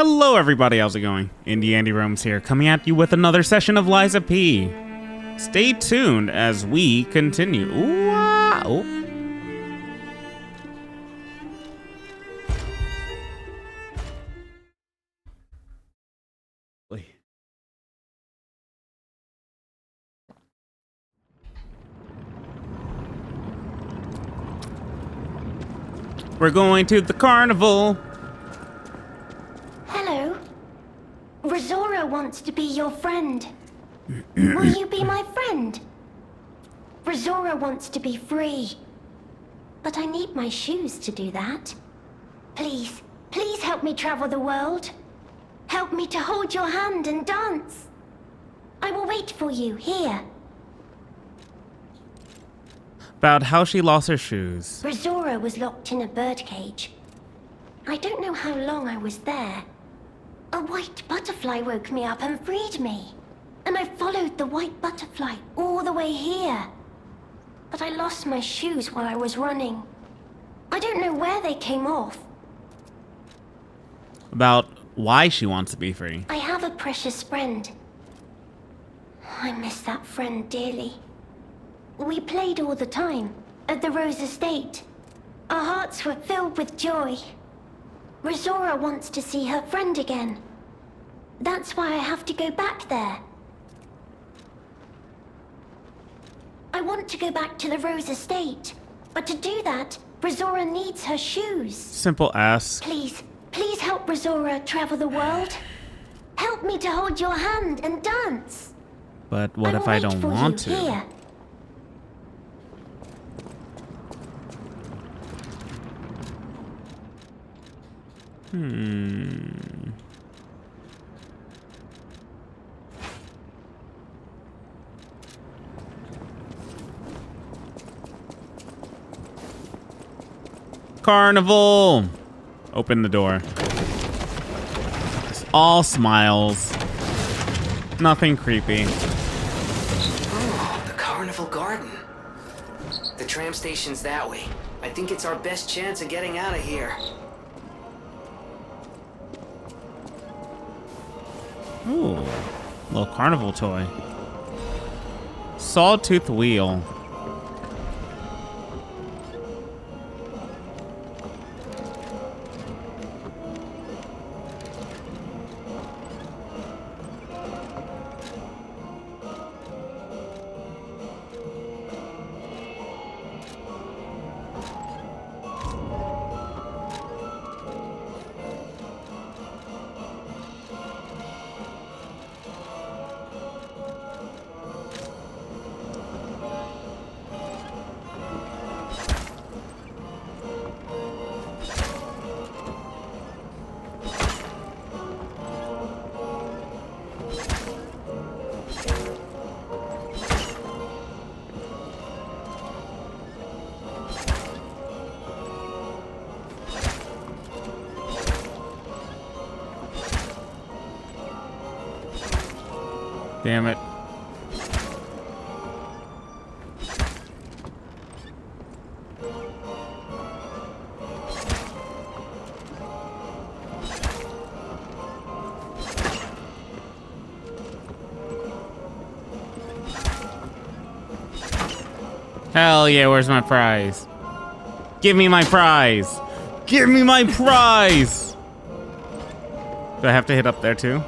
Hello everybody, how's it going? Indie Andy Rome's here, coming at you with another session of Liza P. Stay tuned as we continue. Ooh, wow. We're going to the carnival. Hello. Rosora wants to be your friend. Will you be my friend? Rosora wants to be free. But I need my shoes to do that. Please, please help me travel the world. Help me to hold your hand and dance. I will wait for you here. About how she lost her shoes. Rosora was locked in a birdcage. I don't know how long I was there. A white butterfly woke me up and freed me. And I followed the white butterfly all the way here. But I lost my shoes while I was running. I don't know where they came off. About why she wants to be free. I have a precious friend. I miss that friend dearly. We played all the time at the Rose Estate. Our hearts were filled with joy. Rosora wants to see her friend again. That's why I have to go back there. I want to go back to the Rose Estate. But to do that, Rosora needs her shoes. Simple ass. Please, please help Rosora travel the world. Help me to hold your hand and dance. But what if I don't want to? Here. Carnival! Open the door. It's all smiles. Nothing creepy. Oh, the Carnival Garden. The tram station's that way. I think it's our best chance of getting out of here. Ooh, little carnival toy. Sawtooth wheel. Damn it. Hell yeah, where's my prize? Give me my prize! Give me my prize! Do I have to hit up there too?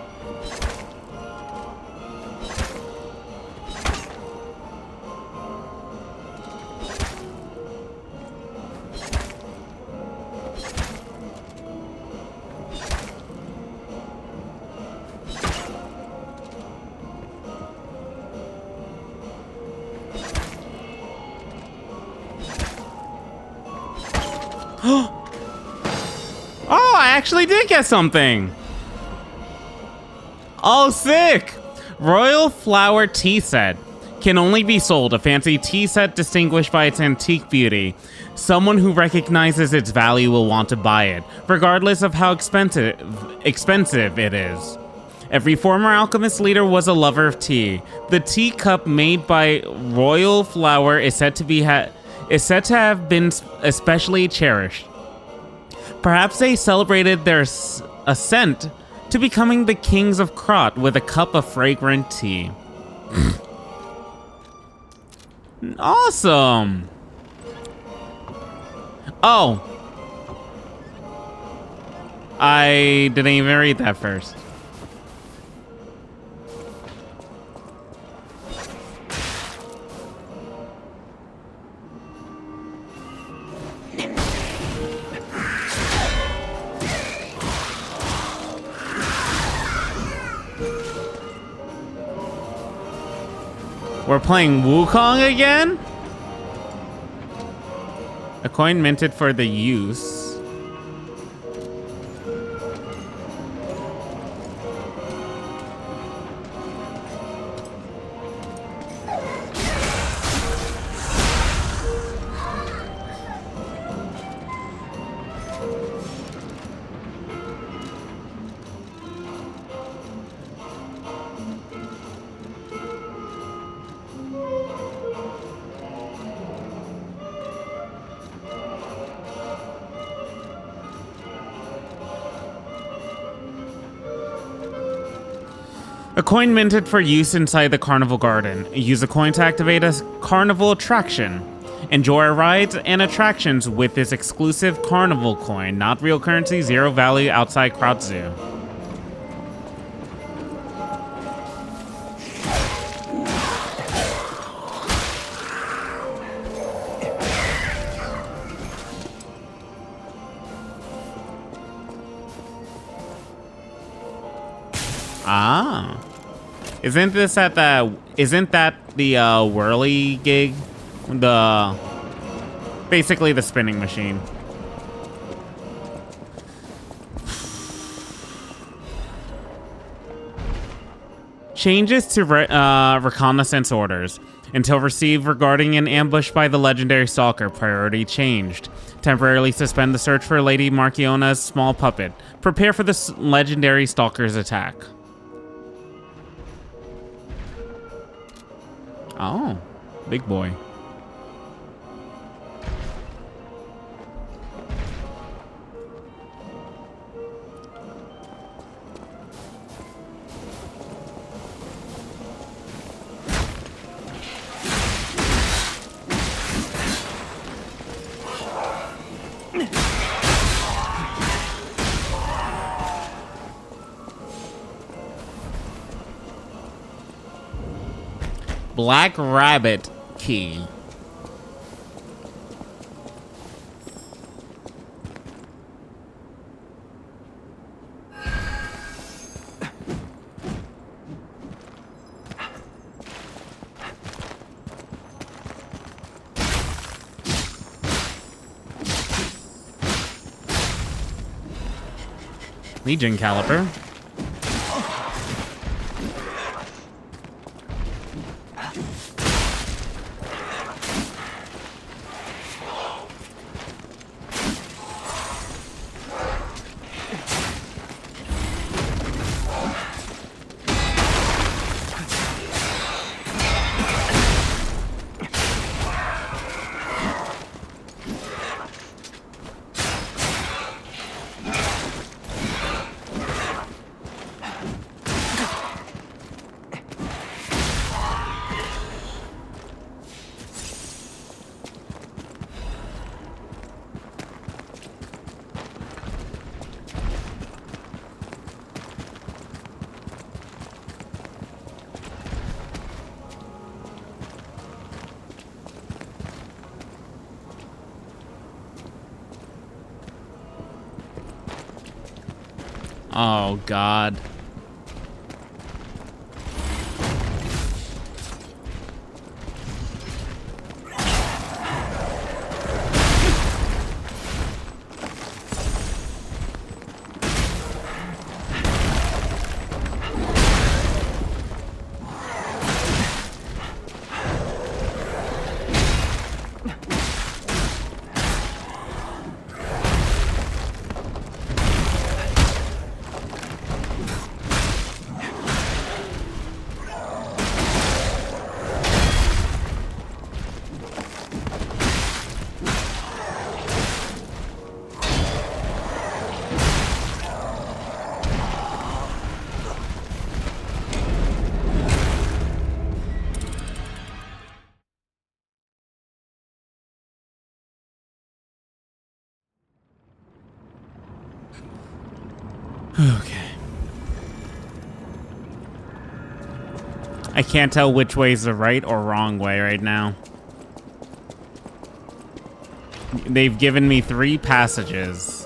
Oh, I actually did get something. Oh, sick. Royal Flower Tea Set. Can only be sold. A fancy tea set distinguished by its antique beauty. Someone who recognizes its value will want to buy it, regardless of how expensive it is. Every former alchemist leader was a lover of tea. The teacup made by Royal Flower is said to have been especially cherished. Perhaps they celebrated their ascent to becoming the kings of Krot with a cup of fragrant tea. Awesome. Oh. I didn't even read that first. We're playing Wukong again? A coin minted for the use. A coin minted for use inside the Carnival Garden. Use a coin to activate a carnival attraction. Enjoy rides and attractions with this exclusive carnival coin. Not real currency, zero value outside Krot Zoo. Ah. Isn't that the whirly gig? Basically the spinning machine. Changes to reconnaissance orders. Until received regarding an ambush by the legendary stalker, priority changed. Temporarily suspend the search for Lady Marchiona's small puppet. Prepare for the legendary stalker's attack. Oh, big boy. Black Rabbit Key. Legion Caliper. Oh, God. Okay. I can't tell which way is the right or wrong way right now. They've given me 3 passages.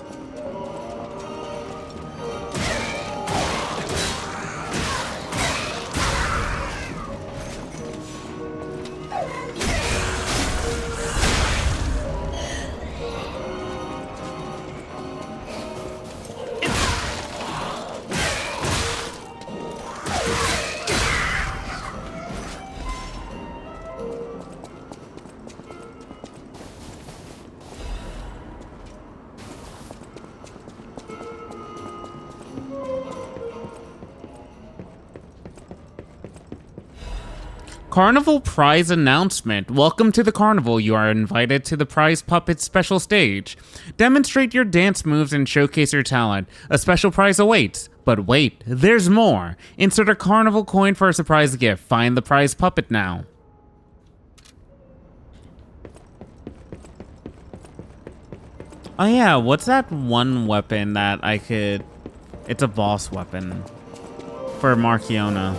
Carnival prize announcement. Welcome to the carnival. You are invited to the prize puppet special stage. Demonstrate your dance moves and showcase your talent. A special prize awaits. But wait, there's more. Insert a carnival coin for a surprise gift. Find the prize puppet now. Oh yeah, what's that one weapon that I could... It's a boss weapon. For Marchiona.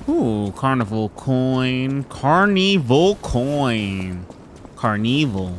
Ooh, carnival coin. Carnival coin. Carnival.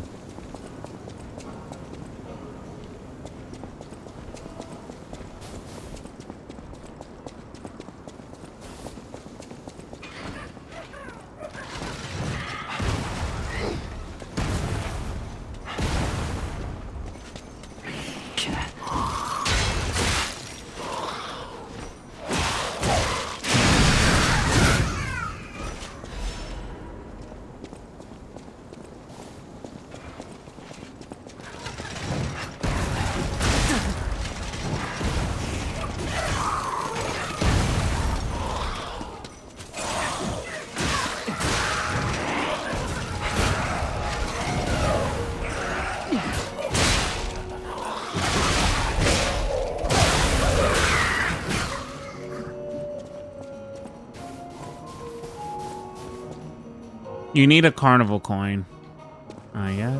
You need a carnival coin. Yeah.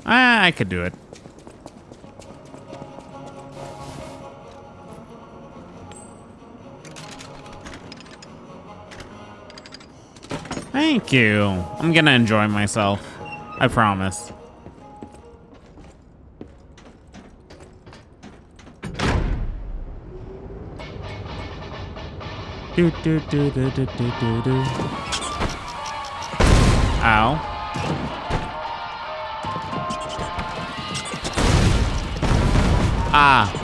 I could do it. Thank you. I'm gonna enjoy myself. I promise. Do, do, do, do, do, do, do, do. Ow. Ah.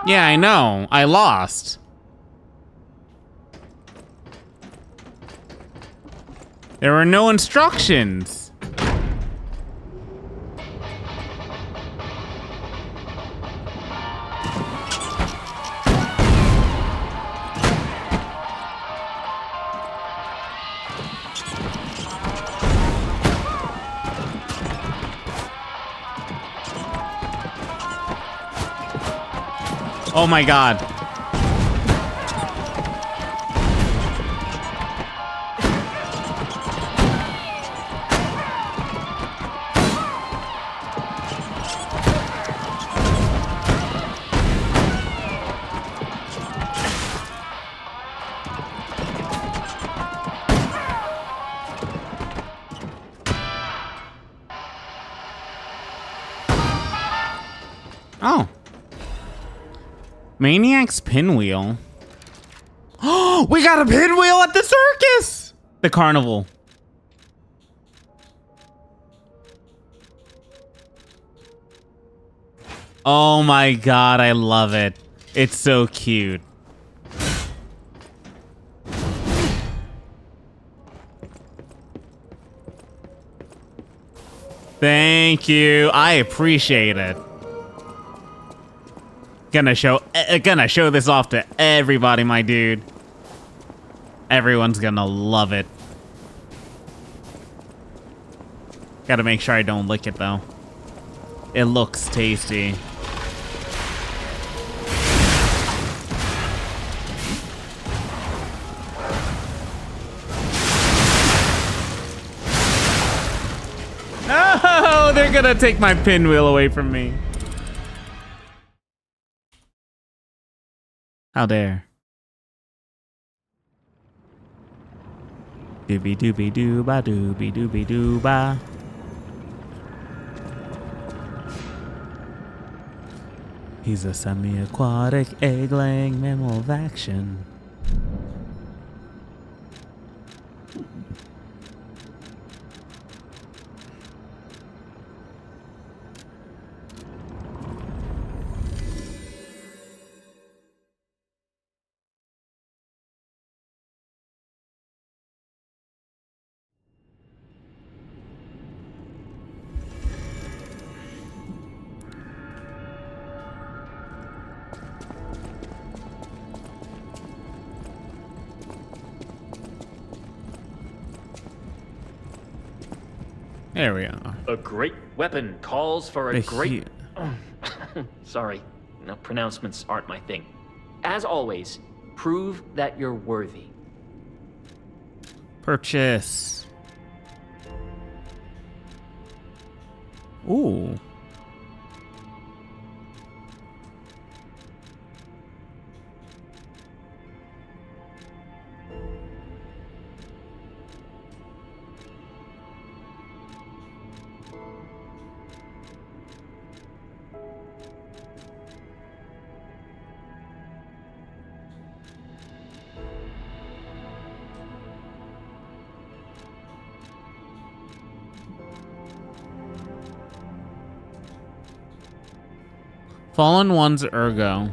Yeah, I know. I lost. There were no instructions. Oh my god. Oh. Maniac's pinwheel. Oh, we got a pinwheel at the circus! The carnival. Oh my god, I love it. It's so cute. Thank you. I appreciate it. Gonna show this off to everybody, my dude. Everyone's gonna love it. Gotta make sure I don't lick it though. It looks tasty. No, they're gonna take my pinwheel away from me. How dare. Doobie doobie dooba doobie doobie dooba. He's a semi-aquatic egg-laying mammal of action. There we are. A great weapon calls for a The great... Sorry, no, pronouncements aren't my thing. As always, prove that you're worthy. Purchase. Ooh. Fallen One's Ergo.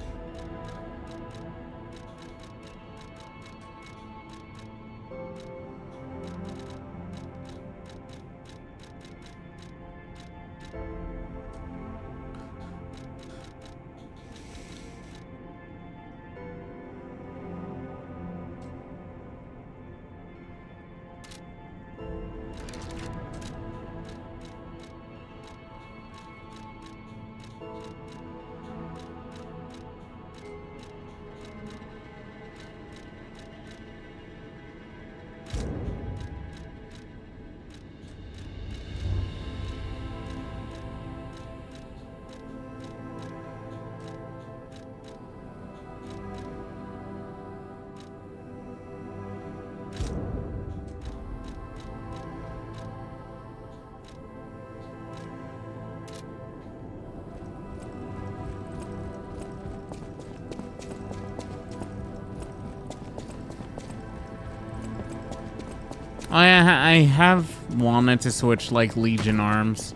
I have wanted to switch like Legion arms.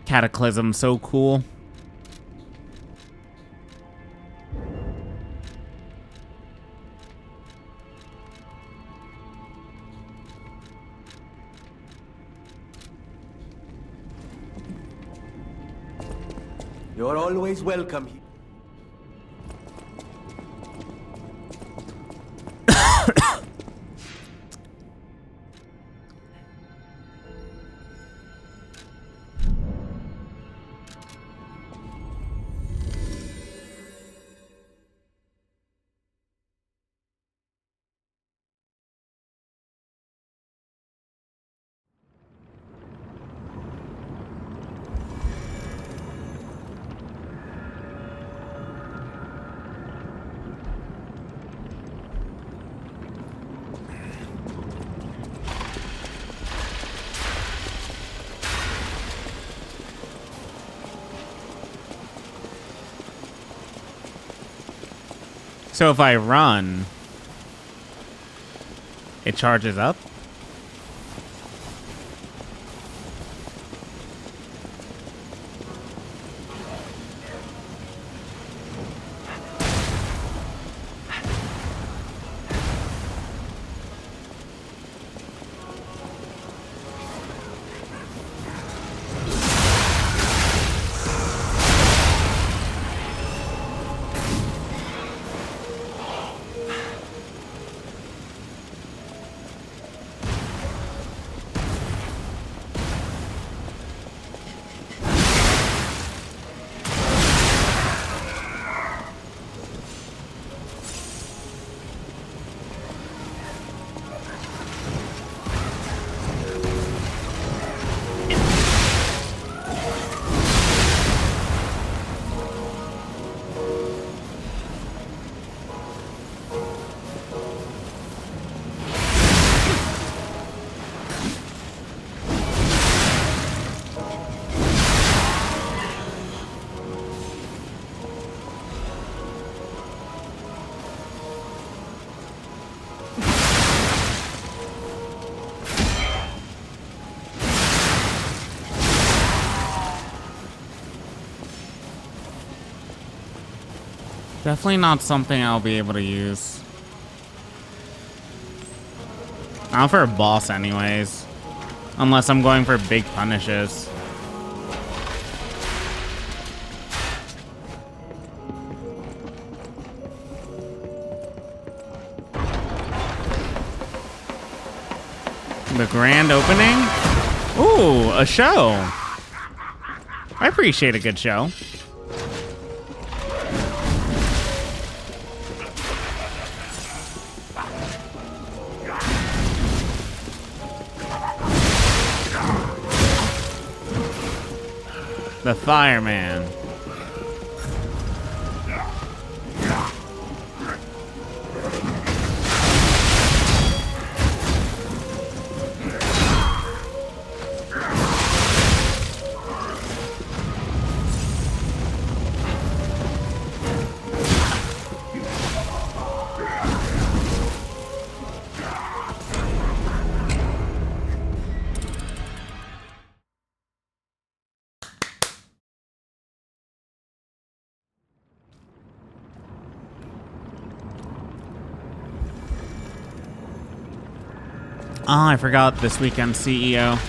Cataclysm, so cool. You're always welcome here. So if I run, it charges up? Definitely not something I'll be able to use. Not for a boss anyways. Unless I'm going for big punishes. The grand opening? Ooh, a show. I appreciate a good show. The fireman. Oh, I forgot this weekend CEO.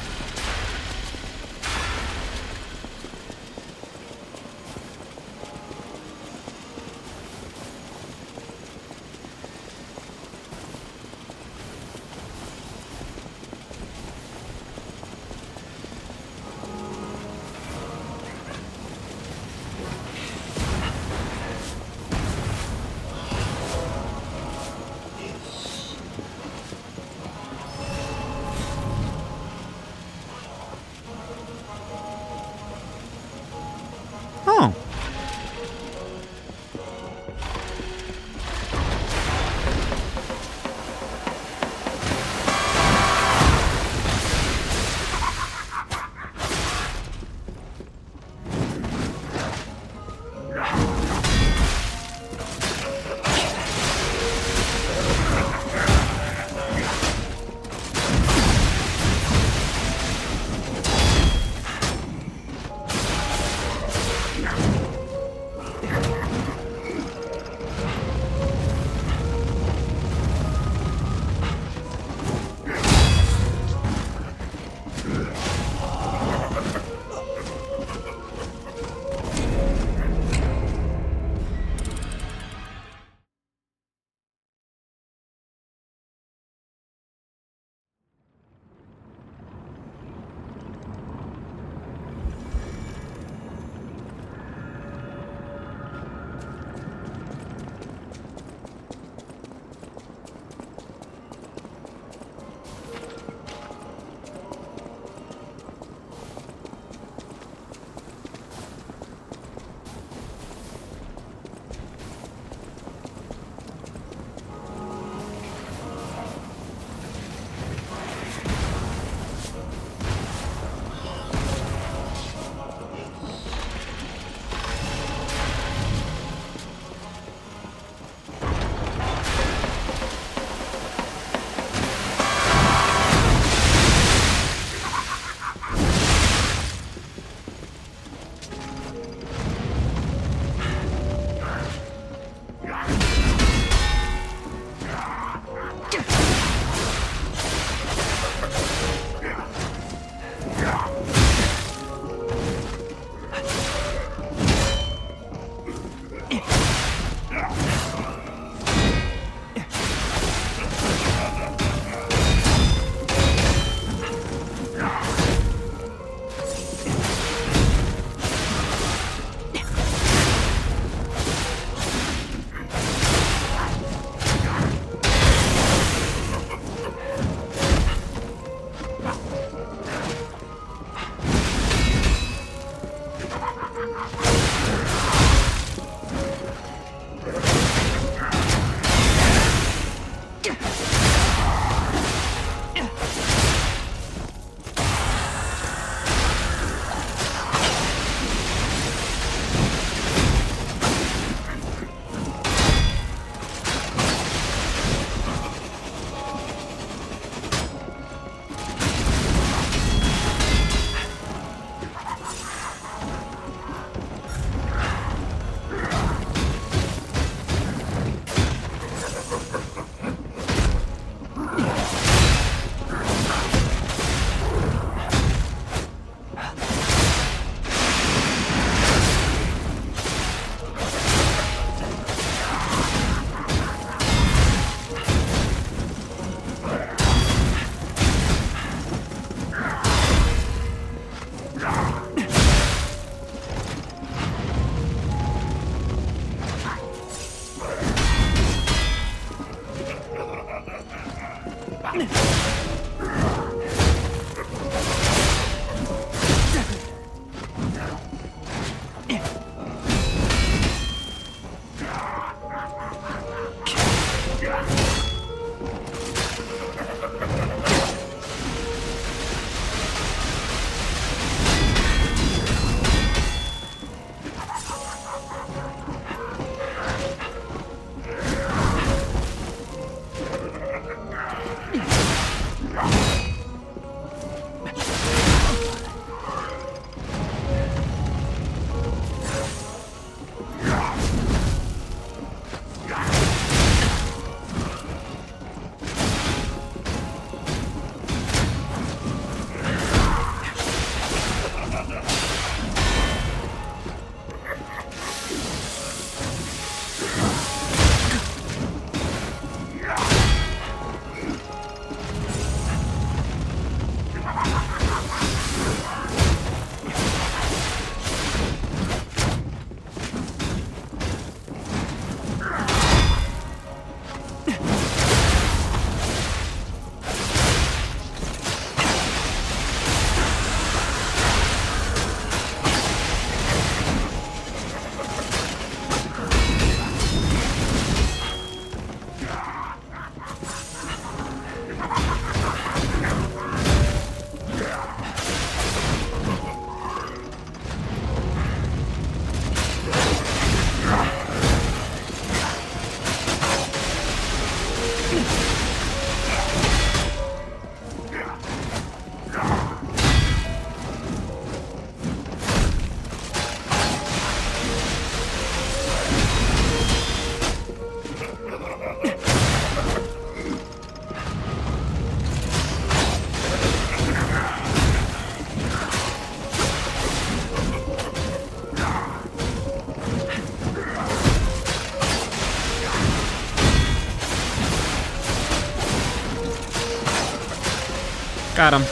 Got him.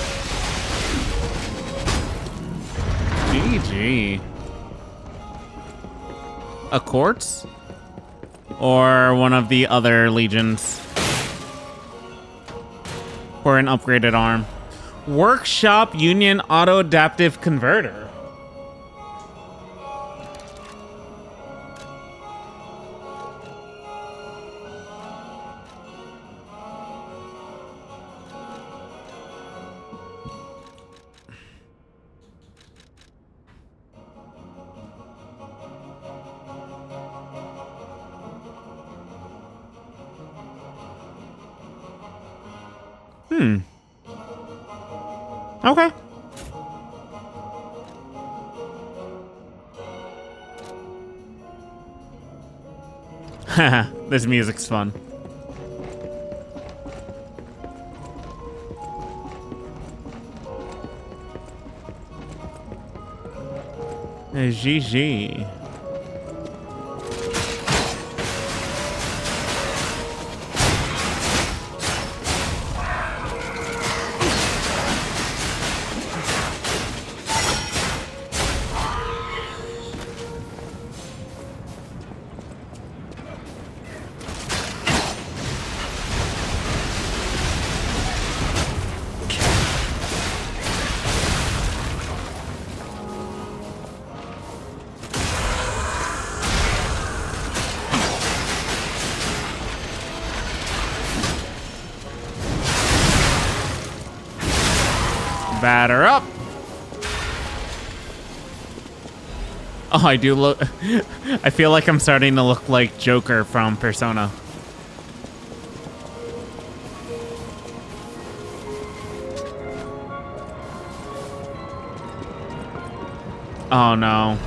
GG. A quartz? Or one of the other legions? Or an upgraded arm? Workshop Union Auto-Adaptive Converter. Okay. Haha, this music's fun. GG. Batter up. Oh, I do look... I feel like I'm starting to look like Joker from Persona. Oh, no.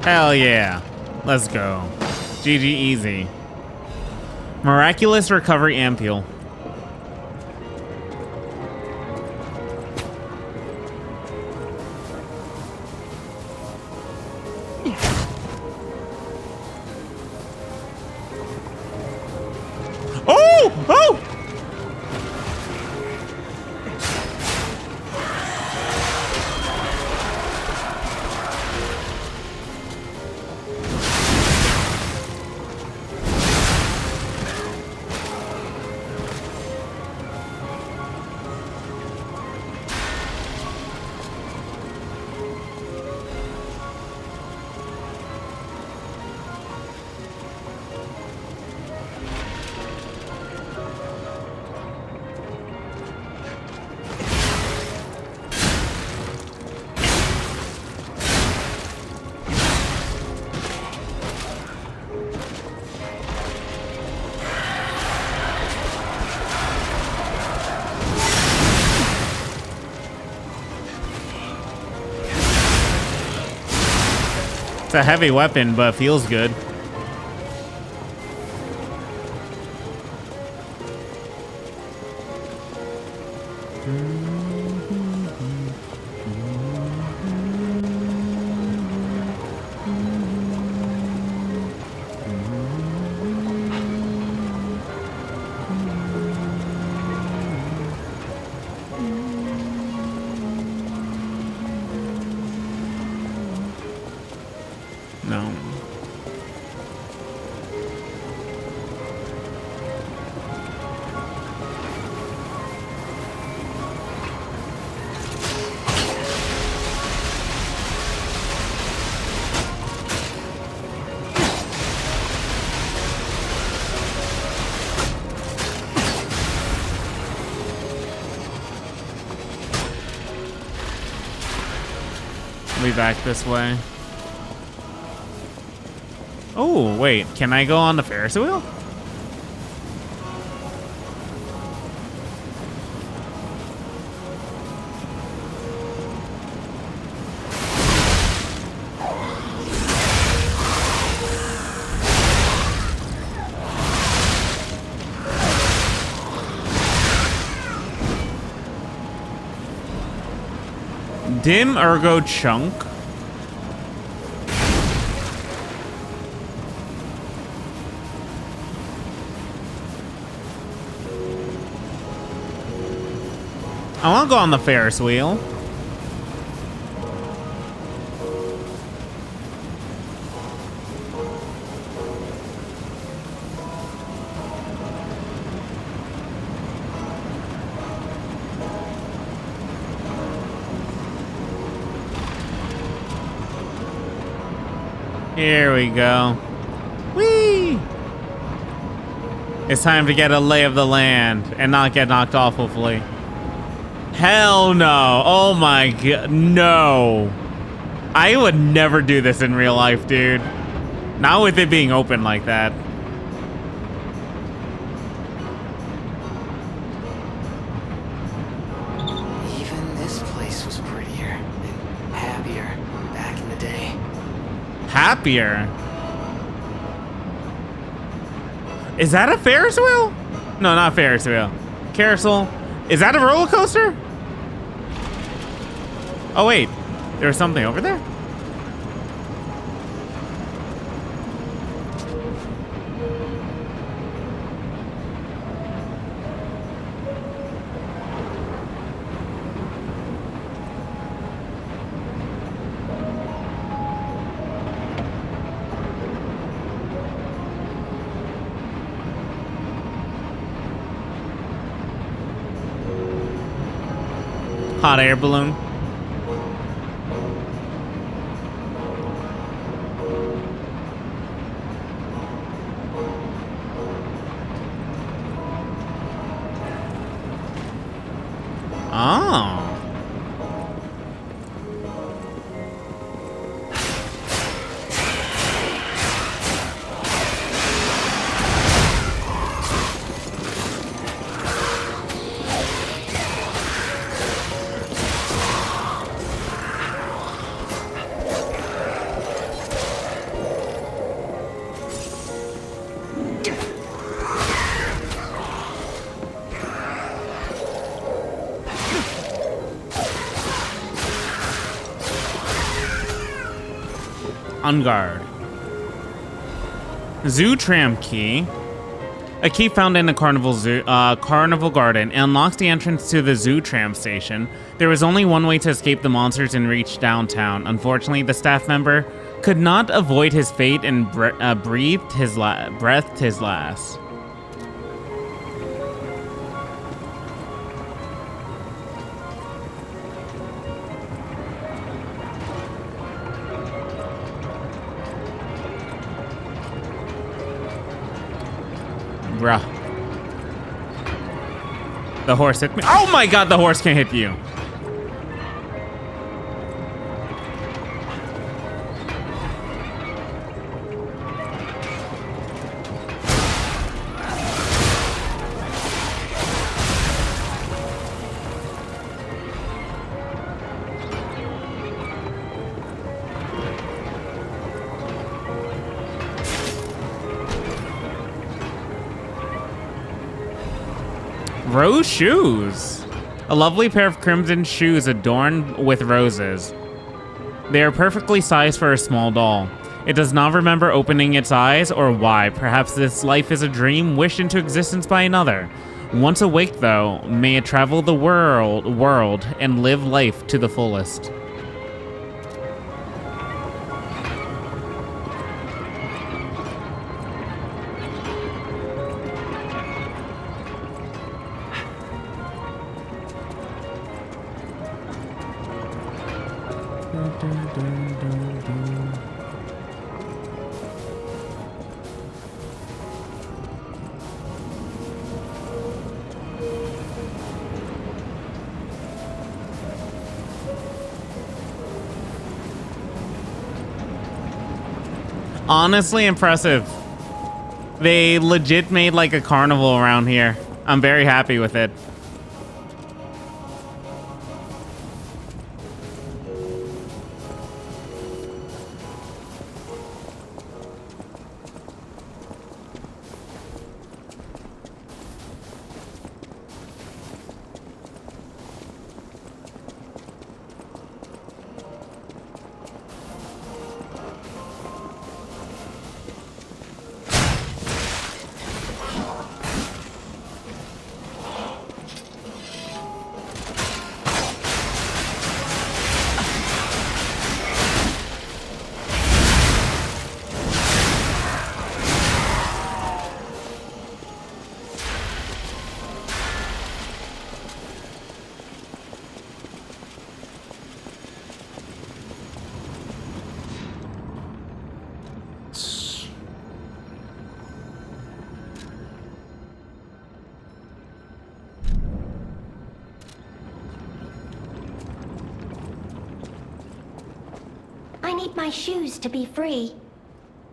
Hell yeah. Let's go. GG easy. Miraculous recovery ampule. Oh! Oh! It's a heavy weapon, but feels good. No. I'll be back this way. Oh, wait. Can I go on the Ferris wheel? Dim Ergo Chunk. I want to go on the Ferris wheel. Here we go. Whee! It's time to get a lay of the land and not get knocked off, hopefully. Hell no. Oh my god. No. I would never do this in real life, dude. Not with it being open like that. Even this place was prettier and happier back in the day. Happier? Is that a Ferris wheel? No, not Ferris wheel. Carousel. Is that a roller coaster? Oh wait, there was something over there? Hot air balloon. Oh. On guard. Zoo tram key. A key found in a carnival garden unlocks the entrance to the zoo tram station. There was only one way to escape the monsters and reach downtown. Unfortunately, the staff member could not avoid his fate and breathed his last. Bruh. The horse hit me. Oh my god, the horse can't hit you. Rose shoes. A lovely pair of crimson shoes adorned with roses. They are perfectly sized for a small doll. It does not remember opening its eyes or why. Perhaps this life is a dream wished into existence by another. Once awake, though, may it travel the world and live life to the fullest. Honestly impressive. They legit made like a carnival around here. I'm very happy with it. I need my shoes to be free.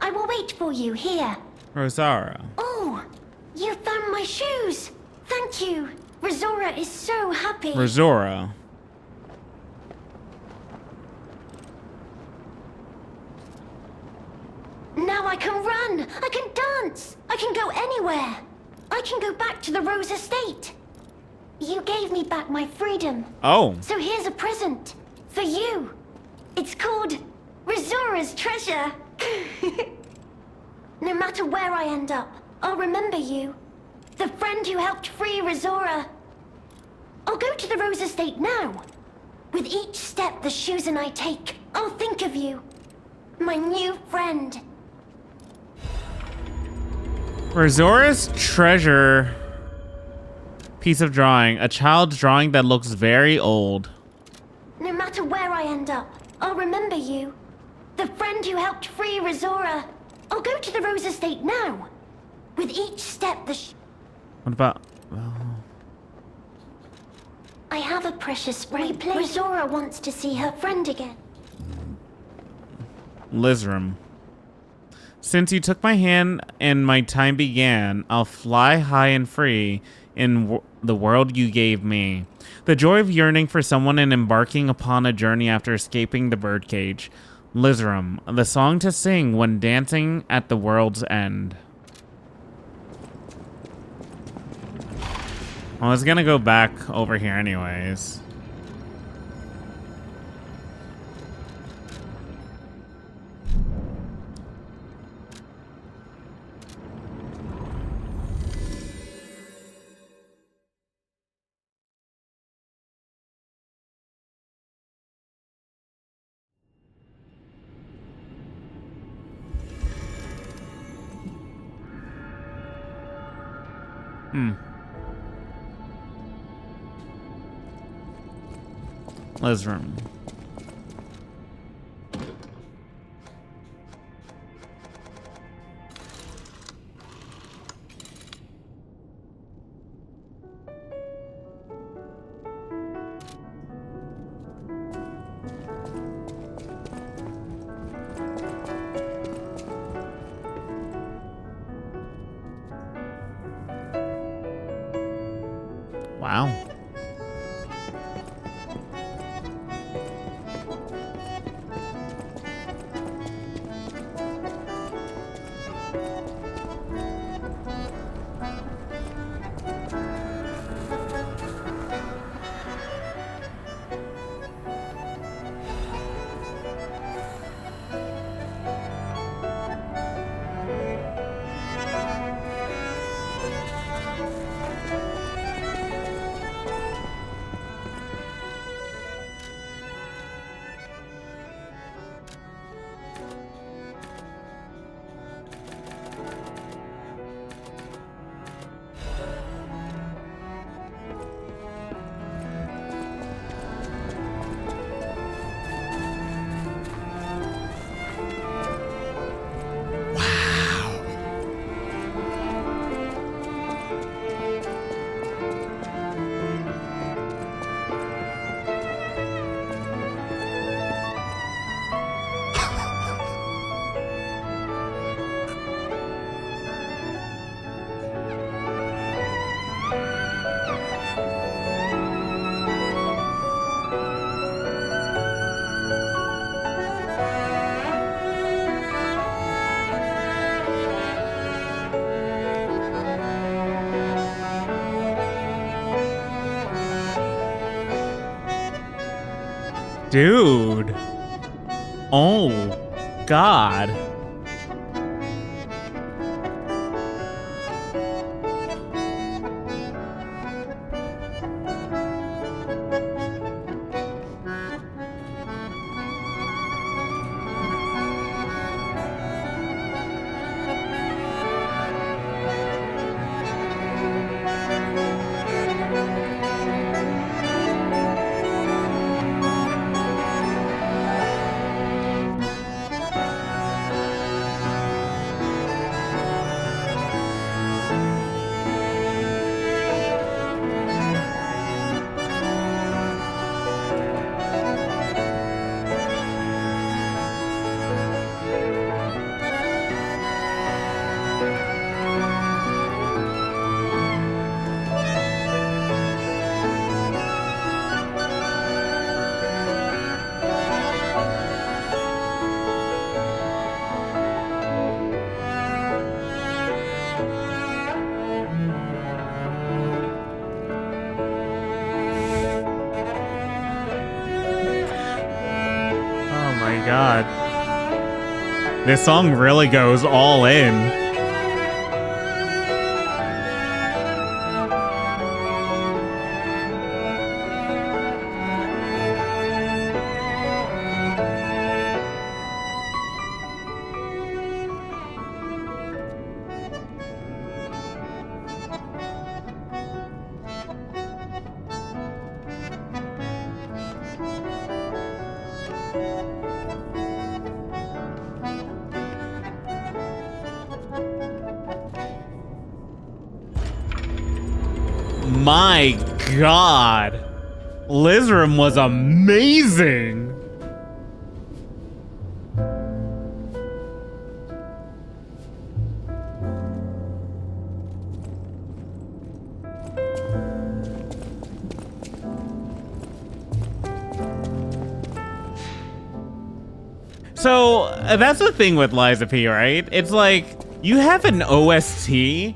I will wait for you here. Rosara. Oh, you found my shoes. Thank you. Rosara is so happy. Rosara. Now I can run. I can dance. I can go anywhere. I can go back to the Rose Estate. You gave me back my freedom. Oh. So here's a present for you. It's called Rosora's treasure. No matter where I end up, I'll remember you. The friend who helped free Rosora. I'll go to the Rose Estate now. With each step the shoes and I take, I'll think of you. My new friend. Rosora's treasure piece of drawing. A child's drawing that looks very old. No matter where I end up, I'll remember you. The friend who helped free Rizora. I'll go to the Rose Estate now. With each step What about... I have a precious spray plate. Rizora wants to see her friend again. Lizram. Since you took my hand and my time began, I'll fly high and free in the world you gave me. The joy of yearning for someone and embarking upon a journey after escaping the birdcage. Lizram, the song to sing when dancing at the world's end. I was gonna go back over here anyways. Lizram. Wow. Dude. Oh, God. God. This song really goes all in. my god. Lizram was amazing. So that's the thing with Liza P, right? It's like you have an OST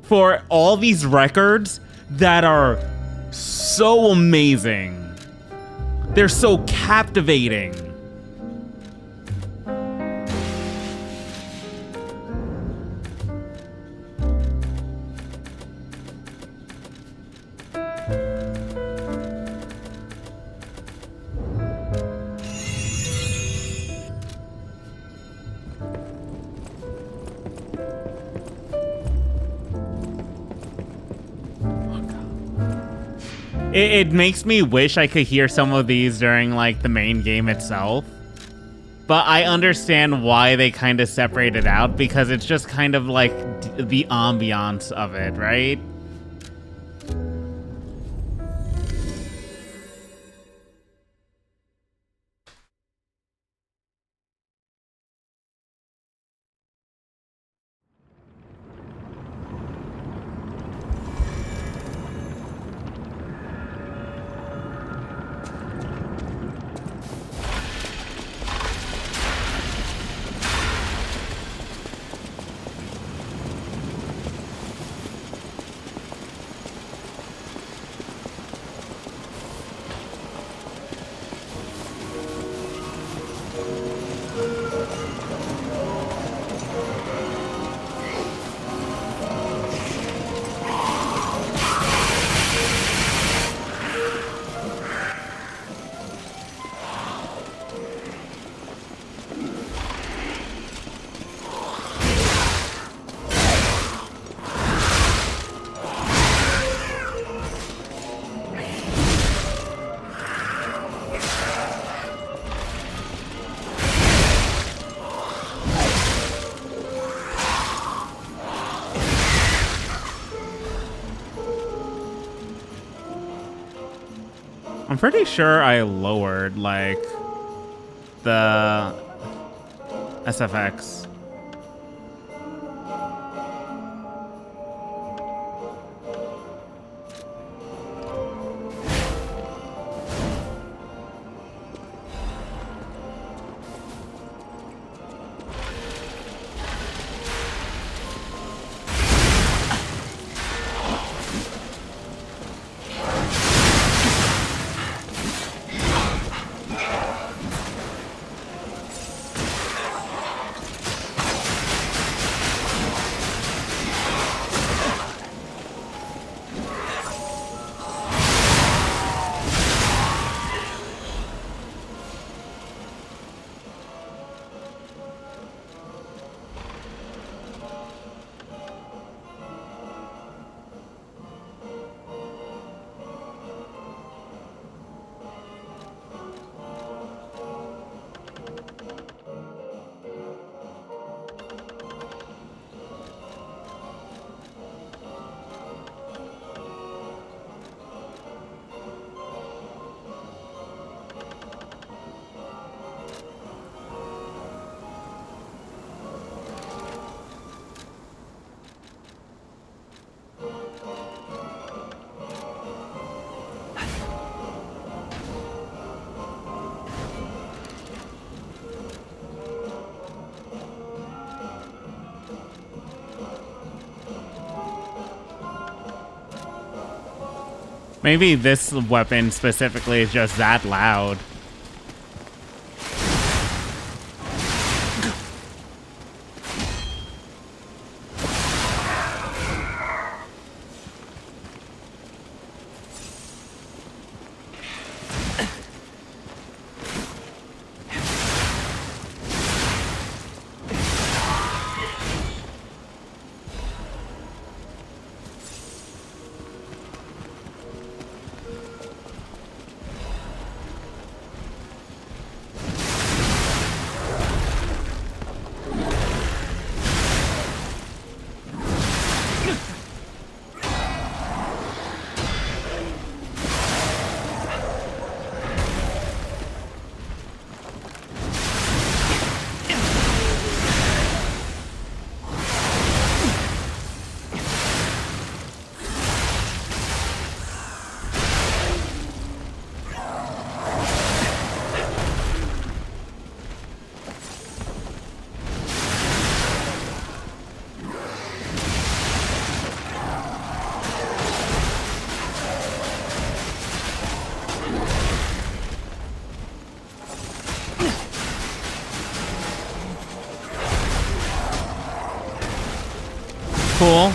for all these records that are so amazing. They're so captivating. It makes me wish I could hear some of these during like the main game itself. But I understand why they kind of separate it out, because it's just kind of like the ambiance of it, right? I'm pretty sure I lowered, like, the SFX. Maybe this weapon specifically is just that loud. cool.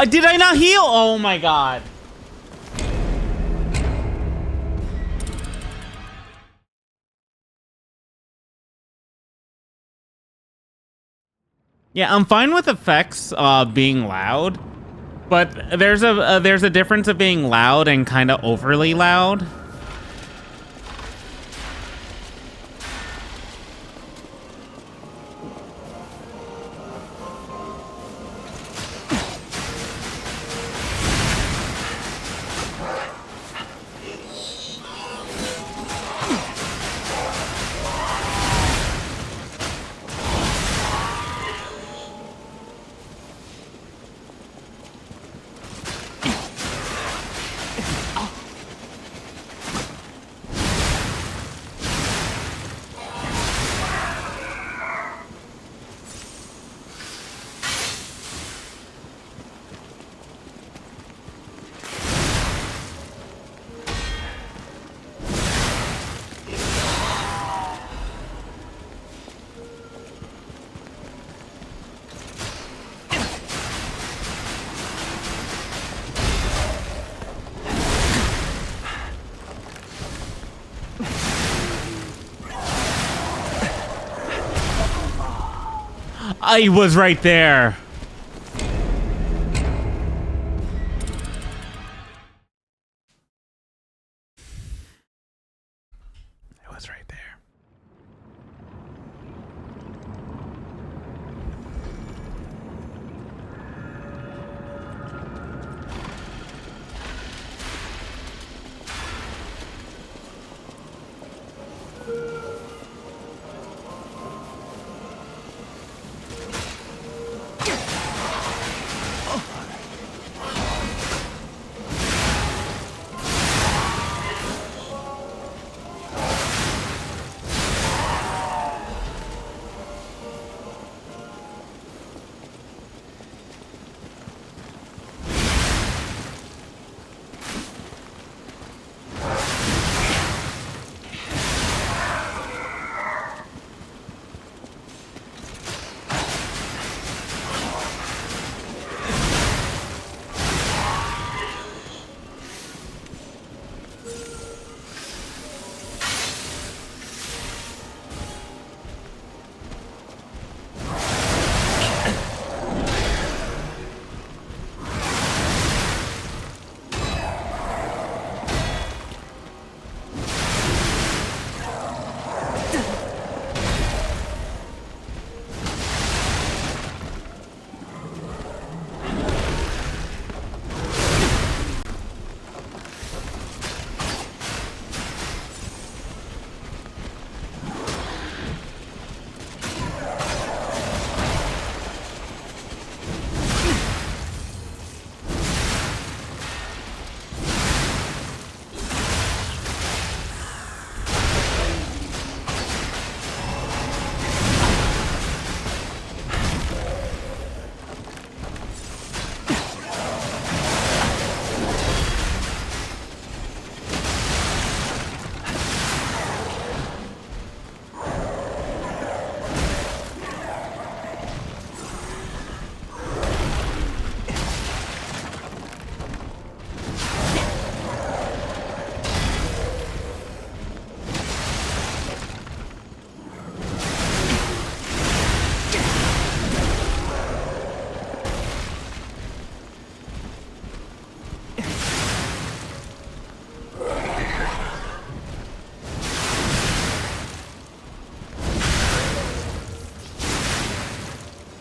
Did I not heal? Oh my god. Yeah, I'm fine with effects being loud, but there's a difference of being loud and kind of overly loud. I was right there. I was right there.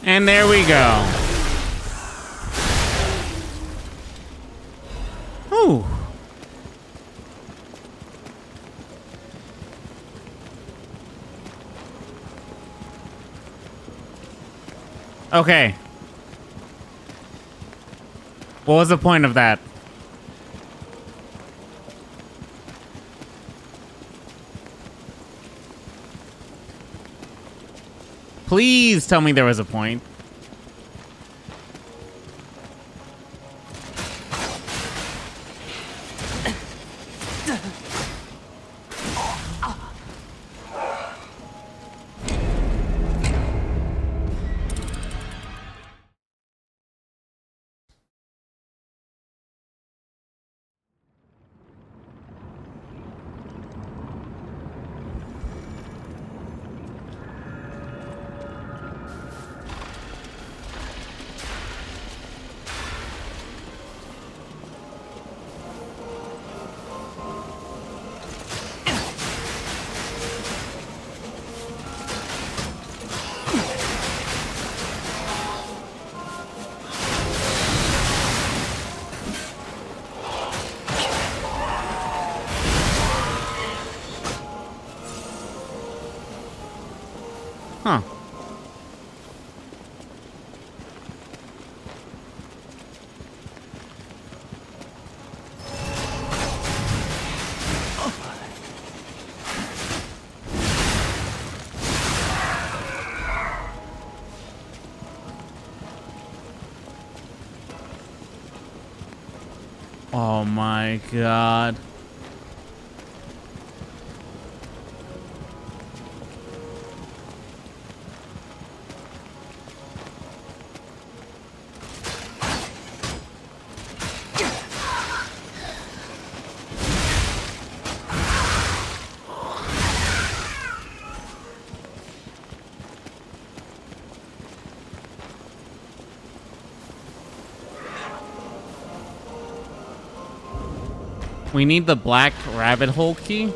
And there we go. Ooh. Okay. What was the point of that? Please tell me there was a point. Huh. Oh my god. We need the black rabbit hole key.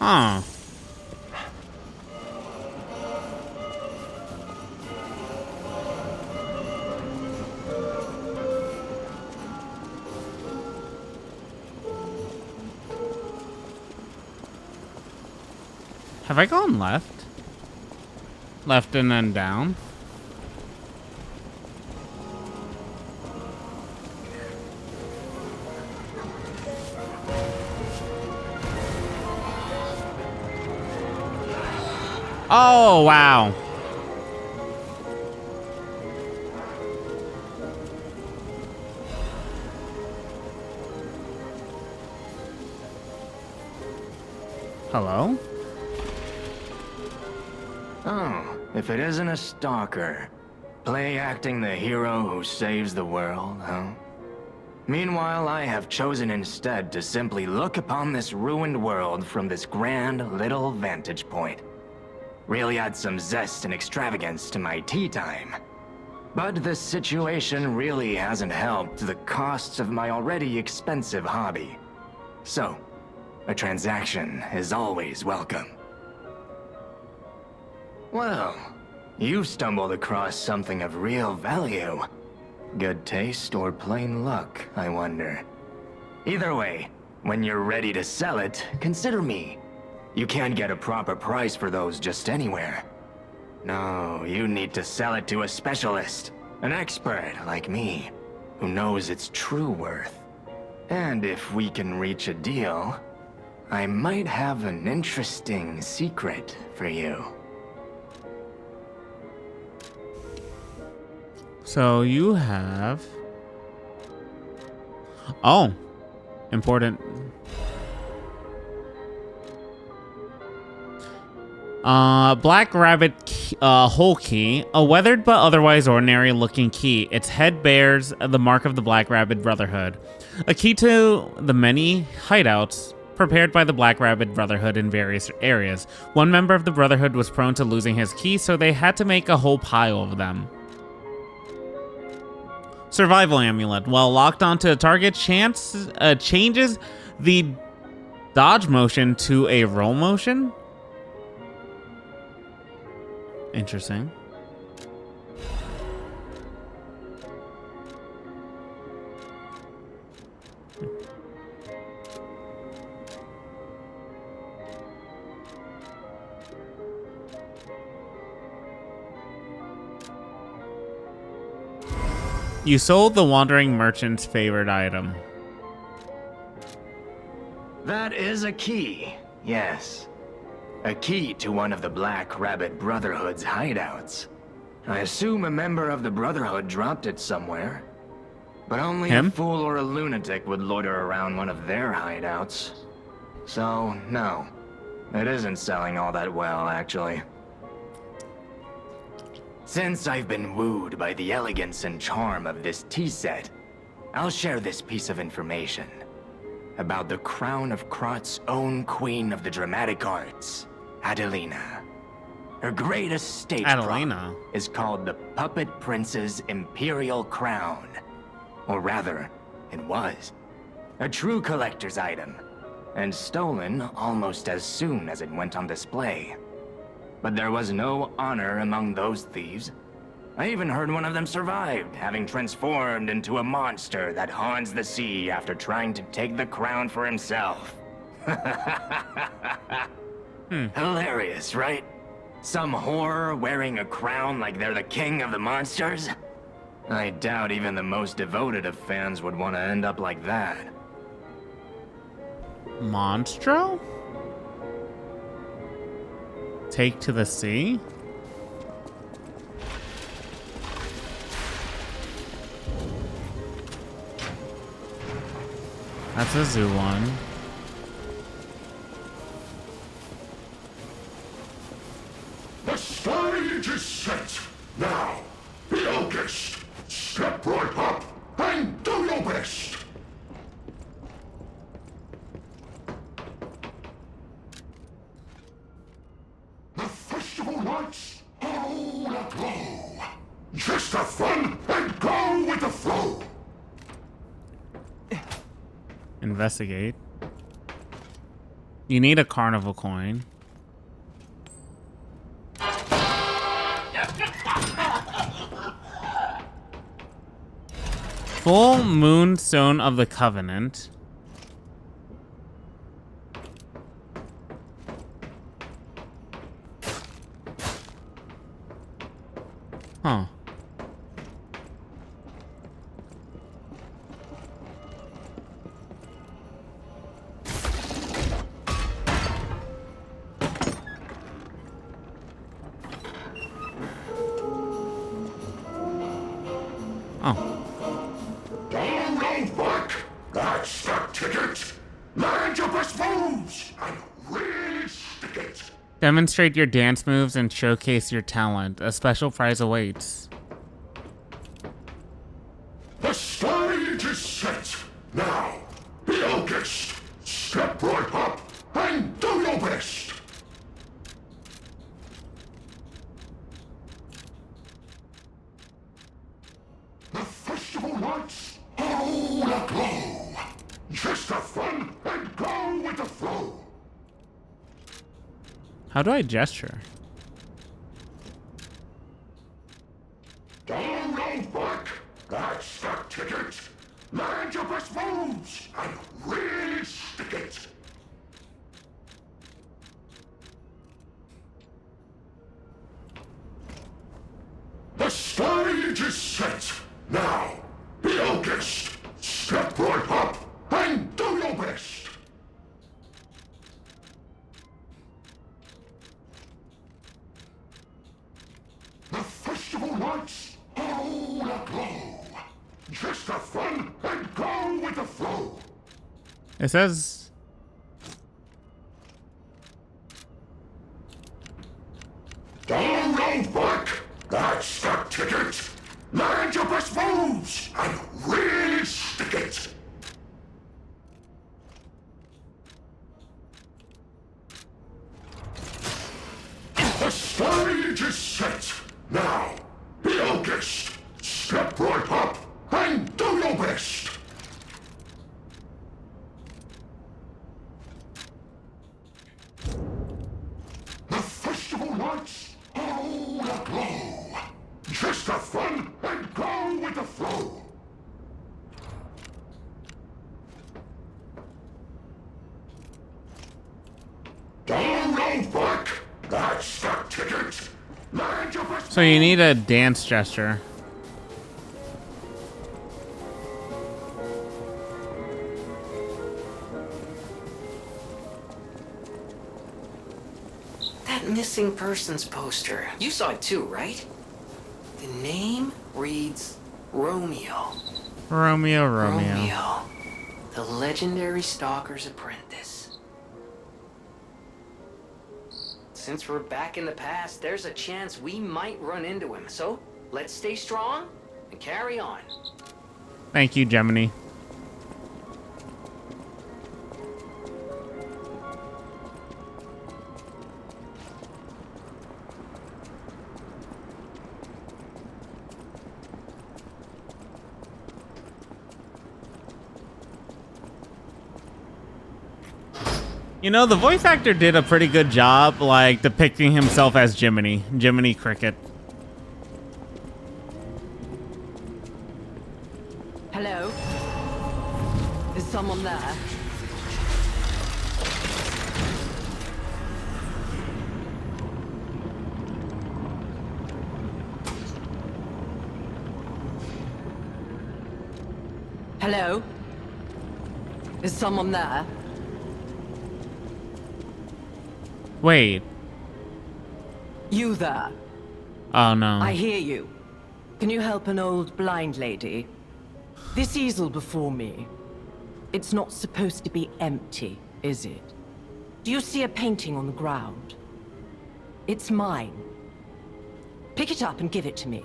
Huh. Have I gone left? Left and then down? Oh, wow. Hello? Oh, if it isn't a stalker. Play acting the hero who saves the world, huh? Meanwhile, I have chosen instead to simply look upon this ruined world from this grand little vantage point. Really add some zest and extravagance to my tea time. But this situation really hasn't helped the costs of my already expensive hobby. So, a transaction is always welcome. Well, you've stumbled across something of real value. Good taste or plain luck, I wonder. Either way, when you're ready to sell it, consider me. You can't get a proper price for those just anywhere. No, you need to sell it to a specialist, an expert like me, who knows its true worth. And if we can reach a deal, I might have an interesting secret for you. So you have... Oh. Important. Black Rabbit Hole Key. A weathered but otherwise ordinary looking key. Its head bears the mark of the Black Rabbit Brotherhood. A key to the many hideouts prepared by the Black Rabbit Brotherhood in various areas. One member of the Brotherhood was prone to losing his key, so they had to make a whole pile of them. Survival Amulet. While locked onto a target, changes the dodge motion to a roll motion. Interesting. You sold the wandering merchant's favorite item. That is a key, yes. A key to one of the Black Rabbit Brotherhood's hideouts. I assume a member of the Brotherhood dropped it somewhere. But only Him? a fool or a lunatic would loiter around one of their hideouts. So, no. It isn't selling all that well, actually. Since I've been wooed by the elegance and charm of this tea set, I'll share this piece of information about the crown of Krot's own queen of the dramatic arts, Adelina. Her greatest stage Adelina prop is called the Puppet Prince's Imperial Crown. Or rather, it was. A true collector's item, and stolen almost as soon as it went on display. But there was no honor among those thieves. I even heard one of them survived, having transformed into a monster that haunts the sea after trying to take the crown for himself. Hilarious, right? Some whore wearing a crown like they're the king of the monsters? I doubt even the most devoted of fans would want to end up like that. Monstro? Take to the sea? That's a zoo one. The stage is set. Now, be August. Step right up and do your best. The festival lights are all aglow. Just have fun and go with the flow. Investigate. You need a carnival coin. Full Moonstone of the Covenant. Huh. Oh. Download back. That's the ticket. Land your best moves and really stick it. Demonstrate your dance moves and showcase your talent. A special prize awaits. The stage is set. Now, be August. Step right up and do your best. The festival lights are all aglow. Just have fun and go with the flow. How do I gesture? Download back. That's the ticket. Land your best moves and really stick it. The stage is set. Now, be August. Step right up and do your best. The festival lights are all aglow. Just have fun and go with the flow. It says... Don't roll back. That's the ticket. Land your best moves and really stick it. The stage is set. Now, be our guest. Step right up and do your best. The festival lights are all aglow. Just have fun and go with the flow. Don't roll back. That's the ticket. Land your best. So you need a dance gesture. That missing persons poster. You saw it too, right? The name reads Romeo. Romeo. The legendary stalker's apprentice. Since we're back in the past, there's a chance we might run into him. So, let's stay strong and carry on. Thank you, Gemini. You know, the voice actor did a pretty good job, like, depicting himself as Jiminy Cricket. Hello? Is someone there? Hello? Is someone there? Wait. You there? Oh, no. I hear you. Can you help an old blind lady? This easel before me. It's not supposed to be empty, is it? Do you see a painting on the ground? It's mine. Pick it up and give it to me.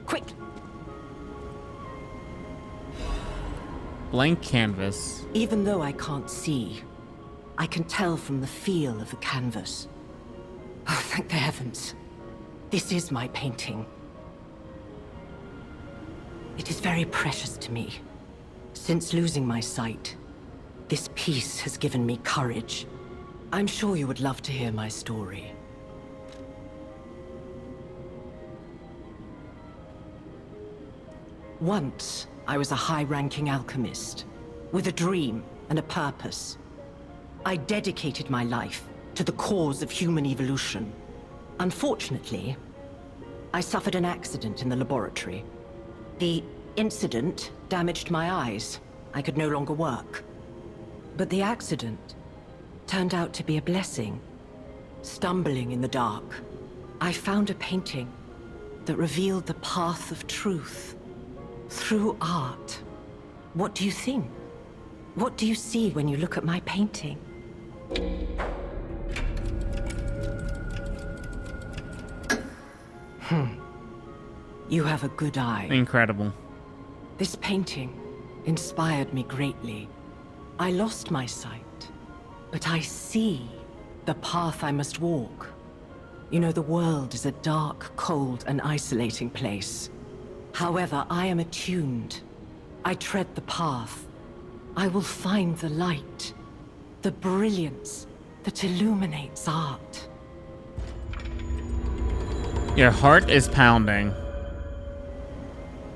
Quick! Blank canvas. Even though I can't see, I can tell from the feel of the canvas. Oh, thank the heavens. This is my painting. It is very precious to me. Since losing my sight, this piece has given me courage. I'm sure you would love to hear my story. Once, I was a high-ranking alchemist, with a dream and a purpose. I dedicated my life to the cause of human evolution. Unfortunately, I suffered an accident in the laboratory. The incident damaged my eyes. I could no longer work. But the accident turned out to be a blessing. Stumbling in the dark, I found a painting that revealed the path of truth through art. What do you think? What do you see when you look at my painting? You have a good eye. Incredible. This painting inspired me greatly. I lost my sight, but I see the path I must walk. You know, the world is a dark, cold, and isolating place. However, I am attuned. I tread the path. I will find the light, the brilliance that illuminates art. Your heart is pounding.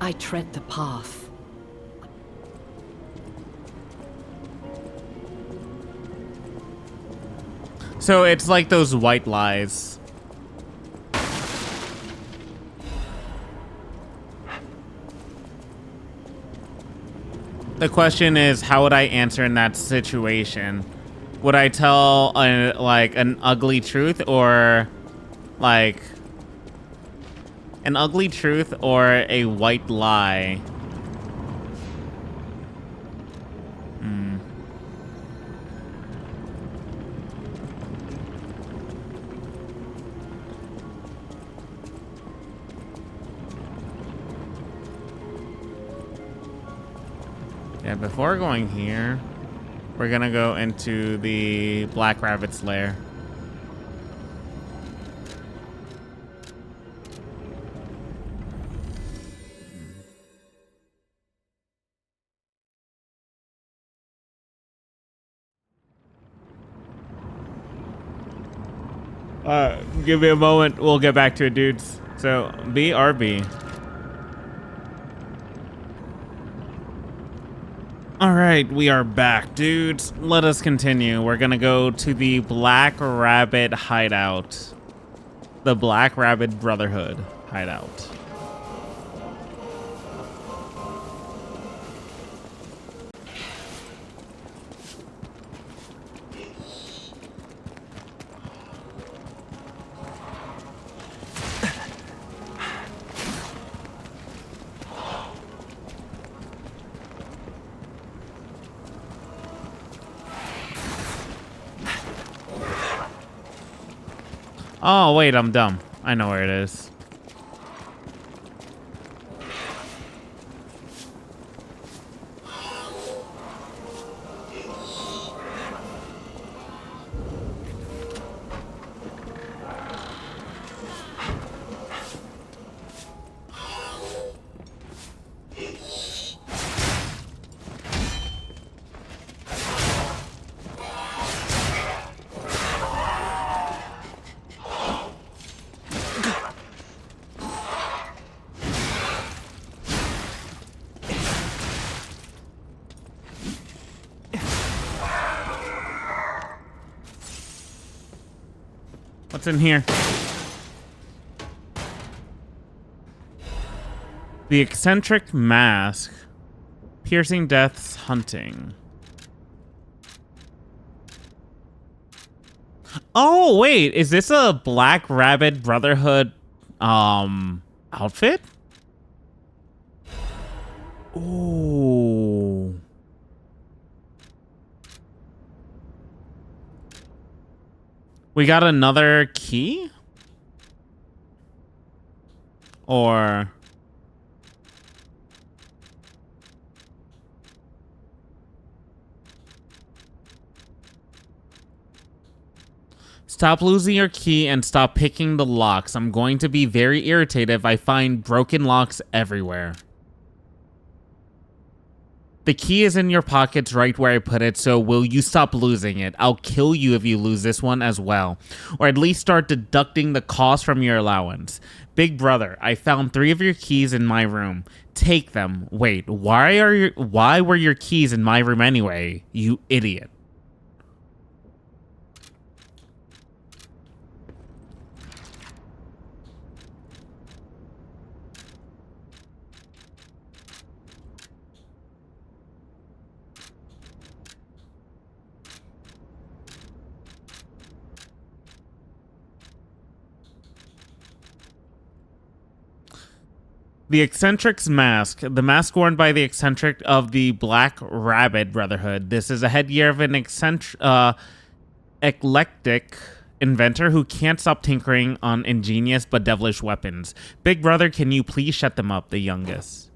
I tread the path. So it's like those white lies. The question is, how would I answer in that situation? Would I tell like an ugly truth, or like an ugly truth, or a white lie? Yeah, before going here, we're gonna go into the Black Rabbit's lair. Give me a moment. We'll get back to it, dudes. So, BRB. Alright, we are back, dudes. Let us continue. We're gonna go to the Black Rabbit hideout. The Black Rabbit Brotherhood hideout. Oh, wait, I'm dumb. I know where it is. What's in here? The eccentric mask. Piercing deaths hunting. Oh, wait. Is this a Black Rabbit Brotherhood outfit? Ooh. We got another key? Or... Stop losing your key and stop picking the locks. I'm going to be very irritated if I find broken locks everywhere. The key is in your pockets right where I put it, so will you stop losing it? I'll kill you if you lose this one as well. Or at least start deducting the cost from your allowance. Big brother, I found 3 of your keys in my room. Take them. Wait, why were your keys in my room anyway, you idiot? The eccentric's mask. The mask worn by the eccentric of the Black Rabbit Brotherhood. This is a headgear of an eclectic inventor who can't stop tinkering on ingenious but devilish weapons. Big brother, can you please shut them up, the youngest?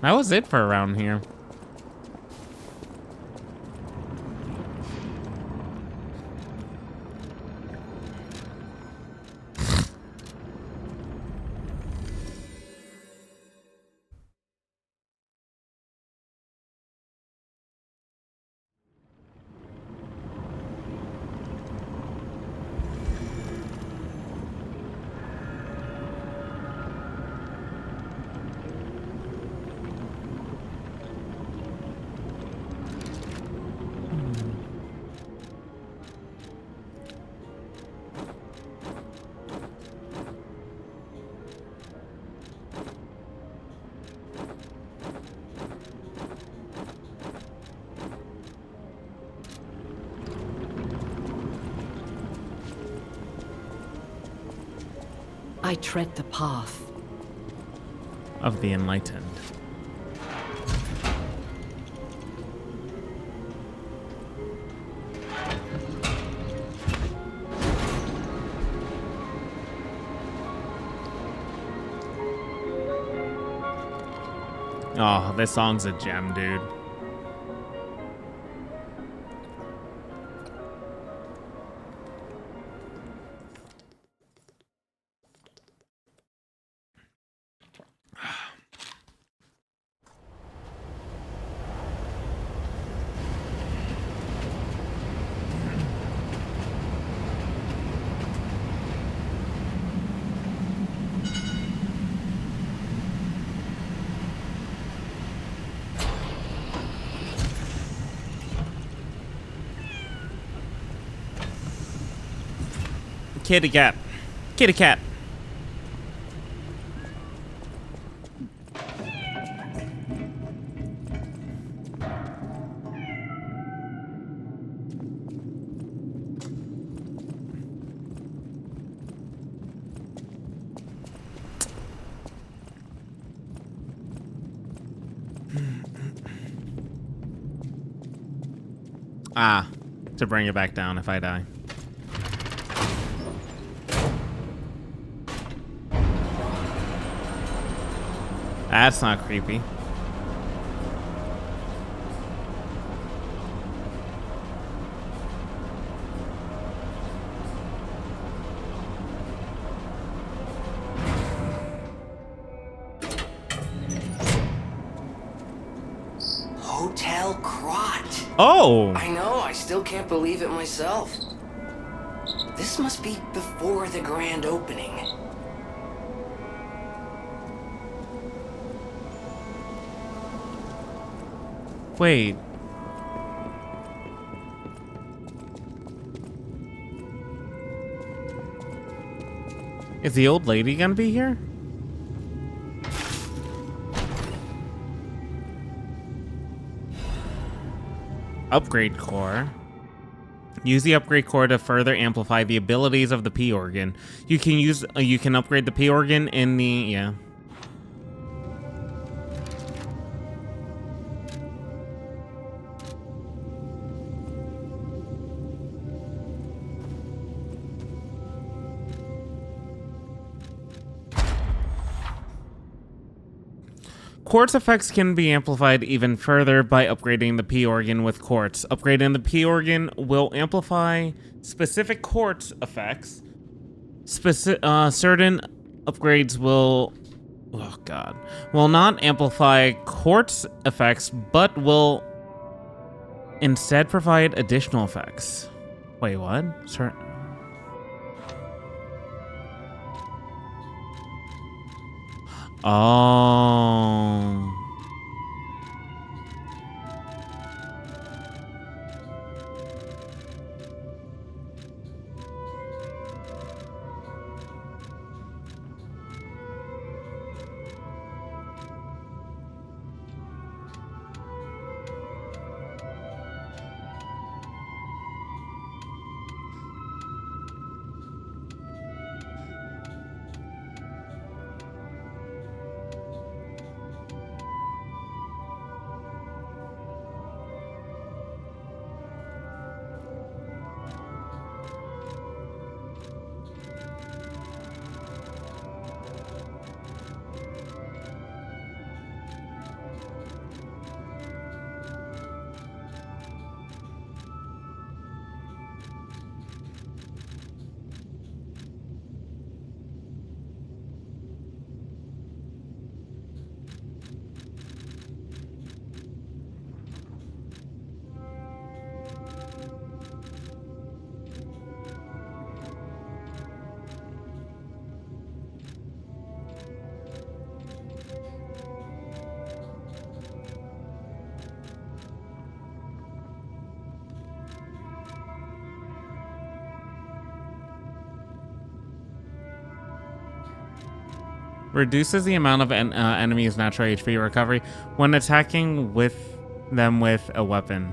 That was it for around here. I tread the path. Of the enlightened. Oh, this song's a gem, dude. Kitty cat. Kitty cat. Ah, to bring it back down if I die. That's not creepy. Hotel Crot. Oh! I know, I still can't believe it myself. This must be before the grand opening. Wait. Is the old lady gonna be here? Upgrade core. Use the upgrade core to further amplify the abilities of the P organ. You can upgrade the P organ in the Quartz effects can be amplified even further by upgrading the P organ with quartz. Upgrading the P organ will amplify specific quartz effects. Certain upgrades will not amplify quartz effects, but will instead provide additional effects. Wait, what? Oh. Reduces the amount of enemies' natural HP recovery when attacking with them with a weapon.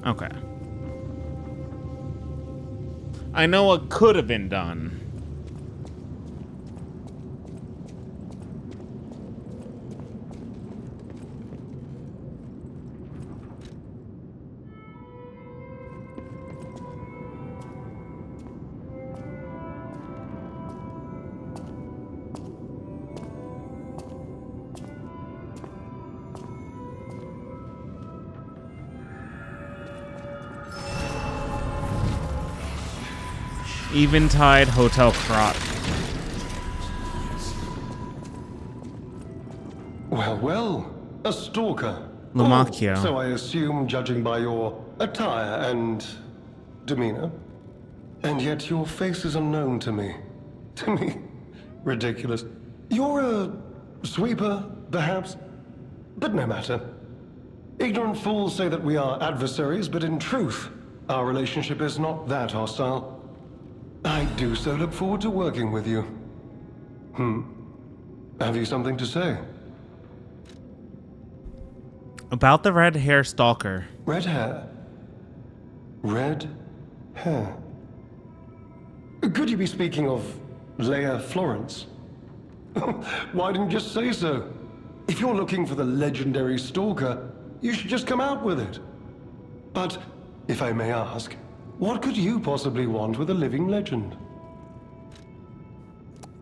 Okay. I know what could have been done. Eventide Hotel Crot. Well, a stalker. Lumacchio. Oh, so I assume, judging by your attire and demeanor. And yet your face is unknown to me. To me. Ridiculous. You're a sweeper, perhaps? But no matter. Ignorant fools say that we are adversaries, but in truth, our relationship is not that hostile. I do so look forward to working with you. Have you something to say? About the red hair stalker. Red hair. Red hair. Could you be speaking of Leia Florence? Why didn't you just say so? If you're looking for the legendary stalker, you should just come out with it. But, if I may ask, what could you possibly want with a living legend?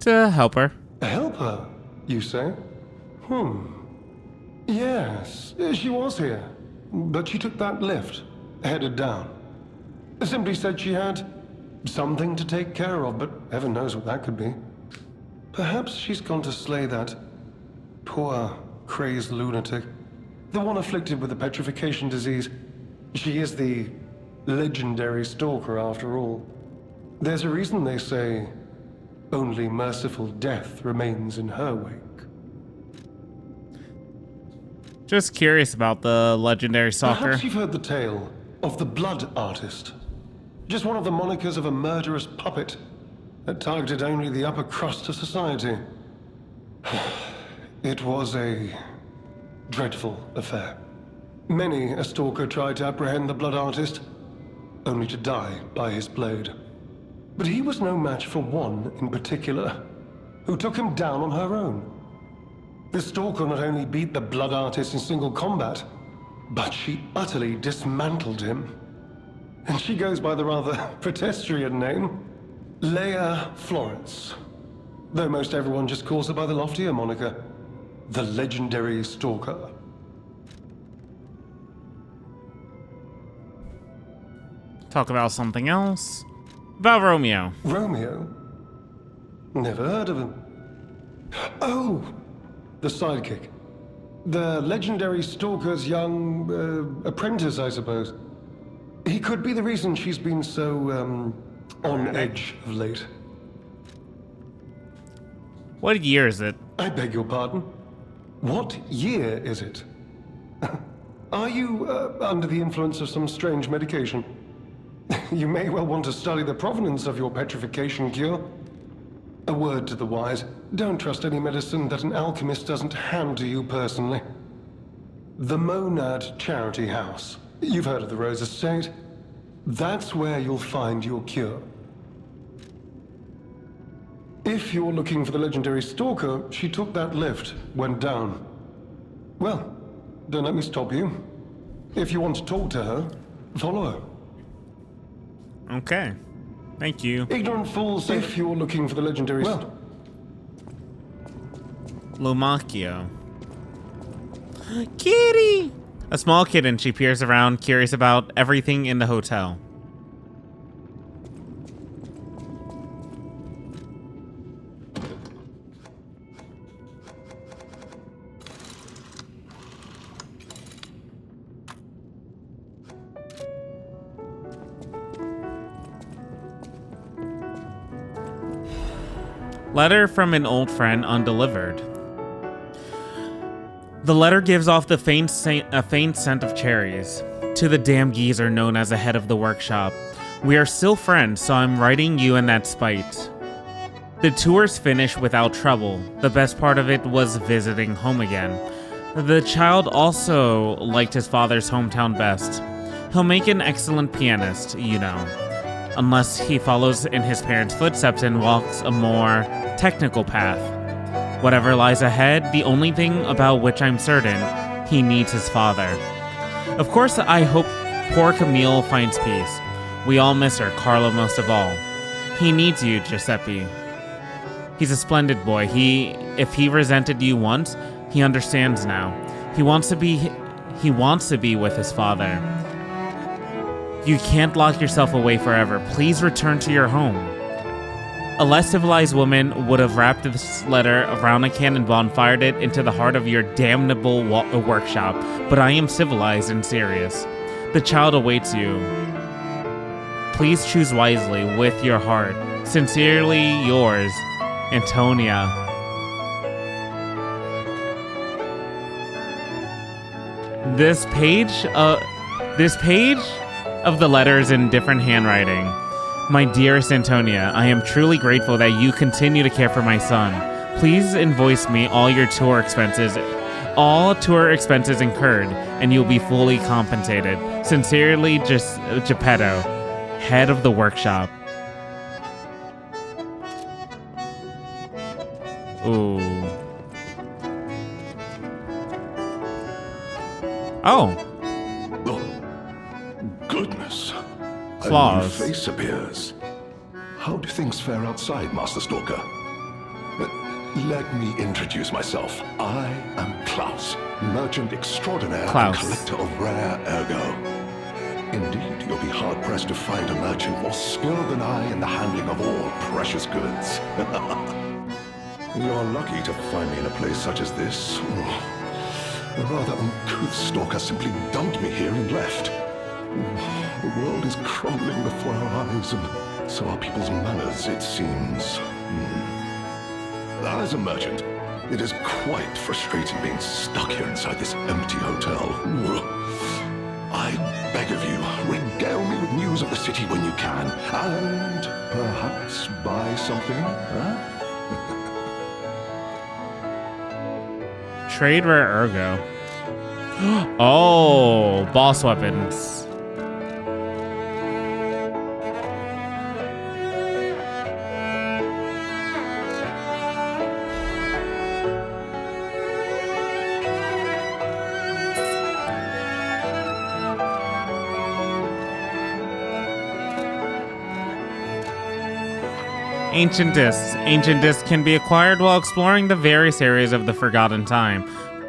To help her. Help her, you say? Yes, she was here. But she took that lift, headed down. Simply said she had something to take care of, but heaven knows what that could be. Perhaps she's gone to slay that poor, crazed lunatic. The one afflicted with the petrification disease. She is the legendary stalker, after all. There's a reason they say only merciful death remains in her wake. Just curious about the legendary stalker. Perhaps you've heard the tale of the Blood Artist. Just one of the monikers of a murderous puppet that targeted only the upper crust of society. It was a dreadful affair. Many a stalker tried to apprehend the Blood Artist, only to die by his blade. But he was no match for one in particular, who took him down on her own. The stalker not only beat the Blood Artist in single combat, but she utterly dismantled him. And she goes by the rather pedestrian name, Leia Florence. Though most everyone just calls her by the loftier moniker, the legendary stalker. Talk about something else. About Romeo. Romeo? Never heard of him. Oh, the sidekick. The legendary stalker's young apprentice, I suppose. He could be the reason she's been so, on edge of late. What year is it? I beg your pardon? What year is it? Are you, under the influence of some strange medication? You may well want to study the provenance of your petrification cure. A word to the wise, don't trust any medicine that an alchemist doesn't hand to you personally. The Monad Charity House. You've heard of the Rose Estate? That's where you'll find your cure. If you're looking for the legendary stalker, she took that lift, went down. Well, don't let me stop you. If you want to talk to her, follow her. Okay. Thank you. Ignorant fools, if you're looking for the legendary... Well, Lumacchio. Kitty! A small kitten, she peers around, curious about everything in the hotel. Letter from an old friend undelivered. The letter gives off a faint scent of cherries. To the damn geezer known as the head of the workshop. We are still friends, so I'm writing you in that spite. The tours finished without trouble. The best part of it was visiting home again. The child also liked his father's hometown best. He'll make an excellent pianist, you know, unless he follows in his parents' footsteps and walks a more technical path. Whatever lies ahead, the only thing about which I'm certain, he needs his father. Of course, I hope poor Camille finds peace. We all miss her, Carlo most of all. He needs you, Giuseppe. He's a splendid boy. If he resented you once, he understands now. He wants to be with his father. You can't lock yourself away forever. Please return to your home. A less civilized woman would have wrapped this letter around a cannonball and fired it into the heart of your damnable workshop, but I am civilized and serious. The child awaits you. Please choose wisely with your heart. Sincerely yours, Antonia. This page of the letter is in different handwriting. My dearest Antonia, I am truly grateful that you continue to care for my son. Please invoice me all tour expenses incurred, and you'll be fully compensated. Sincerely, Geppetto, head of the workshop. Ooh. Oh. Goodness. Claws. A new face appears. How do things fare outside, Master Stalker? Let me introduce myself. I am Klaus, merchant extraordinaire and collector of rare ergo. Indeed, you'll be hard-pressed to find a merchant more skilled than I in the handling of all precious goods. You're lucky to find me in a place such as this. A rather uncouth stalker simply dumped me here and left. The world is crumbling before our eyes, and so are people's manners, it seems. As a merchant, it is quite frustrating being stuck here inside this empty hotel. I beg of you, regale me with news of the city when you can, and perhaps buy something, huh? Trade rare ergo. Oh, boss weapons. Ancient discs. Ancient discs can be acquired while exploring the various areas of the Forgotten Time.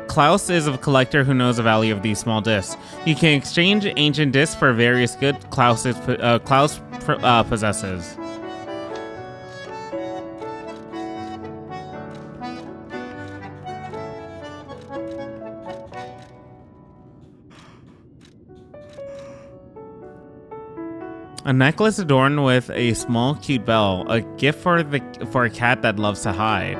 Klaus is a collector who knows the value of these small discs. You can exchange ancient discs for various goods Klaus possesses. A necklace adorned with a small cute bell, a gift for a cat that loves to hide.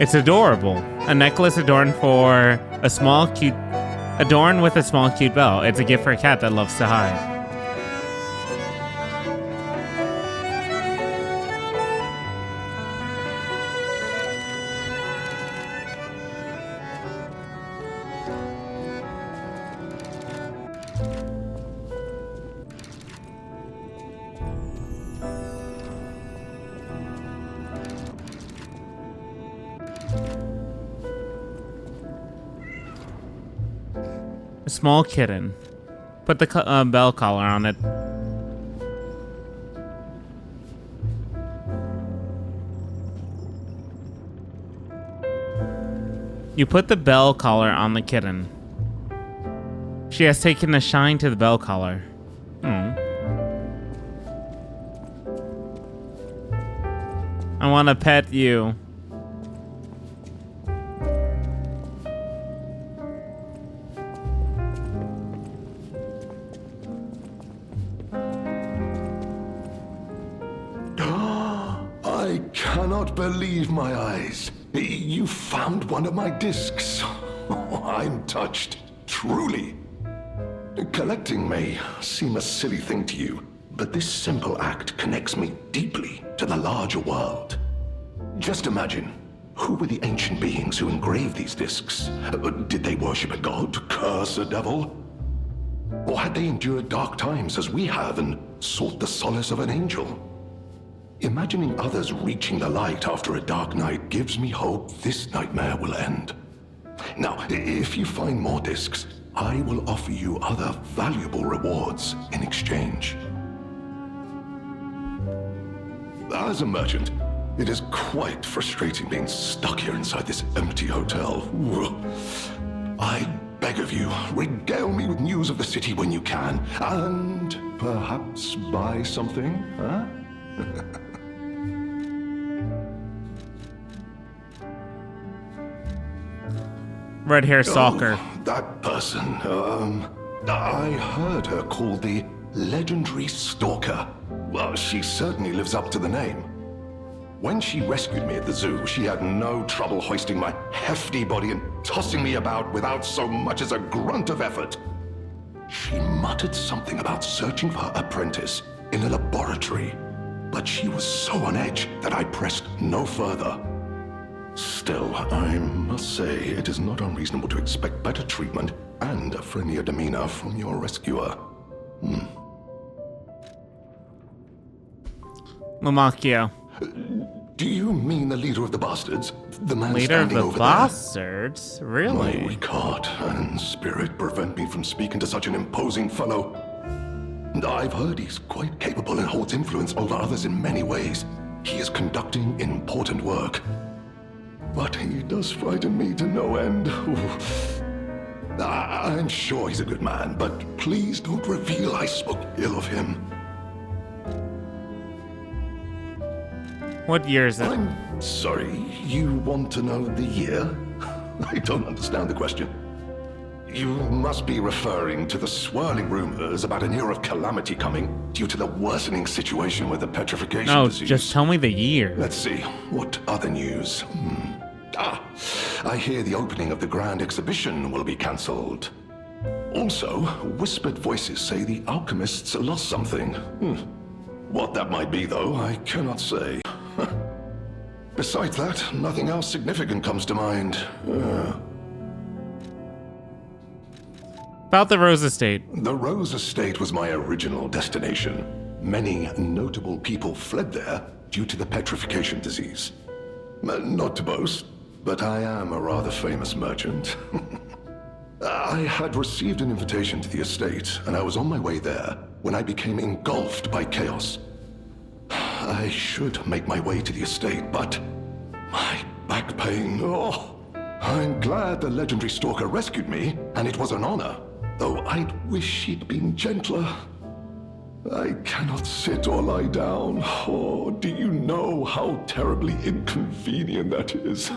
It's adorable. A necklace adorned with a small cute bell. It's a gift for a cat that loves to hide. A small kitten. Put the bell collar on it. You put the bell collar on the kitten. She has taken a shine to the bell collar. I want to pet you. cannot believe my eyes. You found one of my discs. I'm touched, truly. Collecting may seem a silly thing to you, but this simple act connects me deeply to the larger world. Just imagine, who were the ancient beings who engraved these discs? Did they worship a god, curse a devil? Or had they endured dark times as we have and sought the solace of an angel? Imagining others reaching the light after a dark night gives me hope this nightmare will end. Now, if you find more discs, I will offer you other valuable rewards in exchange. As a merchant, it is quite frustrating being stuck here inside this empty hotel. I beg of you, regale me with news of the city when you can, and perhaps buy something, huh? Red hair stalker. Oh, that person, I heard her called the legendary stalker. Well, she certainly lives up to the name. When she rescued me at the zoo, she had no trouble hoisting my hefty body and tossing me about without so much as a grunt of effort. She muttered something about searching for her apprentice in a laboratory, but she was so on edge that I pressed no further. Still, I must say, it is not unreasonable to expect better treatment and a friendlier demeanor from your rescuer. Lumakio. Do you mean the leader of the bastards? The man Leader of standing the over bastards? there? Really? My weak heart and spirit prevent me from speaking to such an imposing fellow. I've heard he's quite capable and holds influence over others in many ways. He is conducting important work. But he does frighten me to no end. I'm sure he's a good man, but please don't reveal I spoke ill of him. What year is it? I'm sorry, you want to know the year? I don't understand the question. You must be referring to the swirling rumors about an era of calamity coming due to the worsening situation with the petrification No, disease. just tell me the year. Let's see, what other news? I hear the opening of the Grand Exhibition will be cancelled. Also, whispered voices say the alchemists lost something. What that might be, though, I cannot say. Besides that, nothing else significant comes to mind. About the Rose Estate. The Rose Estate was my original destination. Many notable people fled there due to the petrification disease. Not to boast, but I am a rather famous merchant. I had received an invitation to the estate, and I was on my way there when I became engulfed by chaos. I should make my way to the estate, but my back pain, I'm glad the legendary stalker rescued me, and it was an honor, though I'd wish she'd been gentler. I cannot sit or lie down. Oh, do you know how terribly inconvenient that is?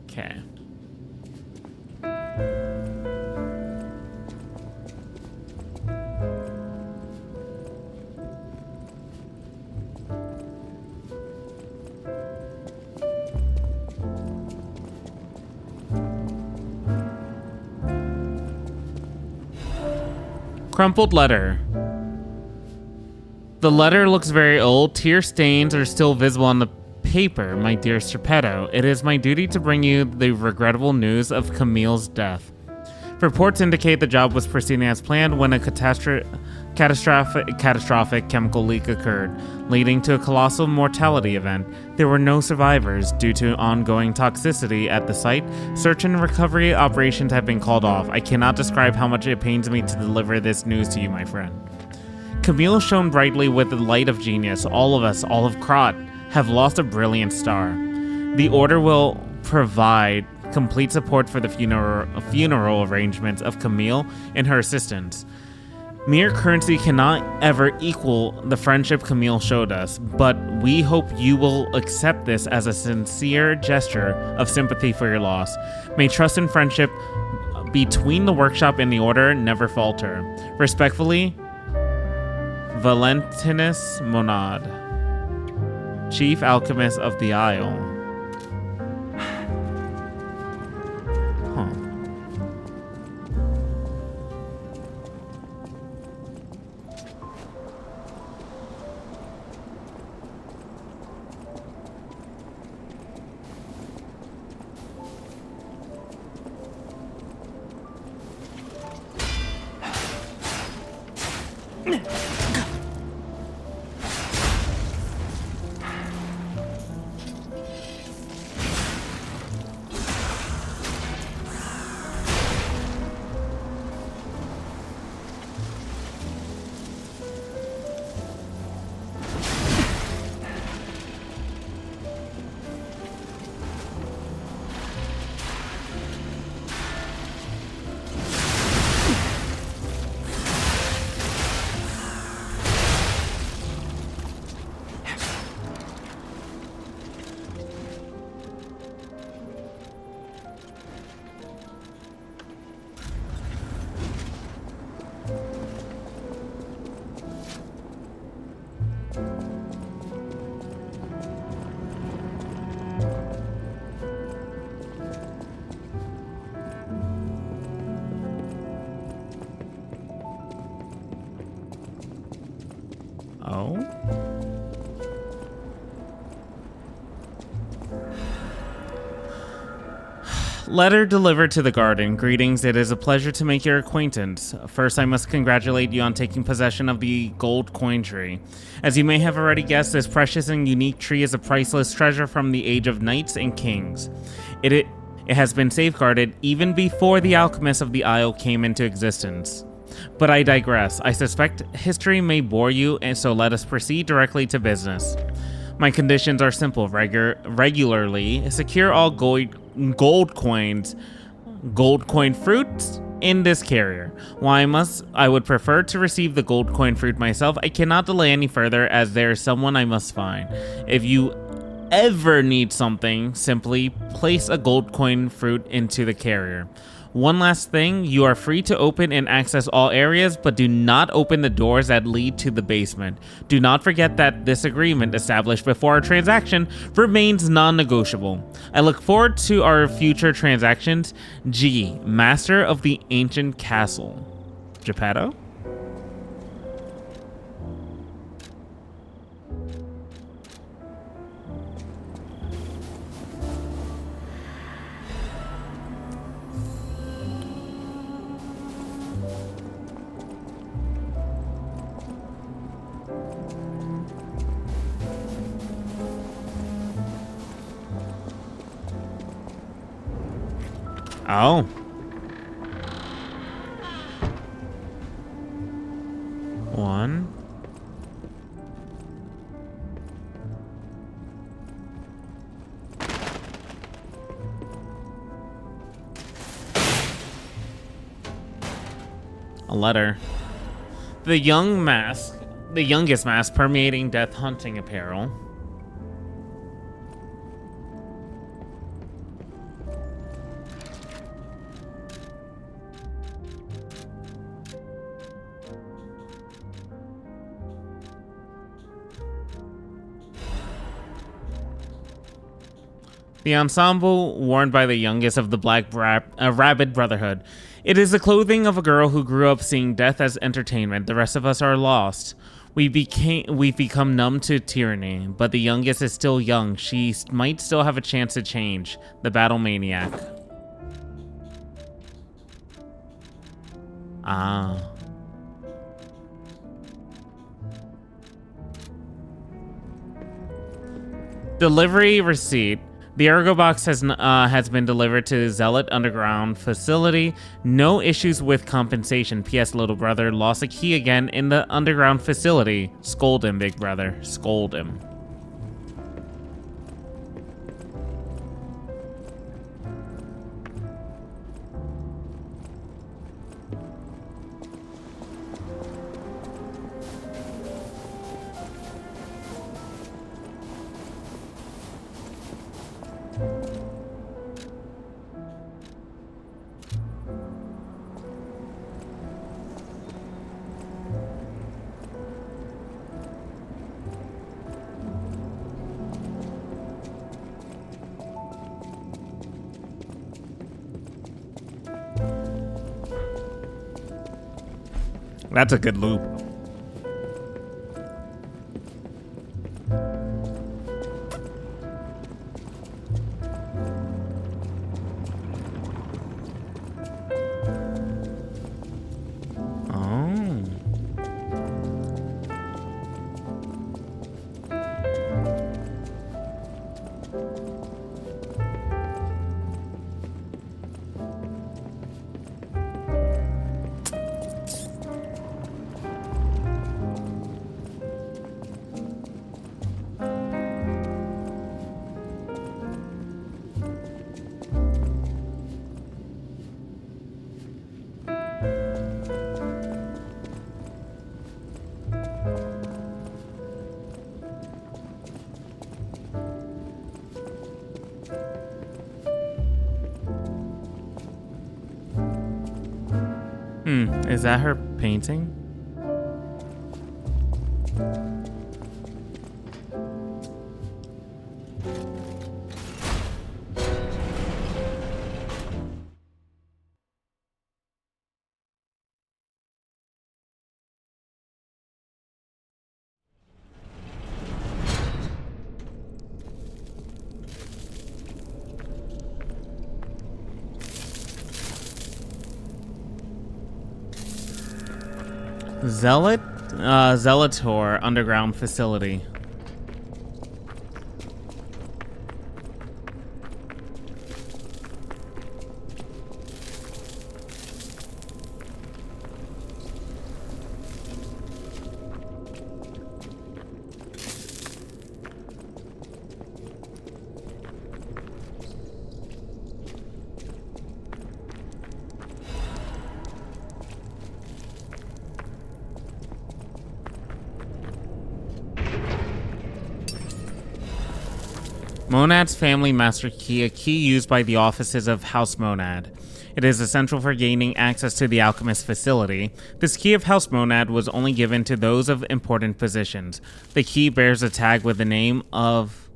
Okay. Crumpled letter. The letter looks very old. Tear stains are still visible on the paper, my dear Serpetto. It is my duty to bring you the regrettable news of Camille's death. Reports indicate the job was proceeding as planned when a catastrophic chemical leak occurred, leading to a colossal mortality event. There were no survivors due to ongoing toxicity at the site. Search and recovery operations have been called off. I cannot describe how much it pains me to deliver this news to you, my friend. Camille shone brightly with the light of genius. All of us, all of Krot, have lost a brilliant star. The Order will provide complete support for the funeral arrangements of Camille and her assistants. Mere currency cannot ever equal the friendship Camille showed us, but we hope you will accept this as a sincere gesture of sympathy for your loss. May trust and friendship between the workshop and the order never falter. Respectfully, Valentinus Monad, Chief Alchemist of the Isle. Huh. Oh? Letter delivered to the garden. Greetings, it is a pleasure to make your acquaintance. First, I must congratulate you on taking possession of the gold coin tree. As you may have already guessed, this precious and unique tree is a priceless treasure from the age of knights and kings. It has been safeguarded even before the alchemists of the Isle came into existence. But I digress. I suspect history may bore you, and so let us proceed directly to business. My conditions are simple. Regularly secure all gold coin fruits in this carrier. While I would prefer to receive the gold coin fruit myself, I cannot delay any further as there is someone I must find. If you ever need something, simply place a gold coin fruit into the carrier. One last thing, you are free to open and access all areas, but do not open the doors that lead to the basement. Do not forget that this agreement established before our transaction remains non-negotiable. I look forward to our future transactions. G, Master of the Ancient Castle. Geppetto? Oh. One. A letter. The youngest mask permeating death hunting apparel. The ensemble worn by the youngest of the Black Rabbit Brotherhood. It is the clothing of a girl who grew up seeing death as entertainment. The rest of us are lost. We've become numb to tyranny, but the youngest is still young. She might still have a chance to change. The Battle Maniac. Ah. Delivery receipt. The Ergo Box has been delivered to Zealot Underground facility. No issues with compensation. P.S. Little brother lost a key again in the underground facility. Scold him, big brother. Scold him. That's a good loop. Is that her painting? Zealotor underground facility. Monad's family master key, a key used by the offices of House Monad. It is essential for gaining access to the alchemist facility. This key of House Monad was only given to those of important positions. The key bears a tag with the name of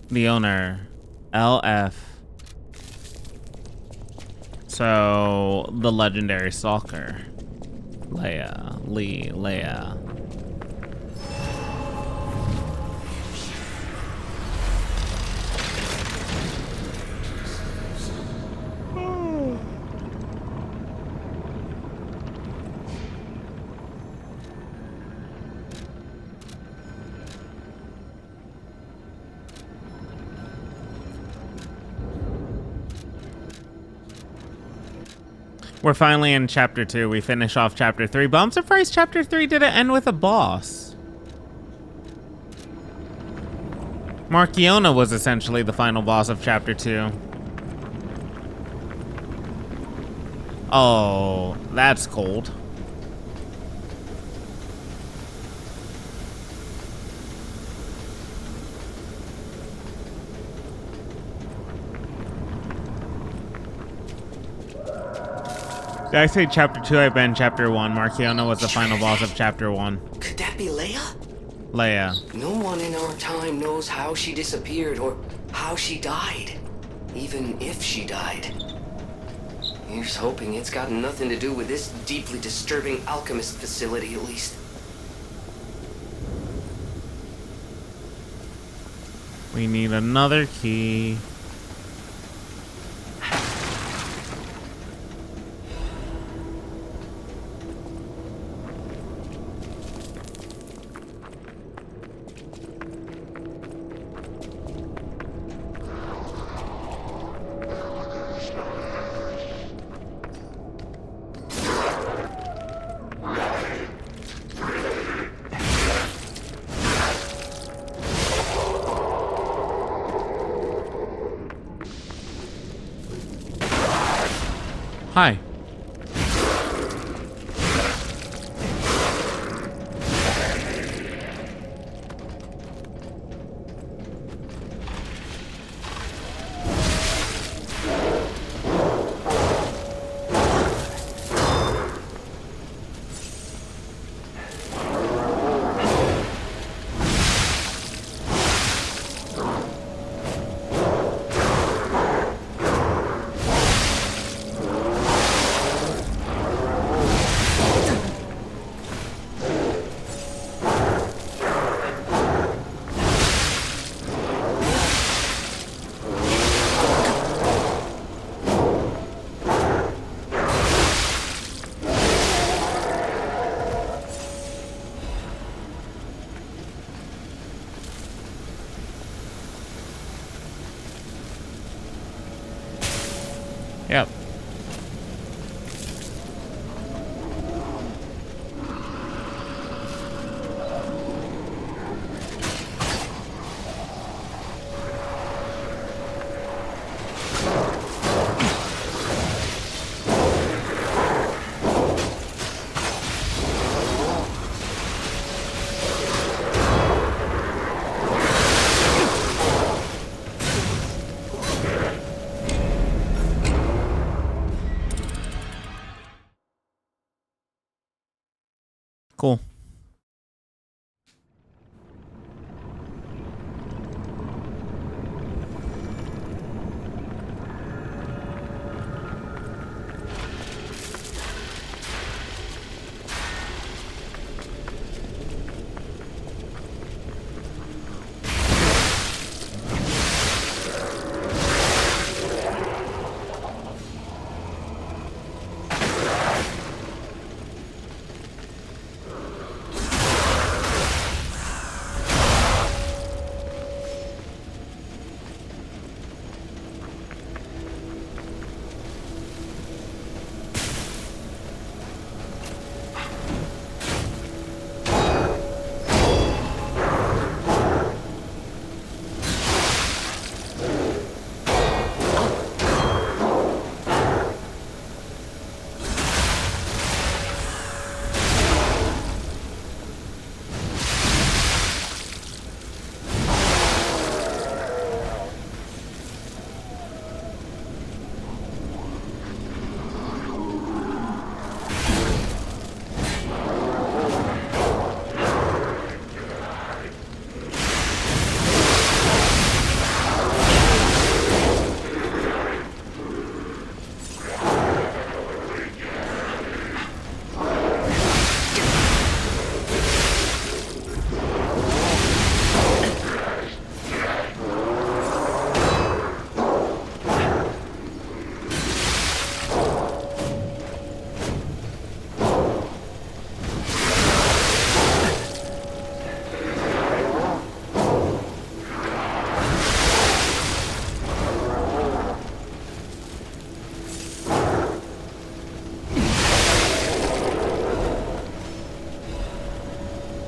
the owner, LF. So, the legendary stalker. Leia. We're finally in chapter 2. We finish off chapter 3, but I'm surprised chapter 3 didn't end with a boss. Marchiona was essentially the final boss of chapter 2. Oh, that's cold. Did I say chapter 2? I meant chapter 1. Marchiona was the final boss of chapter 1. Could that be Leia? Leia. No one in our time knows how she disappeared or how she died. Even if she died. Here's hoping it's got nothing to do with this deeply disturbing alchemist facility, at least. We need another key. Hi. Yep. Cool.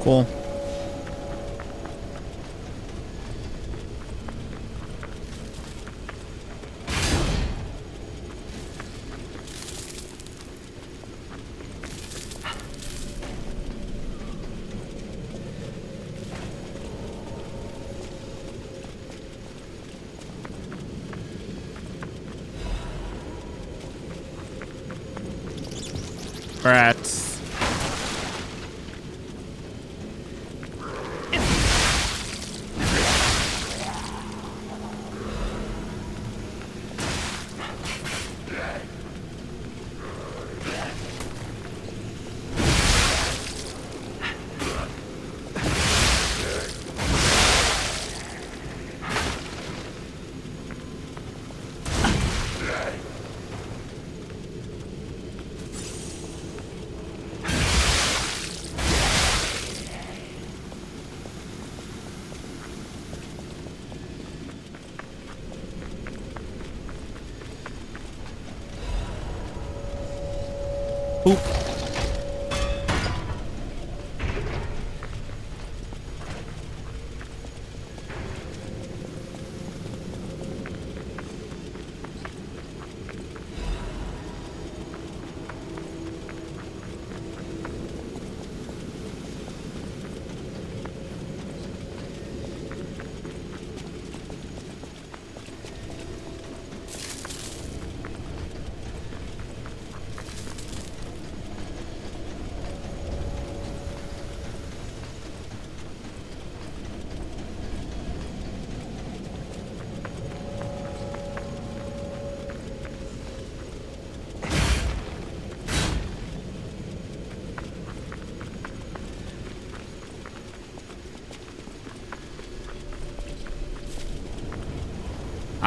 Cool. Rats. Oop.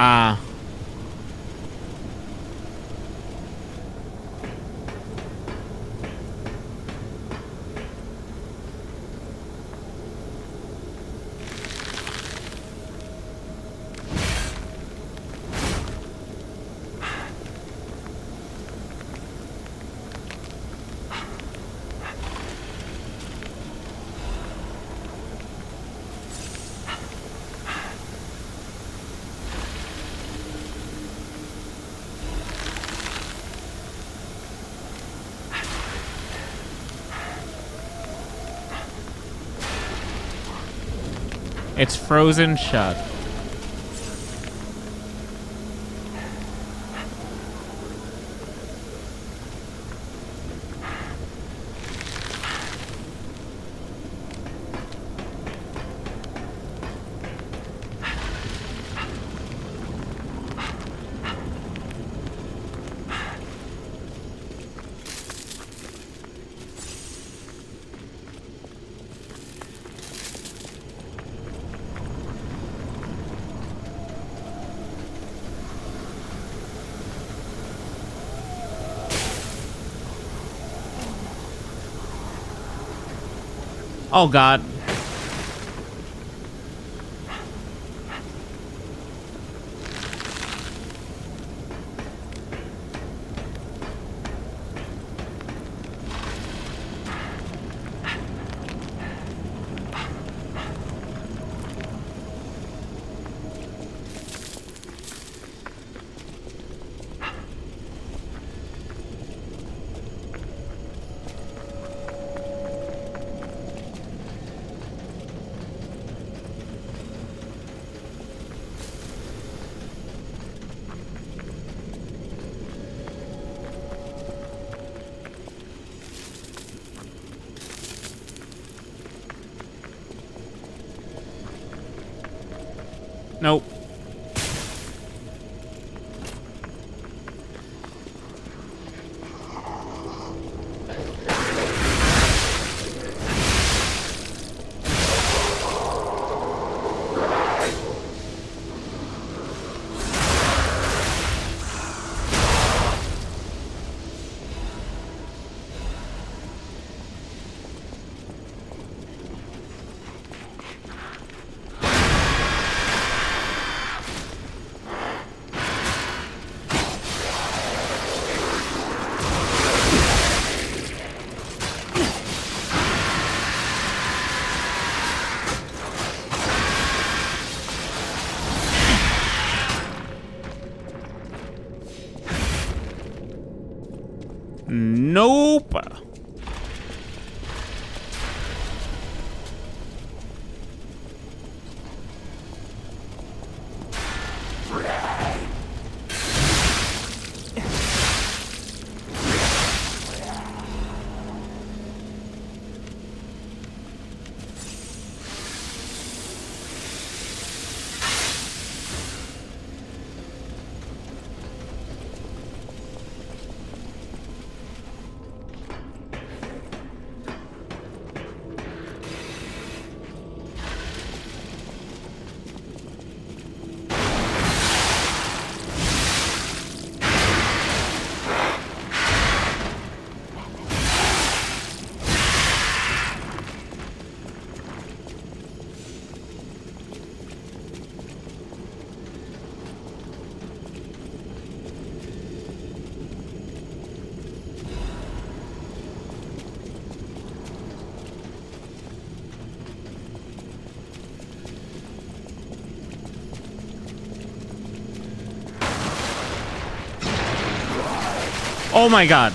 Ah. It's frozen shut. Oh god. Nope. Nope. Oh my god.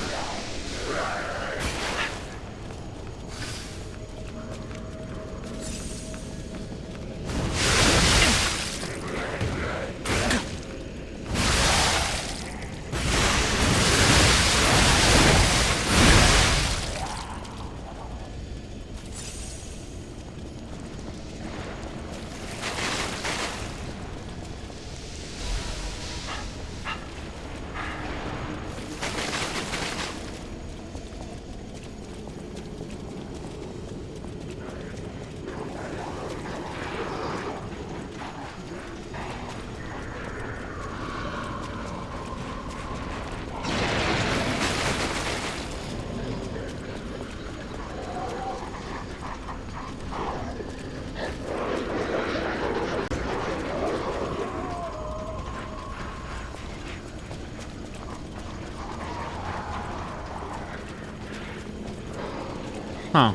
Huh.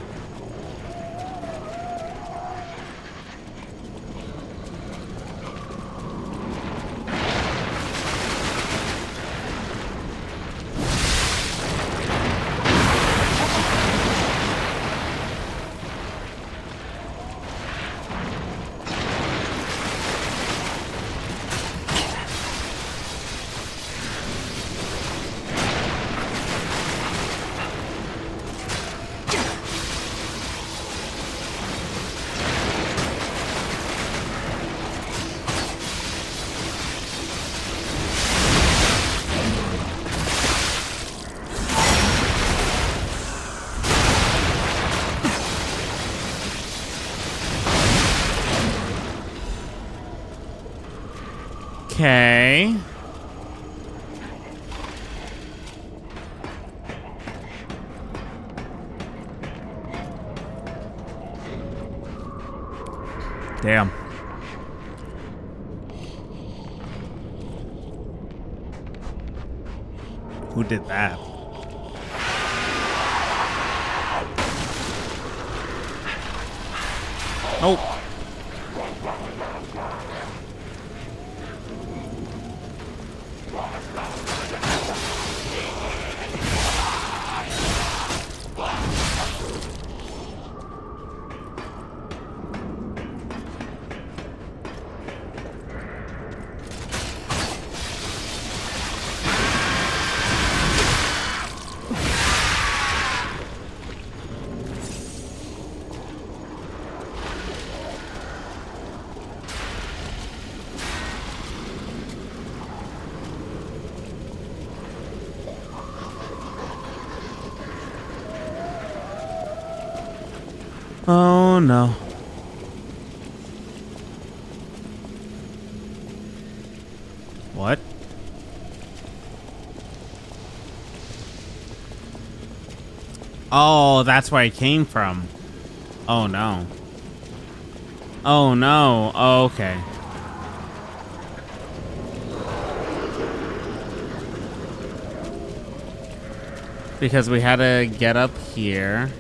Okay. Damn. Who did that? Oh. Oh no. What? Oh, that's where I came from. Oh no. Oh no. Oh, okay. Because we had to get up here.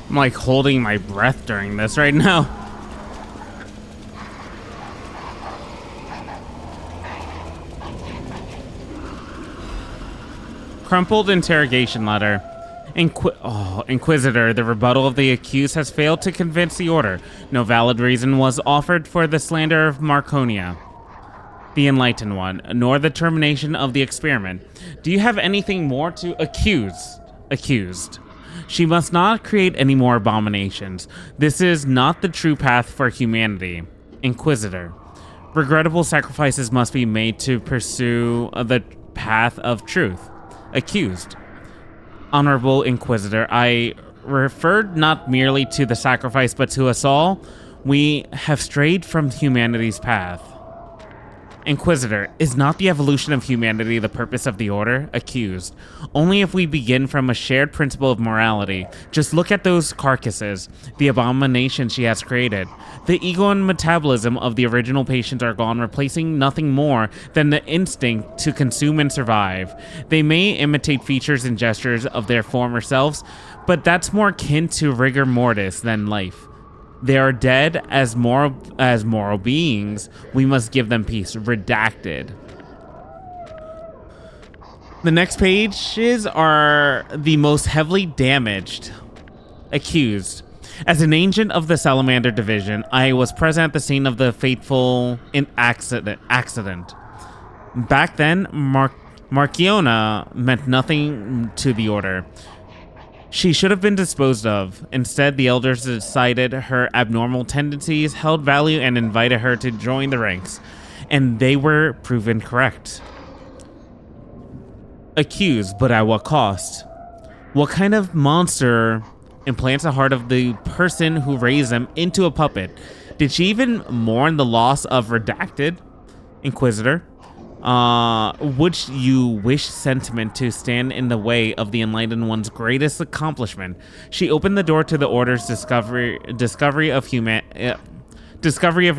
I'm like holding my breath during this right now. Crumpled interrogation letter. Inquisitor, the rebuttal of the accused has failed to convince the Order. No valid reason was offered for the slander of Marconia, the Enlightened One, nor the termination of the experiment. Do you have anything more to accuse? Accused. She must not create any more abominations. This is not the true path for humanity. Inquisitor. Regrettable sacrifices must be made to pursue the path of truth. Accused. Honorable Inquisitor, I referred not merely to the sacrifice, but to us all. We have strayed from humanity's path. Inquisitor, is not the evolution of humanity the purpose of the Order? Accused. Only if we begin from a shared principle of morality. Just look at those carcasses, the abomination she has created. The ego and metabolism of the original patients are gone, replacing nothing more than the instinct to consume and survive. They may imitate features and gestures of their former selves, but that's more akin to rigor mortis than life. They are dead as moral beings. We must give them peace. Redacted. The next pages are the most heavily damaged. Accused. As an agent of the Salamander Division, I was present at the scene of the fateful accident. Back then, Marciona meant nothing to the Order. She should have been disposed of. Instead, the elders decided her abnormal tendencies held value and invited her to join the ranks. And they were proven correct. Accused, but at what cost? What kind of monster implants the heart of the person who raised them into a puppet? Did she even mourn the loss of Redacted? Inquisitor. Would you wish sentiment to stand in the way of the Enlightened One's greatest accomplishment? She opened the door to the Order's discovery of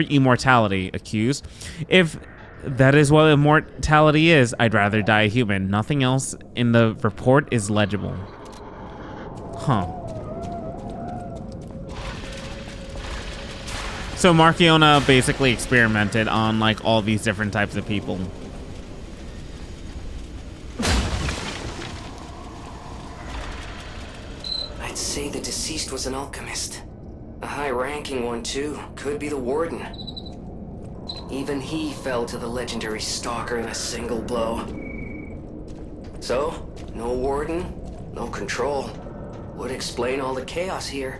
immortality. Accused. If that is what immortality is, I'd rather die a human. Nothing else in the report is legible. Huh. So Marciona basically experimented on like all these different types of people. I'd say the deceased was an alchemist. A high-ranking one, too. Could be the Warden. Even he fell to the legendary Stalker in a single blow. So, no Warden, no control. Would explain all the chaos here.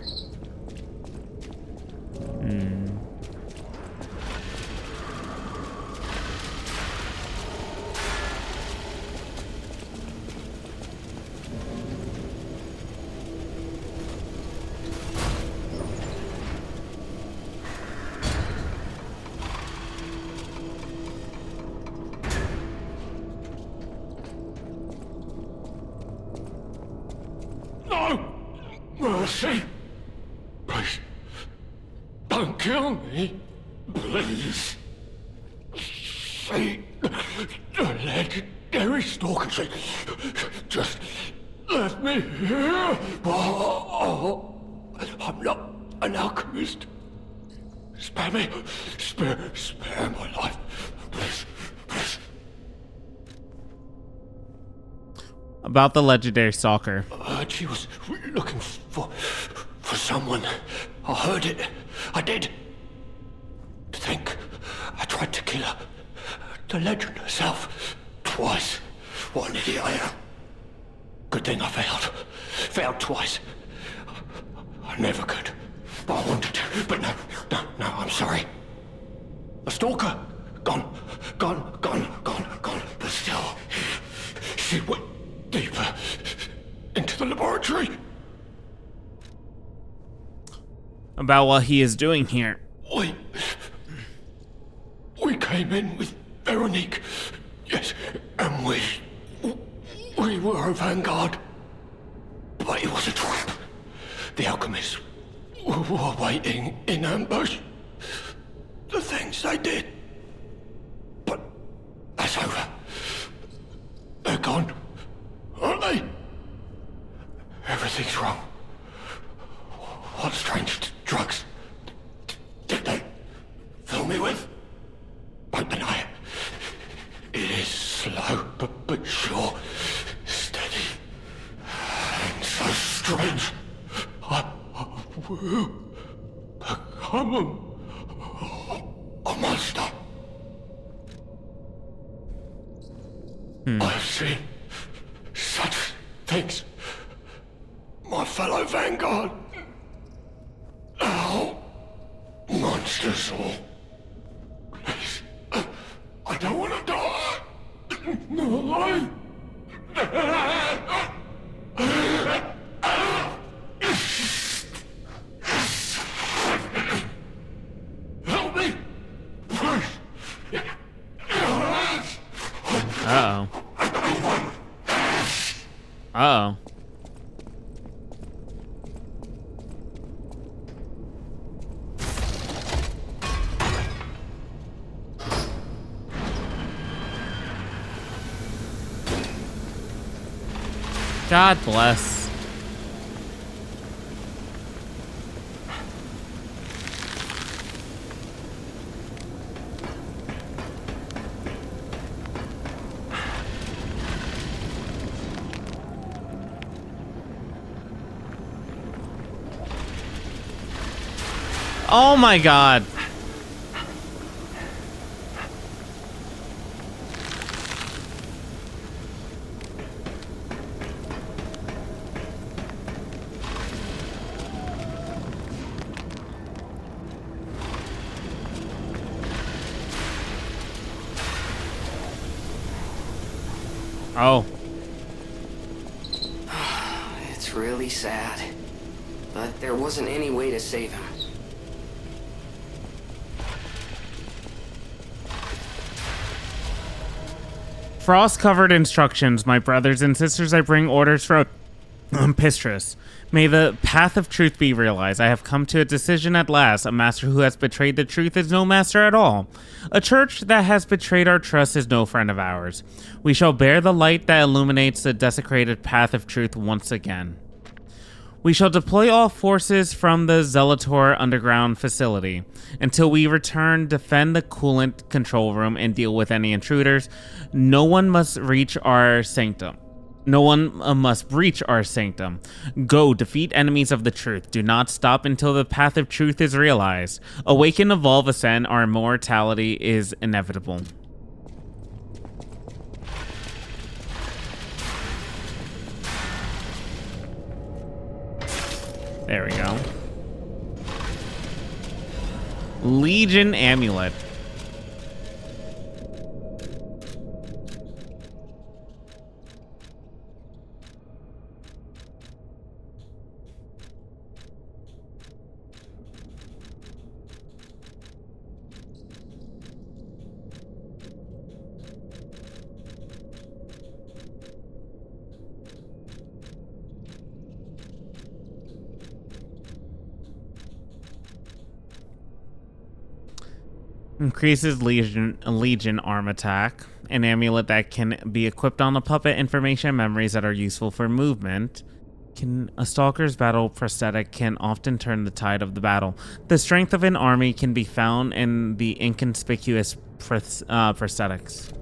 Mercy! Please, don't kill me. Please. See, the legendary stalker. Just let me here. Oh, I'm not an alchemist. Spare me. Spare my life. Please, please. About the legendary stalker. I heard she was looking for someone. I heard it. I did. To think I tried to kill her. The legend herself. Twice. What an idiot I am. Good thing I failed. Failed twice. I never could. But I wanted to. But no, I'm sorry. A stalker. Gone. But still, she went deeper into the laboratory. About what he is doing here. We came in with Veronique. Yes, and we were a vanguard. But it was a trap. The alchemists were waiting in ambush. The things they did. But that's over. They're gone, aren't they? I'm a monster. I've seen such things. My fellow Vanguard. Oh, monsters all. Please, I don't want to die. No. Help me. Uh-oh. Uh-oh. God bless. Oh my god. Oh. It's really sad. But there wasn't any way to save him. Frost-covered instructions, my brothers and sisters, I bring orders from Pistris. May the path of truth be realized. I have come to a decision at last. A master who has betrayed the truth is no master at all. A church that has betrayed our trust is no friend of ours. We shall bear the light that illuminates the desecrated path of truth once again. We shall deploy all forces from the Zelator underground facility. Until we return, defend the coolant control room and deal with any intruders. No one must reach our sanctum. No one must breach our sanctum. Go, defeat enemies of the truth. Do not stop until the path of truth is realized. Awaken, evolve, ascend. Our immortality is inevitable. There we go. Legion Amulet. Increases Legion arm attack. An amulet that can be equipped on a puppet. Information and memories that are useful for movement. A stalker's battle prosthetic can often turn the tide of the battle. The strength of an army can be found in the inconspicuous prosthetics.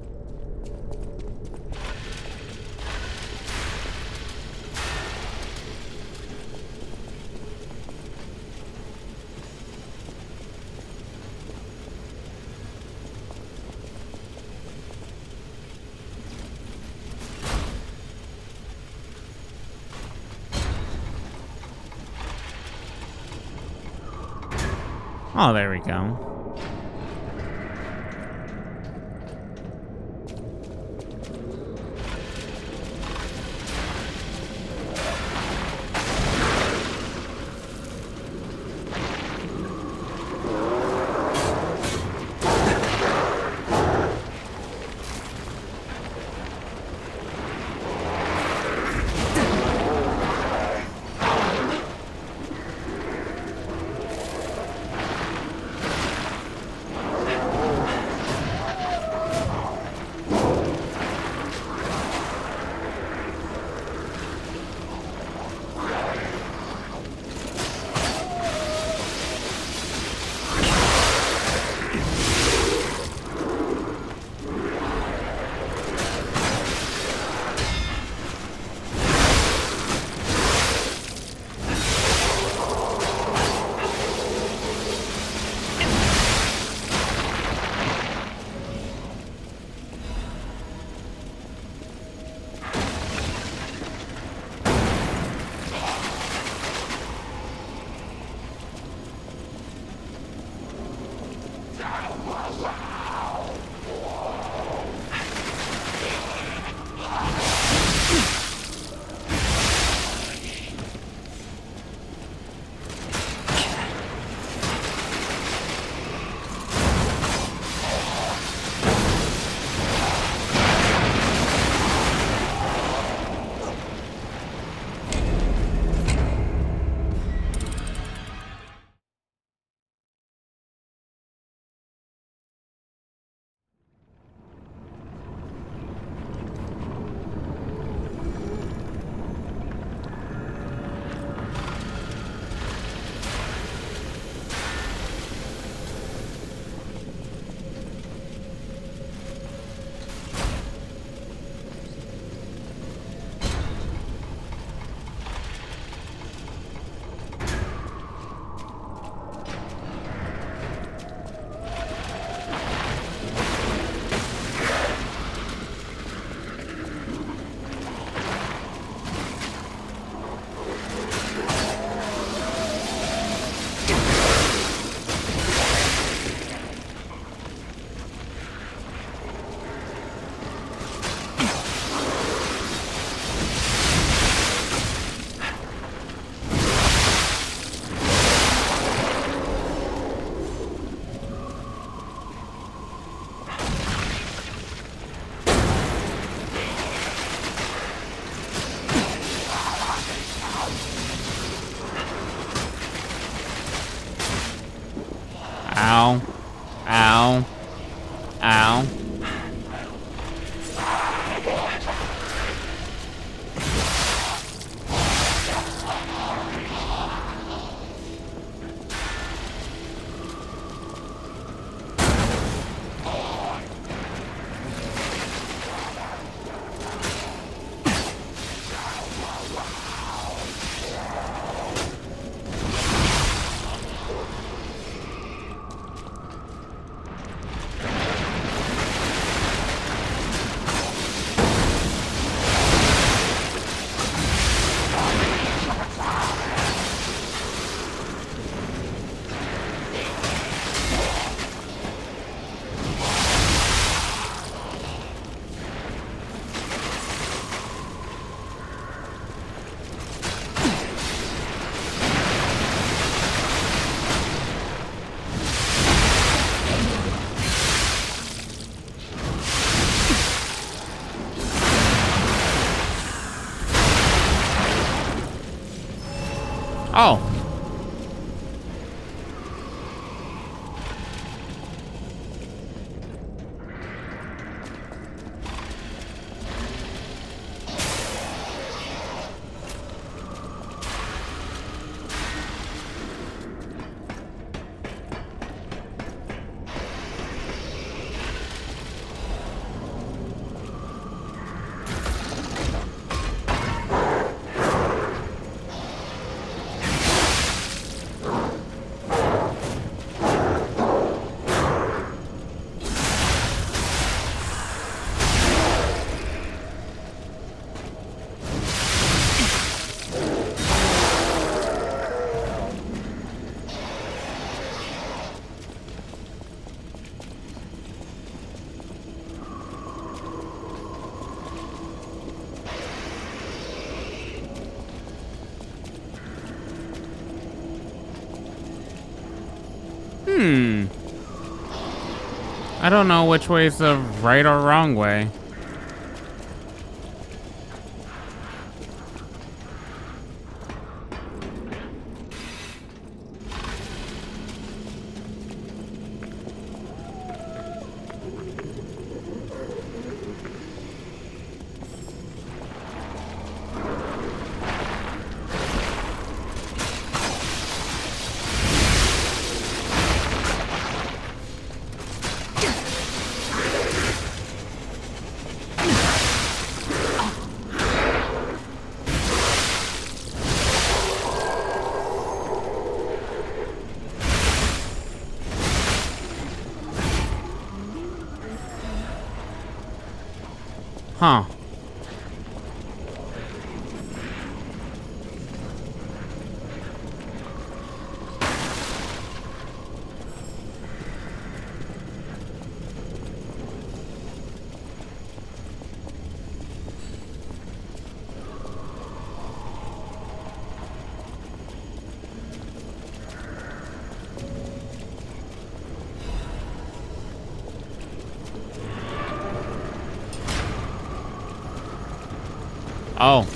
Oh, there we go. Ow. Oh. I don't know which way is the right or wrong way. Huh. Oh.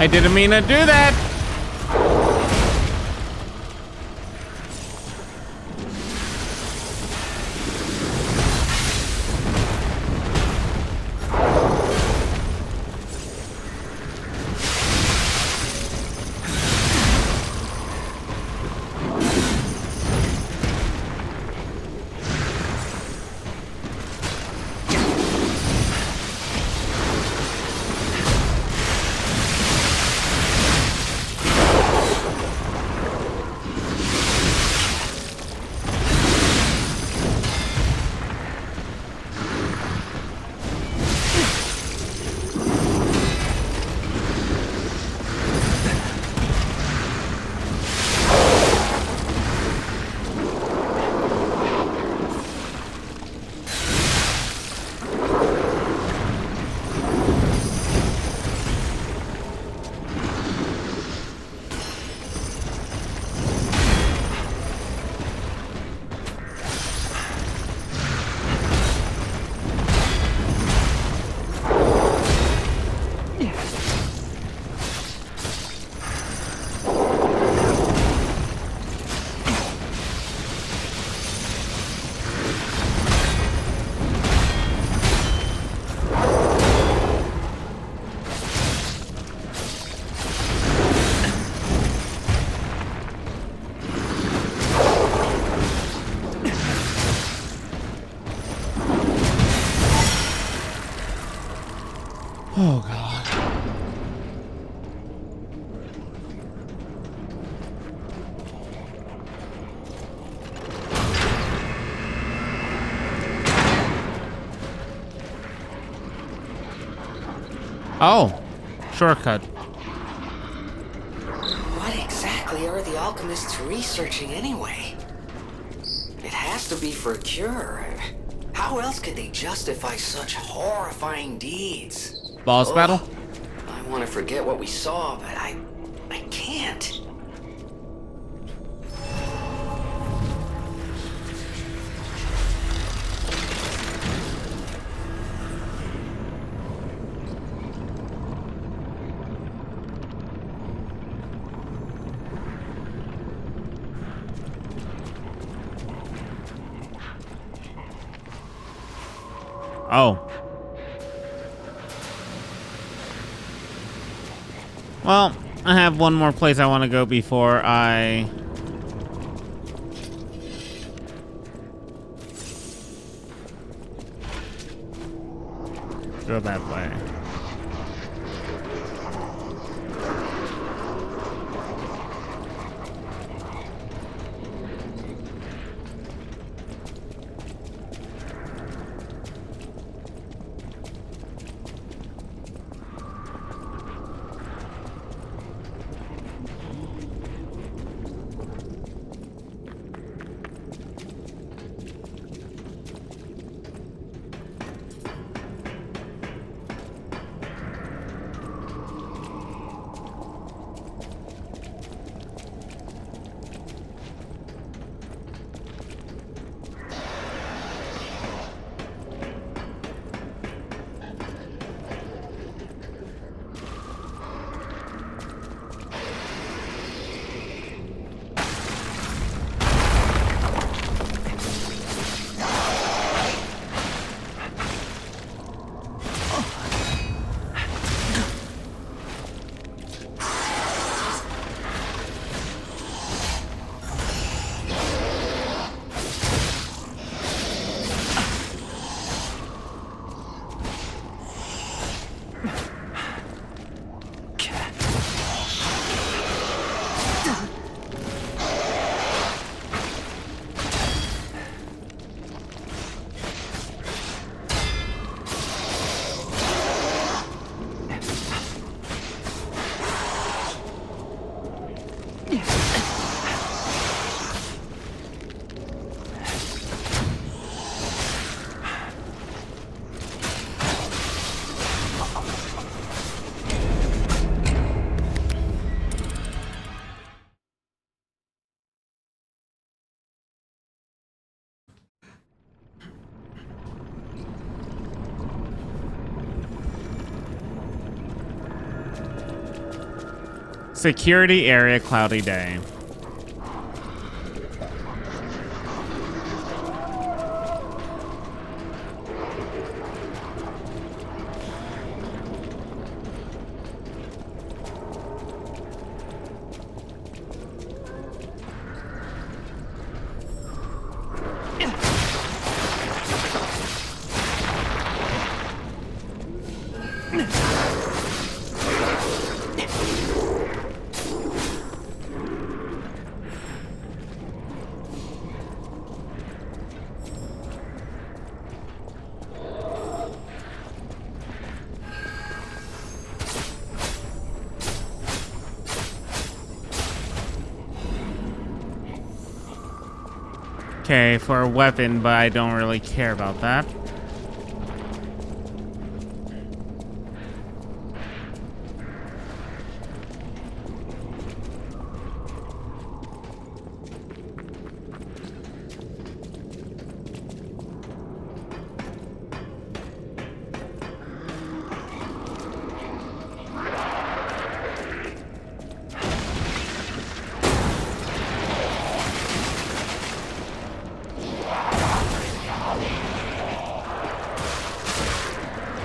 I didn't mean to do that! Oh, God. Oh, shortcut. What exactly are the alchemists researching anyway? It has to be for a cure. How else could they justify such horrifying deeds? Boss battle? I want to forget what we saw, but I can't. Oh. Well, I have one more place I want to go before I... go that way. Security area, cloudy day. Okay, for a weapon, but I don't really care about that.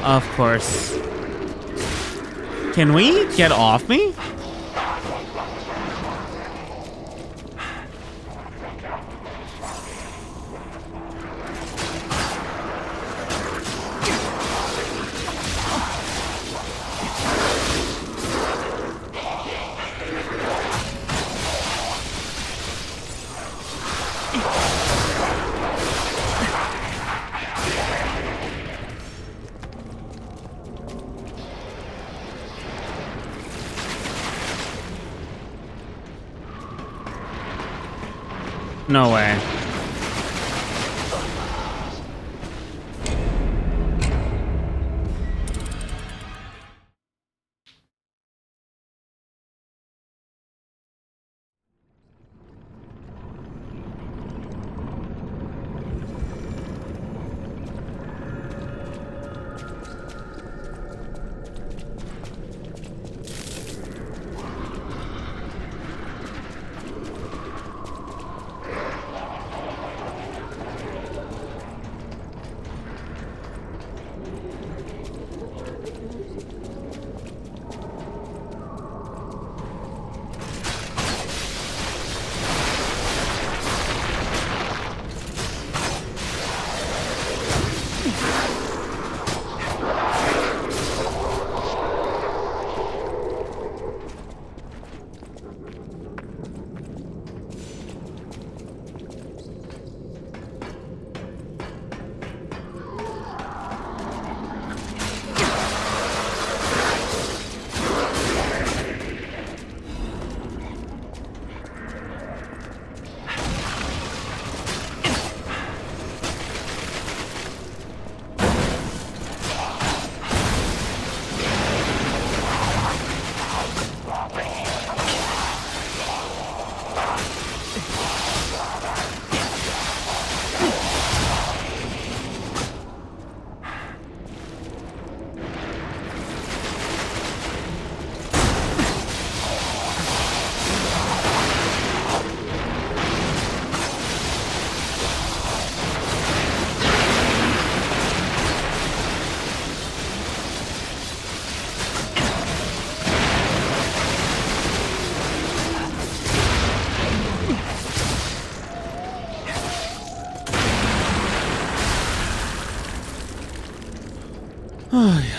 Of course. Can we get off me? No way. Oh, yeah.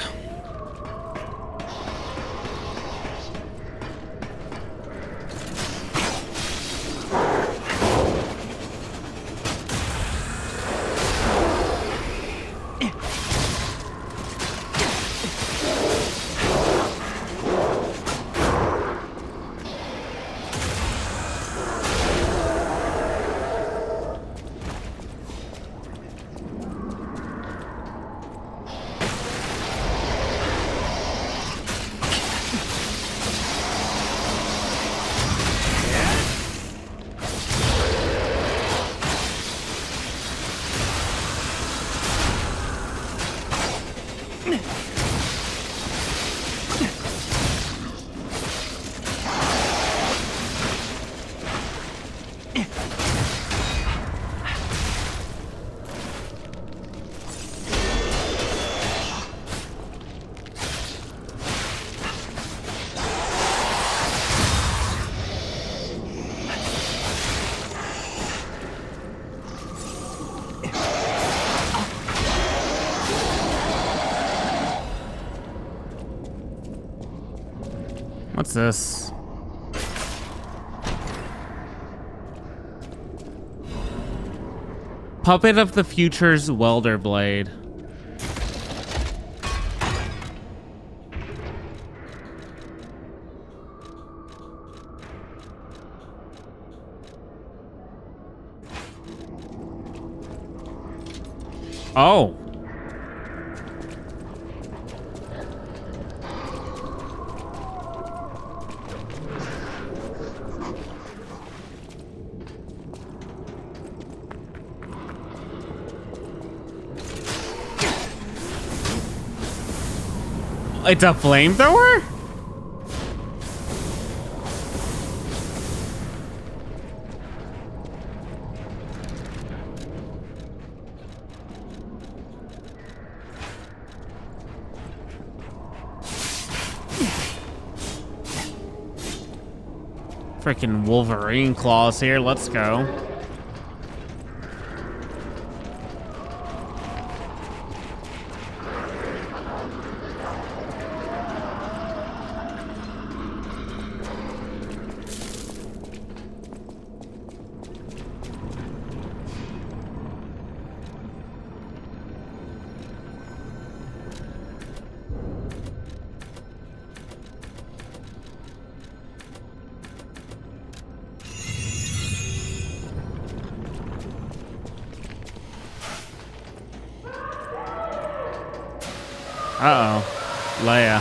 What's this? Puppet of the Future's Welder Blade. Oh. It's a flamethrower? Freaking Wolverine claws here. Let's go. Uh-oh. Leia.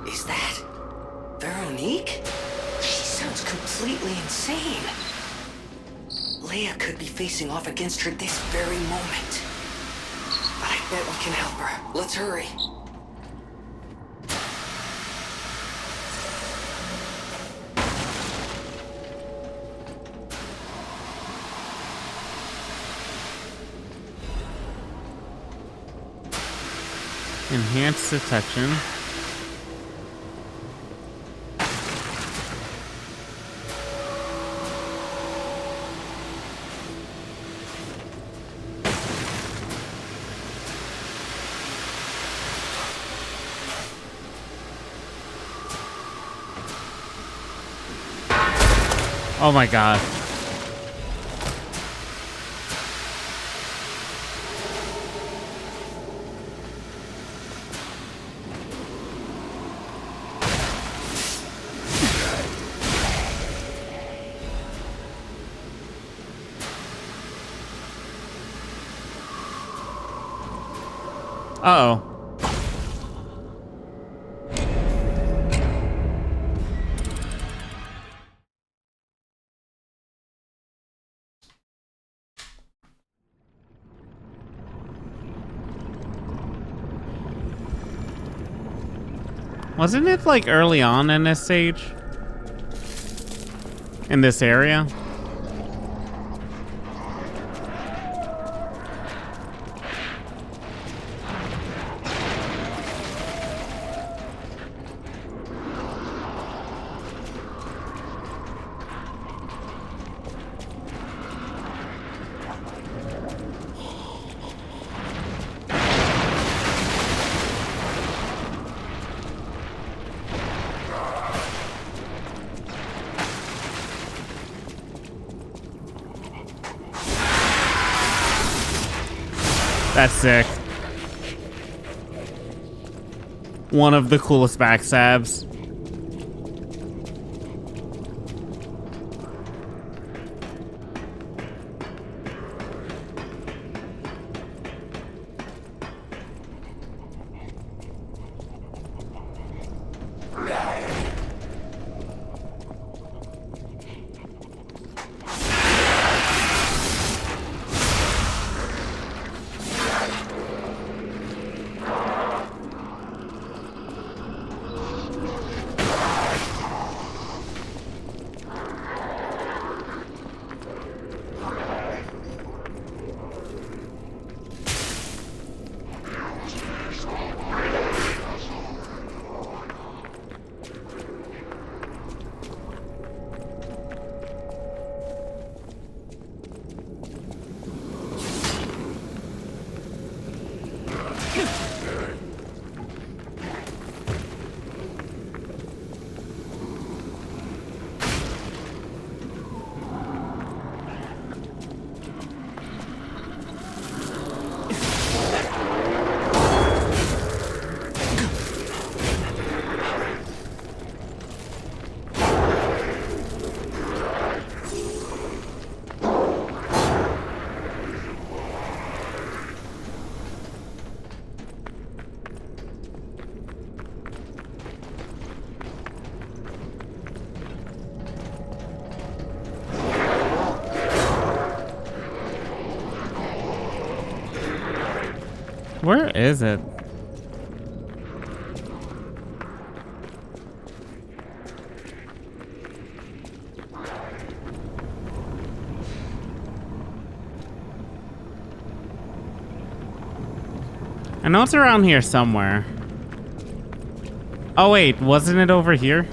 Is that Veronique? She sounds completely insane. Leia could be facing off against her this very moment. But I bet we can help her. Let's hurry. Enhanced detection. Oh my god. Uh-oh. Wasn't it like early on in this stage? In this area? That's sick. One of the coolest backstabs. Where is it? I know it's around here somewhere. Oh wait, wasn't it over here?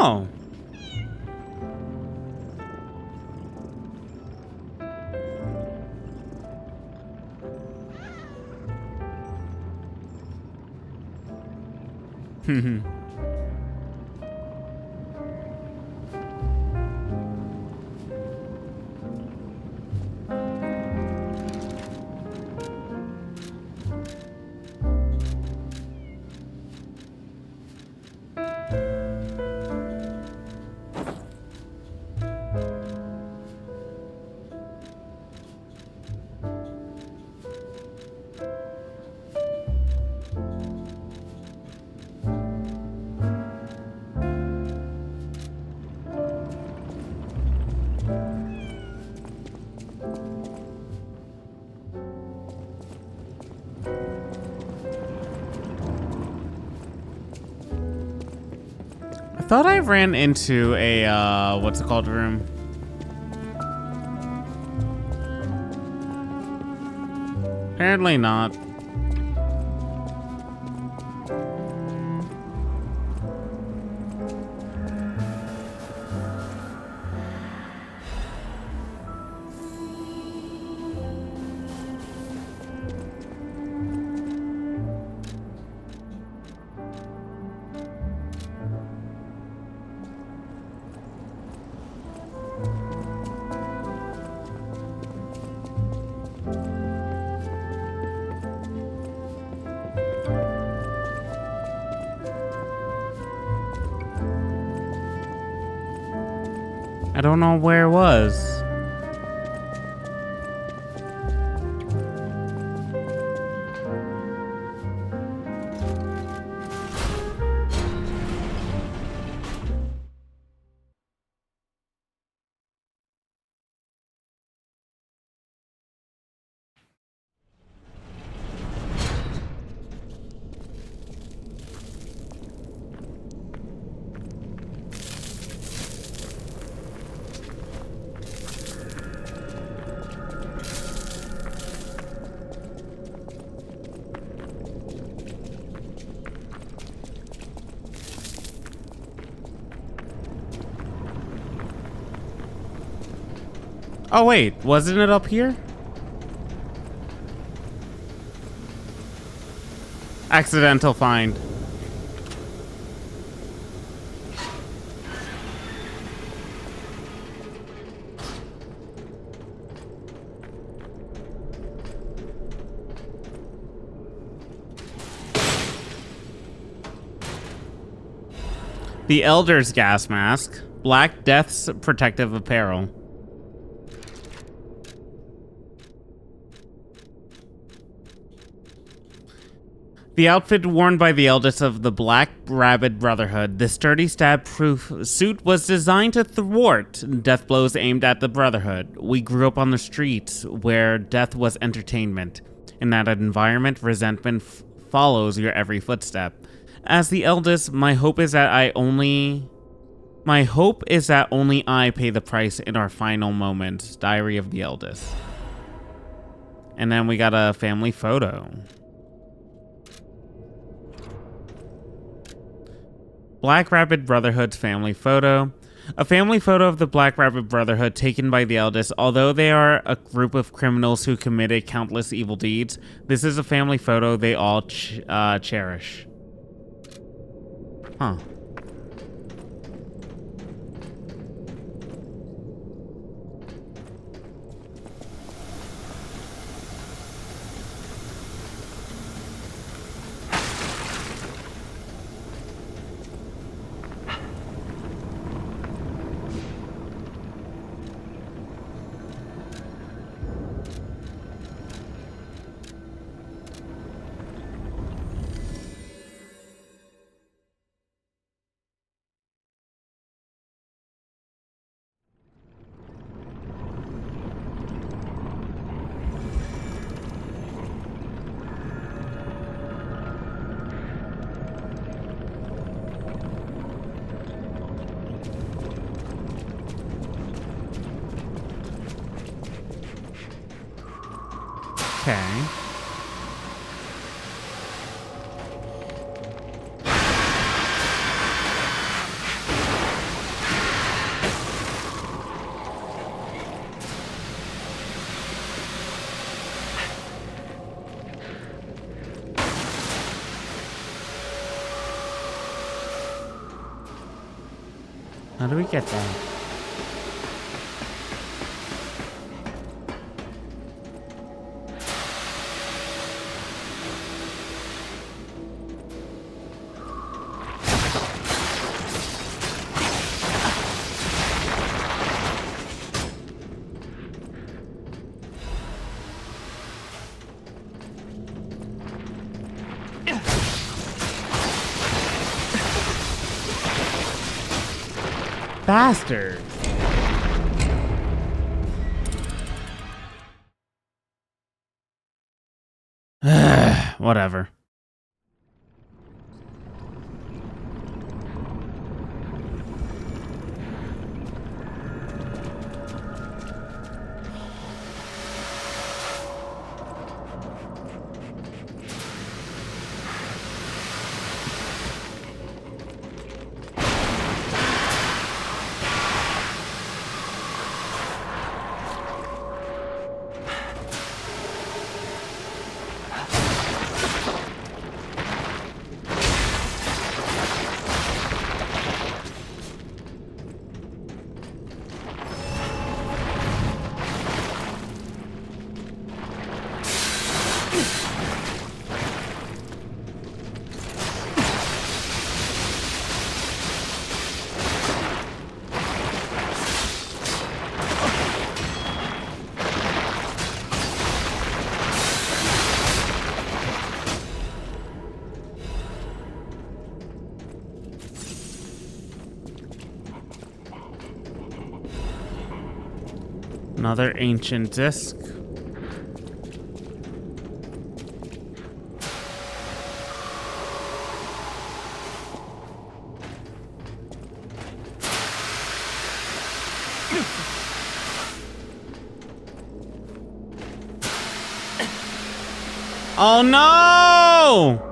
Oh. I thought I ran into a, what's it called room? Apparently not. I don't know where it was. Oh wait, wasn't it up here? Accidental find. The Elder's gas mask. Black Death's protective apparel. The outfit worn by the eldest of the Black Rabbit Brotherhood, the sturdy stab-proof suit was designed to thwart death blows aimed at the Brotherhood. We grew up on the streets where death was entertainment. In that environment, resentment follows your every footstep. As the eldest, my hope is that only I pay the price in our final moments. Diary of the Eldest. And then we got a family photo. Black Rabbit Brotherhood's family photo. A family photo of the Black Rabbit Brotherhood taken by the eldest. Although they are a group of criminals who committed countless evil deeds, this is a family photo they all cherish. Huh. Okay. How do we get that? Bastard. Whatever. Another ancient disc. Oh no!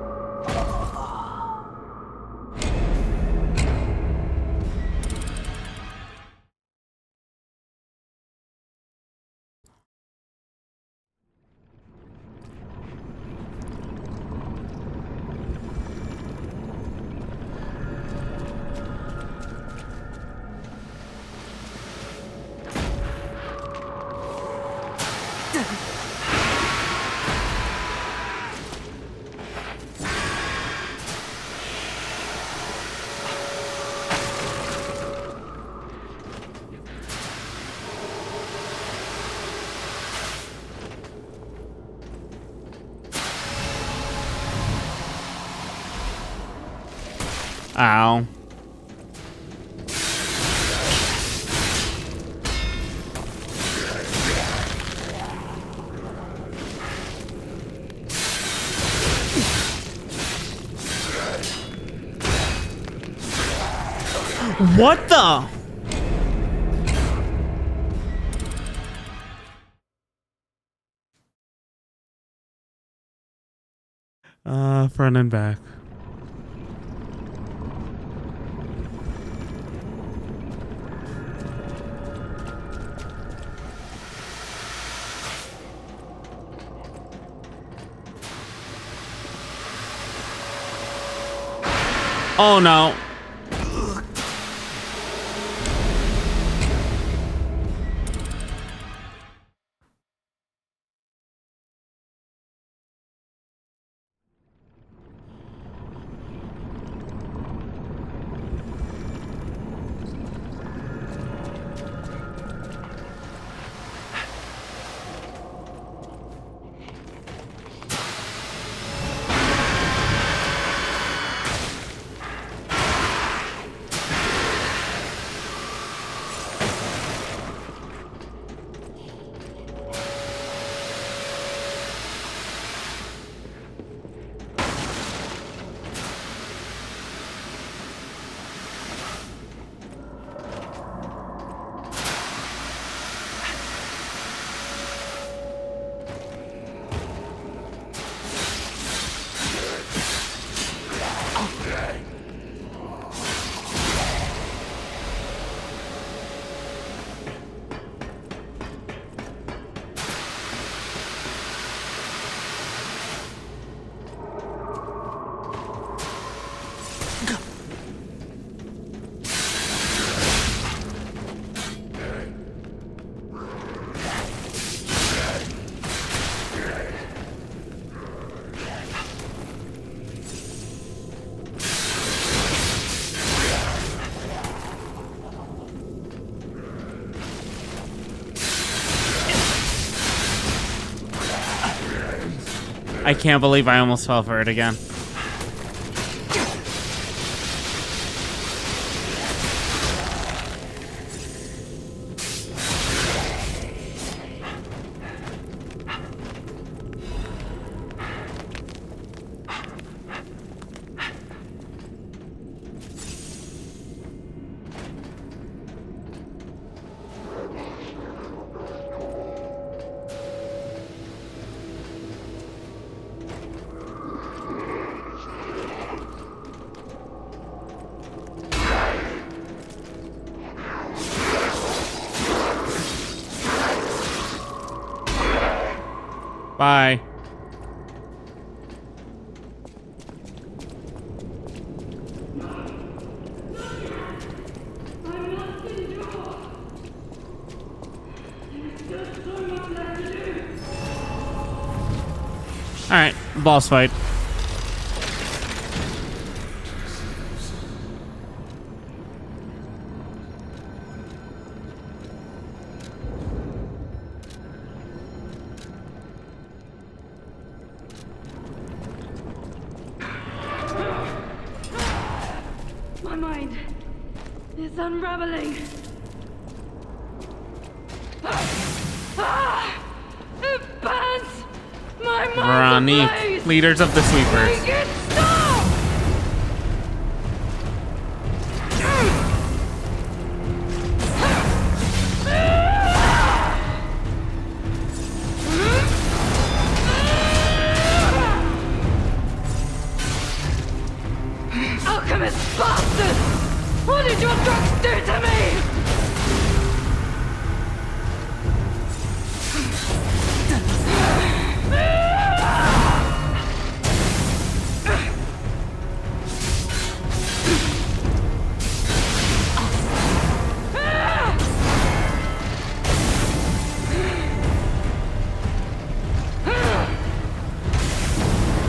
Ow. What the? Front and back. Oh no. I can't believe I almost fell for it again. Bye. Alright, boss fight. My mind is unraveling. It burns! My mind Veronique, leaders of the sweepers. Make it stop! Alchemist bastard! What did your drugs do to me?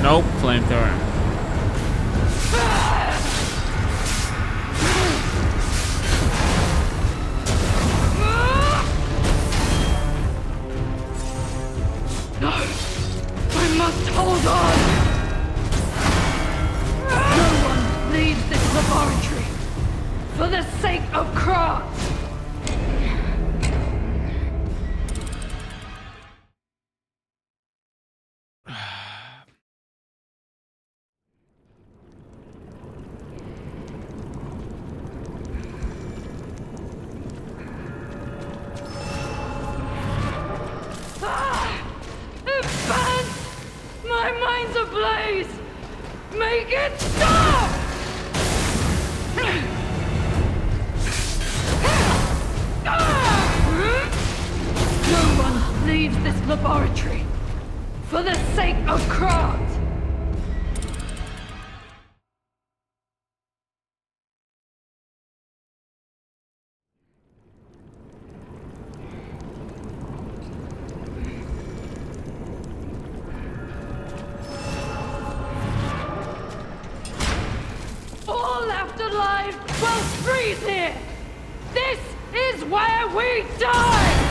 Nope, flamethrower. No! I must hold on! No one leaves this laboratory for the sake of Krat! It burns! My mind's ablaze! Make it stop! No one leaves this laboratory for the sake of Krat! All left alive will freeze here! This is where we die!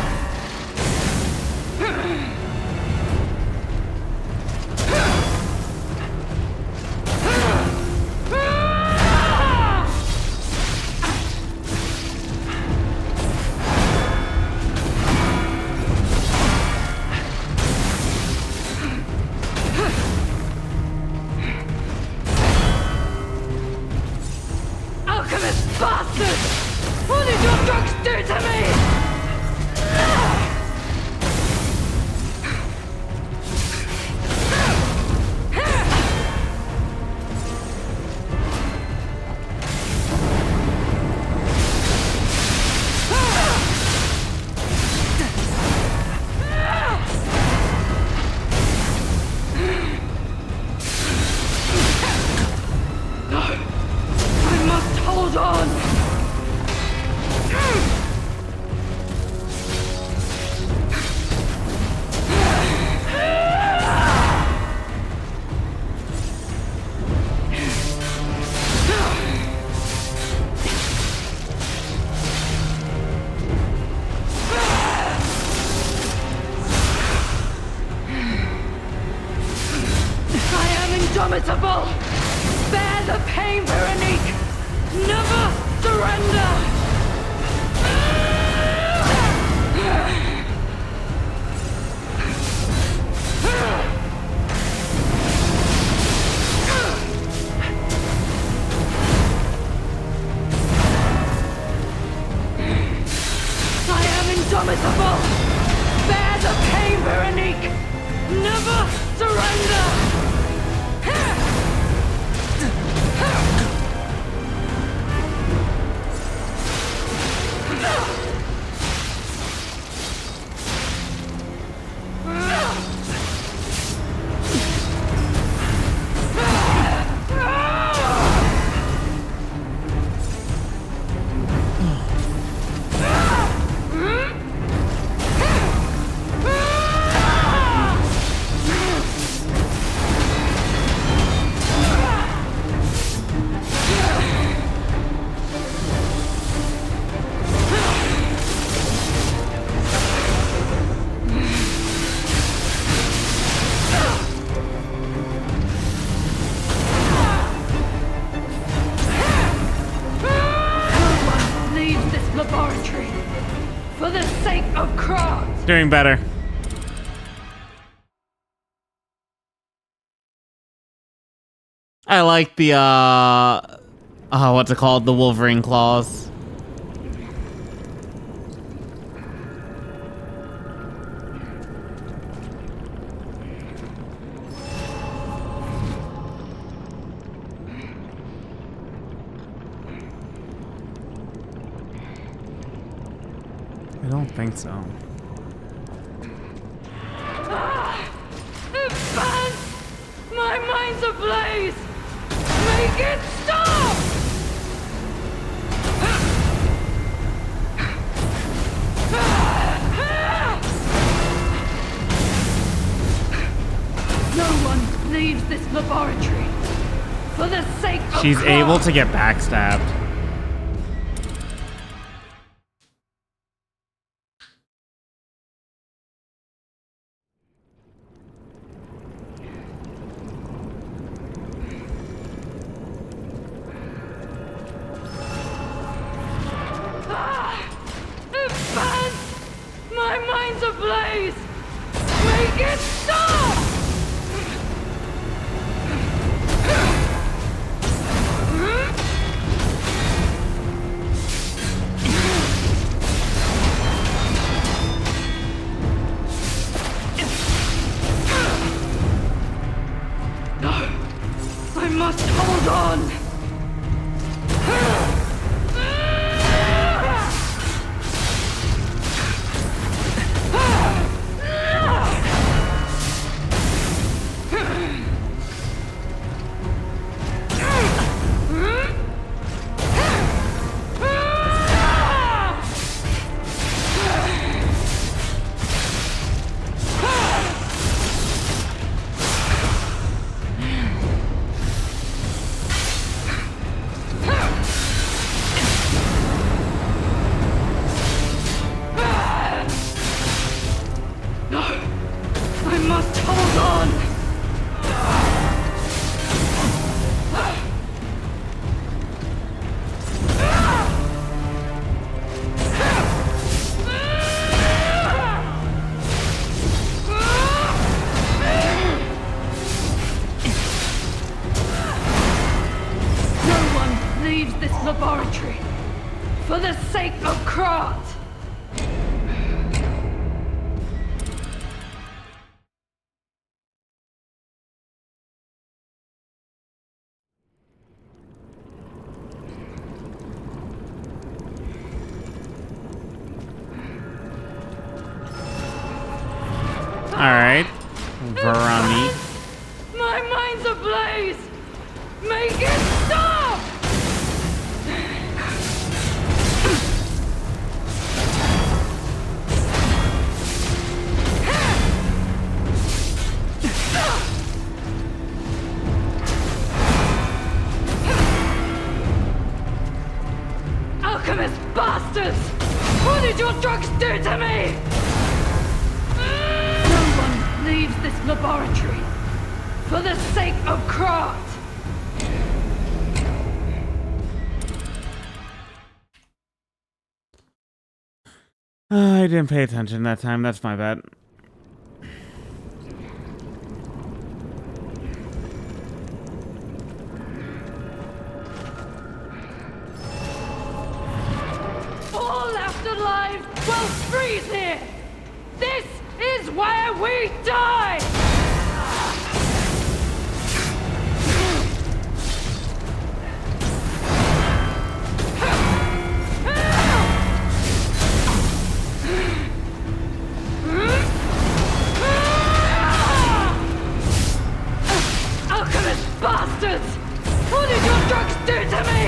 Alchemist bastard! What did your drugs do to me? indomitable! Bear the pain, Veronique! Never surrender! I am indomitable! Bear the pain, Veronique! Never surrender! Doing better. I like the what's it called? The Wolverine claws. I don't think so. My mind's ablaze! Make it stop! No one leaves this laboratory for the sake of She's able to get backstabbed. My mind's ablaze! Make it stop! No! I must hold on! Laboratory for the sake of Krat. All right, Veronique. My mind's ablaze. Make it stop. Alchemist bastards! What did your drugs do to me? No one leaves this laboratory For the sake of Krat! I didn't pay attention that time. That's my bad. All left alive will freeze here! This is where we die! Alchemist bastards! What did your drugs do to me?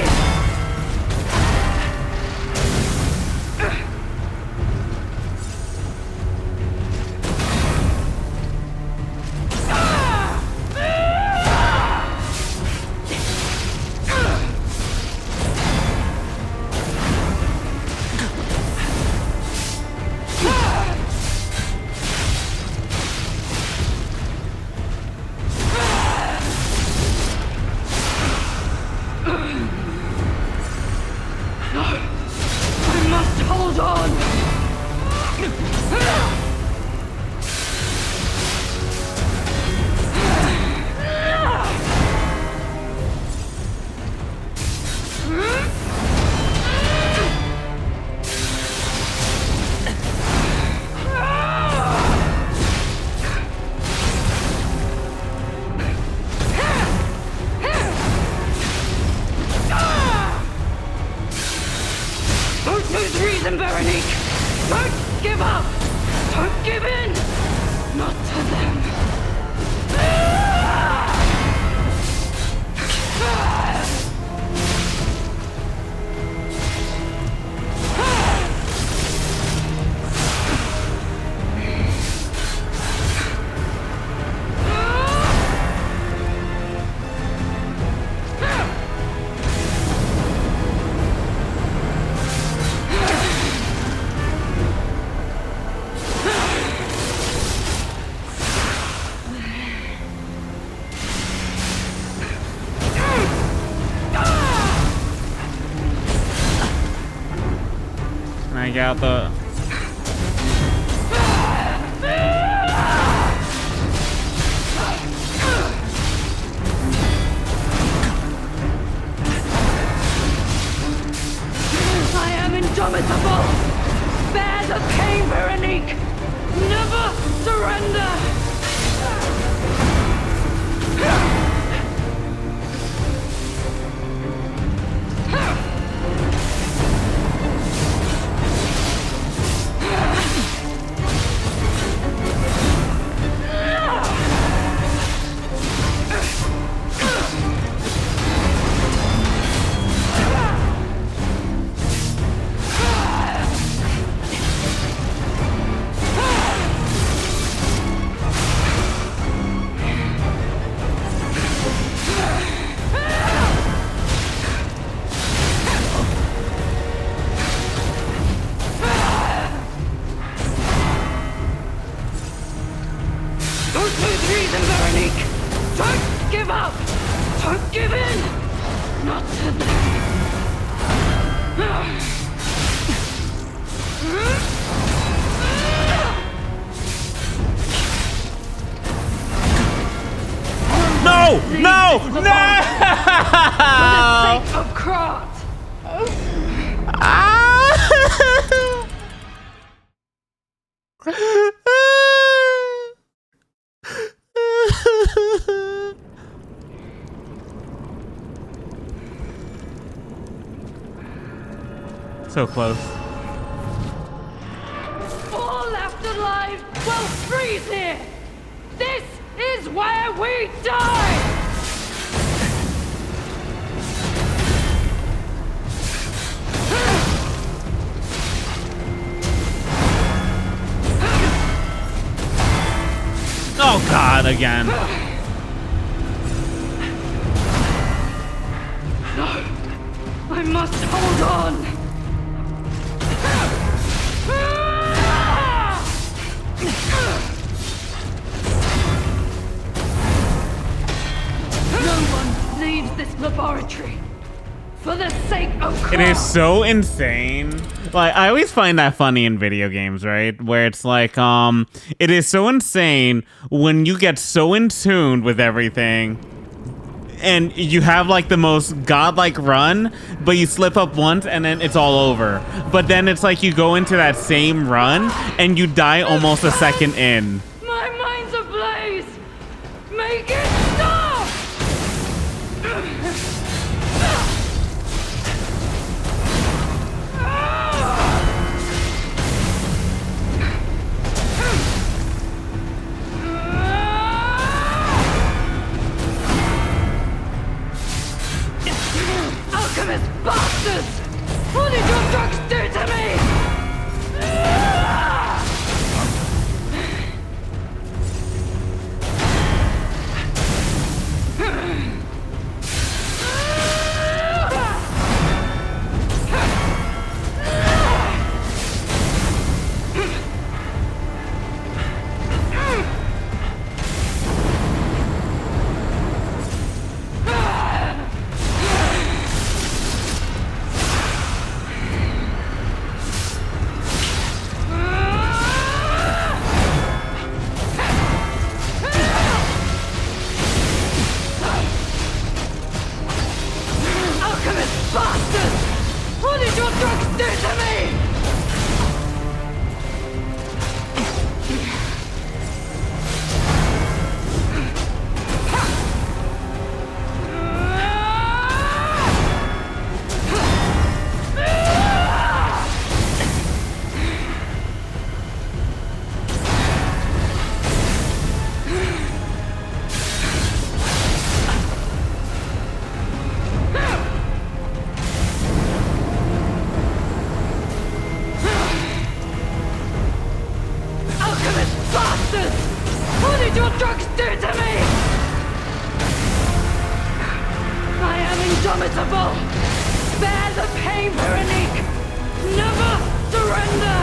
Out the I am indomitable! Bear the pain, Veronique! Never surrender! So close. All left alive will freeze here! This is where we die! Oh God, again. No, I must hold on. this laboratory. For the sake of It is so insane. Like, I always find that funny in video games, right? Where it's like, it is so insane when you get so in tune with everything and you have like the most godlike run, but you slip up once and then it's all over. But then it's like you go into that same run and you die almost a second in. My mind's ablaze! Make it stop! Alchemist bastards! What did your drugs do to me? Alchemist bastards! What did your drugs do to me? Alchemist bastards! What did your drugs do to me? I am indomitable! Bear the pain, Veronique! Never surrender!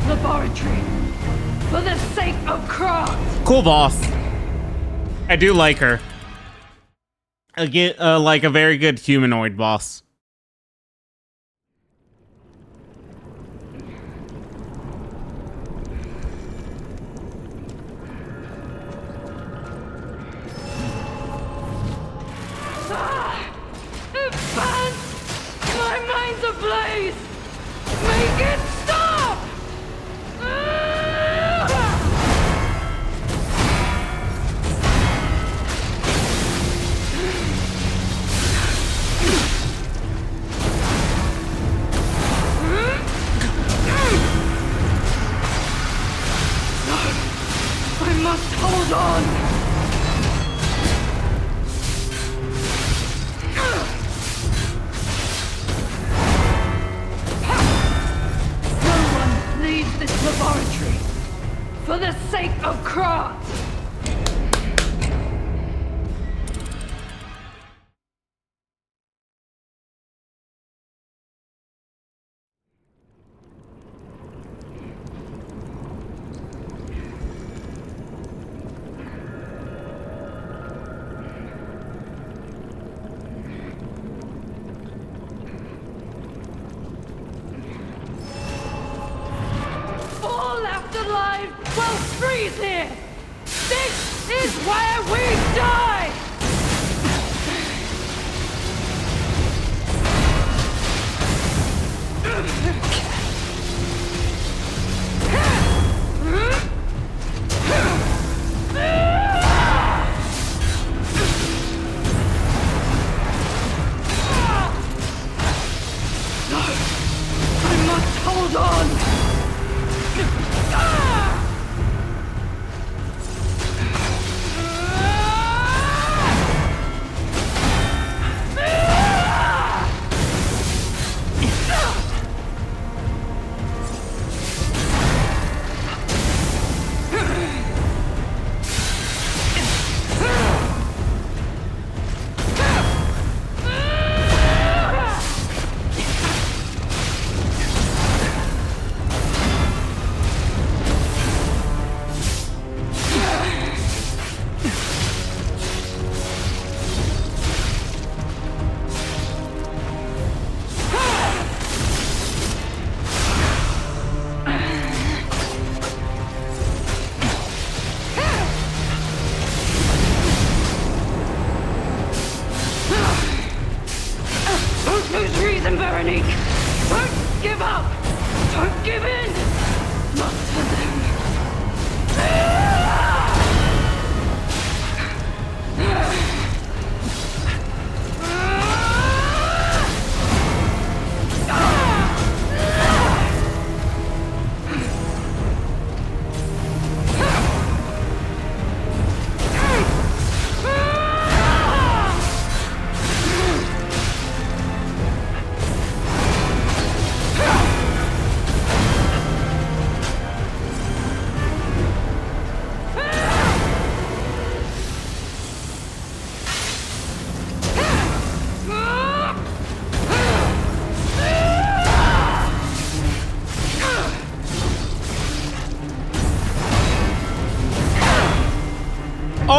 Laboratory for the sake of craft. Cool boss. I do like her. Like a very good humanoid boss. It burns! My mind's ablaze! Make it stop! I must hold on! Leave this laboratory for the sake of craft. Alive, well, freeze here! This is where we die!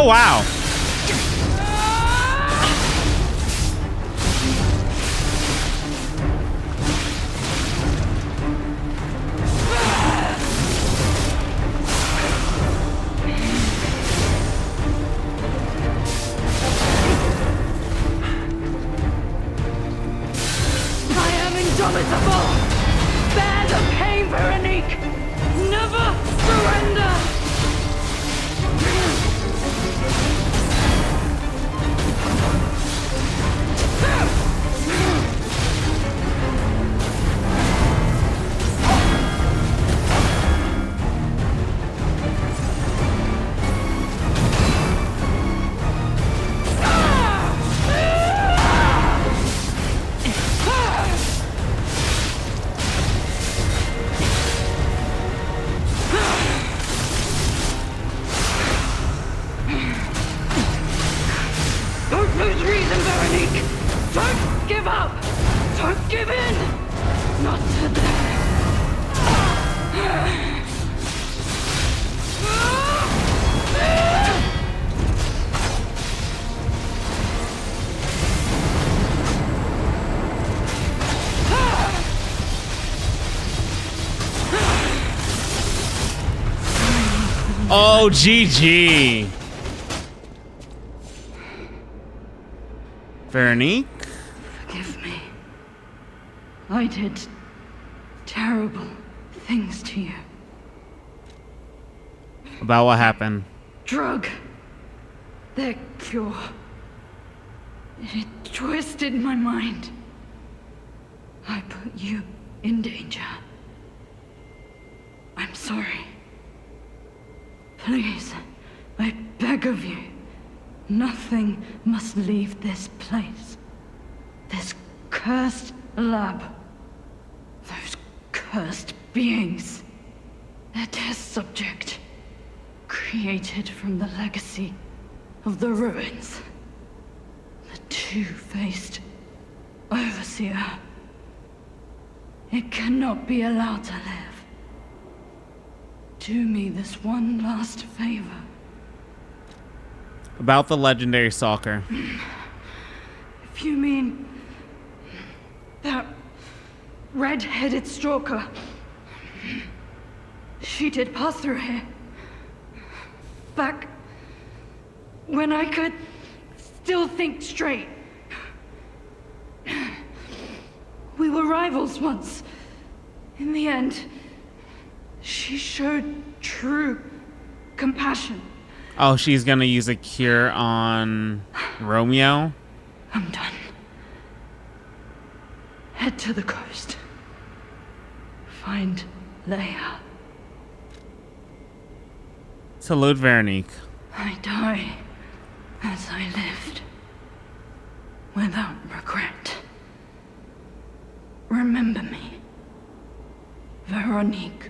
Oh, wow. I am indomitable! Bear the pain, Veronique! Never surrender! Don't lose reason, Veronique! Don't give up! Don't give in! Not today! Oh, GG. Veronique? Forgive me. I did terrible things to you. About what happened? Drug. Their cure. It twisted my mind. I put you in danger. I'm sorry. Please, I beg of you. Nothing must leave this place. This cursed lab. Those cursed beings. Their test subject. Created from the legacy of the ruins. The two-faced Overseer. It cannot be allowed to live. Do me this one last favor. About the legendary stalker. If you mean that red-headed stalker, she did pass through here. Back when I could still think straight. We were rivals once. In the end, she showed true compassion. Oh, she's gonna use a cure on Romeo? I'm done. Head to the coast. Find Leia. Salute, Veronique. I die as I lived. Without regret. Remember me. Veronique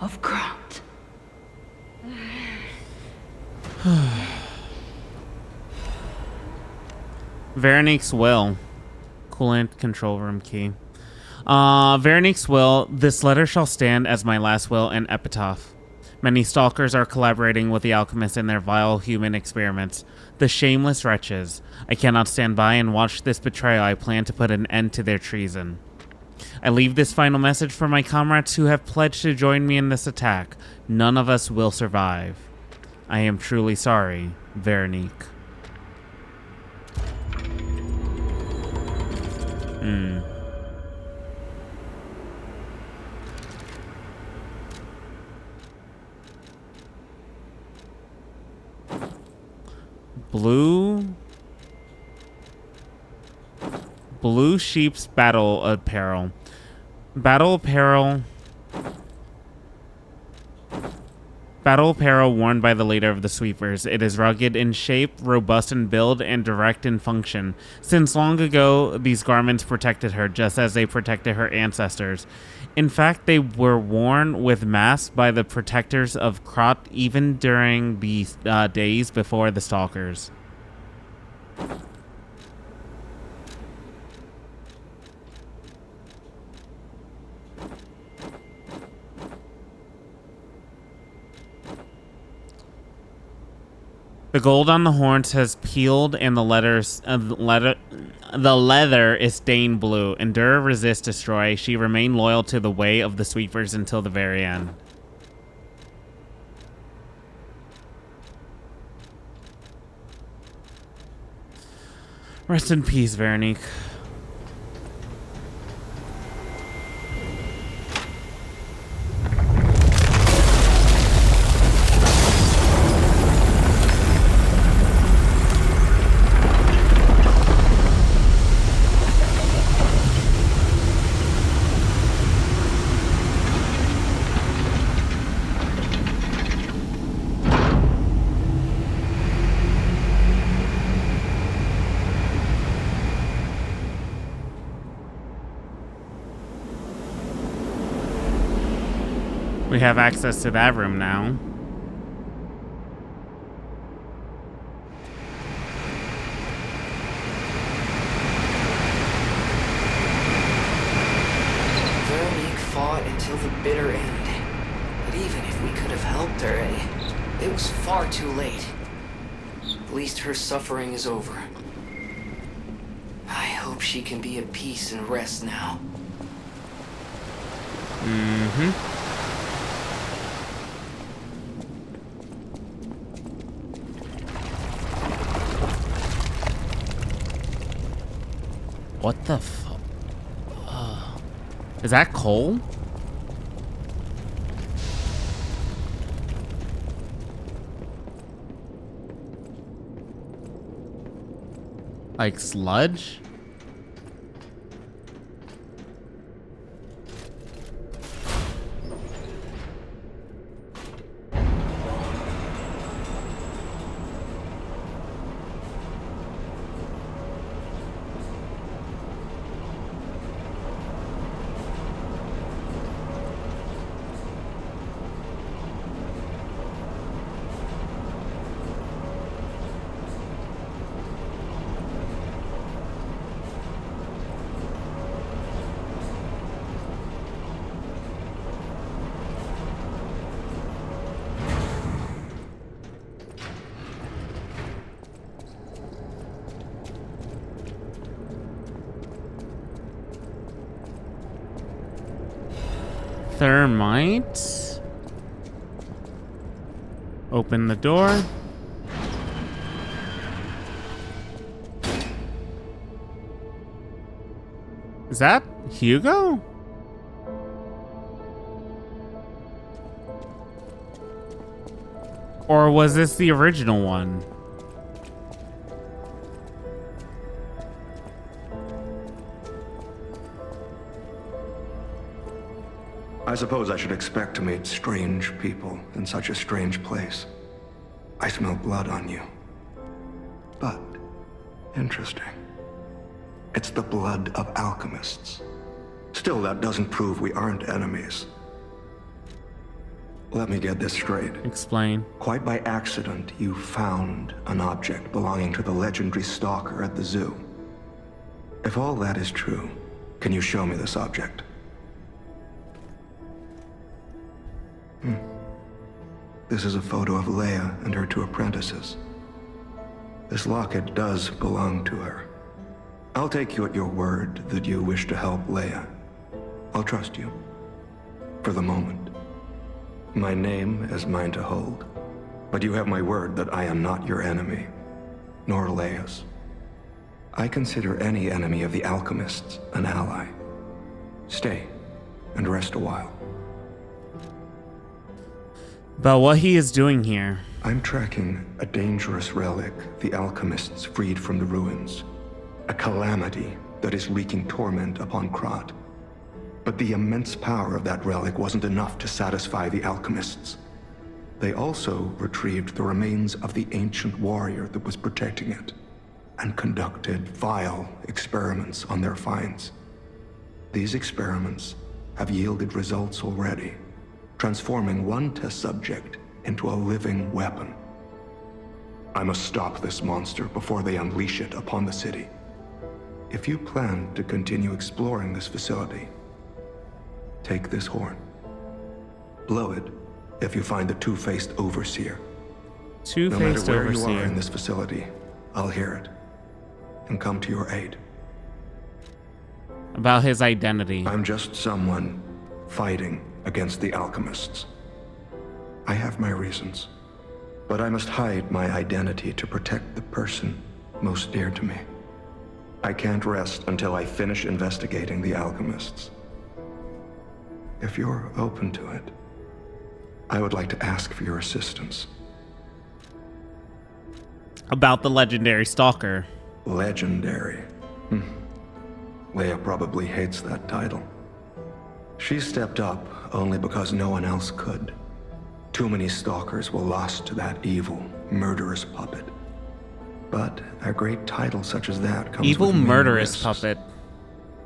of Grant. Veronique's will. Coolant control room key. Veronique's will. This letter shall stand as my last will and epitaph. Many stalkers are collaborating with the alchemists in their vile human experiments. The shameless wretches. I cannot stand by and watch this betrayal. I plan to put an end to their treason. I leave this final message for my comrades who have pledged to join me in this attack. None of us will survive. I am truly sorry, Veronique. Blue Sheep's battle apparel. Battle apparel worn by the leader of the Sweepers. It is rugged in shape, robust in build, and direct in function. Since long ago, these garments protected her, just as they protected her ancestors. In fact, they were worn with masks by the protectors of Krot even during the days before the Stalkers. The gold on the horns has peeled and the leather is stained blue. Endure, resist, destroy. She remained loyal to the way of the sweepers until the very end. Rest in peace, Veronique. We have access to that room now. Veronique fought until the bitter end. But even if we could have helped her, it was far too late. At least her suffering is over. I hope she can be at peace and rest now. Mm-hmm. What the fuck? Is that coal? Like sludge? Thermite. Open the door. Is that Hugo? Or was this the original one? I suppose I should expect to meet strange people in such a strange place. I smell blood on you. But, interesting. It's the blood of alchemists. Still, that doesn't prove we aren't enemies. Let me get this straight. Explain. Quite by accident, you found an object belonging to the legendary stalker at the zoo. If all that is true, can you show me this object? This is a photo of Leia and her two apprentices. This locket does belong to her. I'll take you at your word that you wish to help Leia. I'll trust you. For the moment. My name is mine to hold. But you have my word that I am not your enemy. Nor Leia's. I consider any enemy of the alchemists an ally. Stay and rest a while. But what he is doing here. I'm tracking a dangerous relic the alchemists freed from the ruins. A calamity that is wreaking torment upon Krat. But the immense power of that relic wasn't enough to satisfy the alchemists. They also retrieved the remains of the ancient warrior that was protecting it, and conducted vile experiments on their finds. These experiments have yielded results already, transforming one test subject into a living weapon. I must stop this monster before they unleash it upon the city. If you plan to continue exploring this facility, take this horn. Blow it if you find the two-faced overseer. No matter Two-faced where you overseer. are in this facility, I'll hear it and come to your aid. About his identity. I'm just someone fighting against the alchemists. I have my reasons, but I must hide my identity to protect the person most dear to me. I can't rest until I finish investigating the alchemists. If you're open to it, I would like to ask for your assistance. About the legendary stalker. Legendary. Leia probably hates that title. She stepped up only because no one else could. Too many stalkers were lost to that evil, murderous puppet. But a great title such as that comes Evil with many murderous risks. puppet.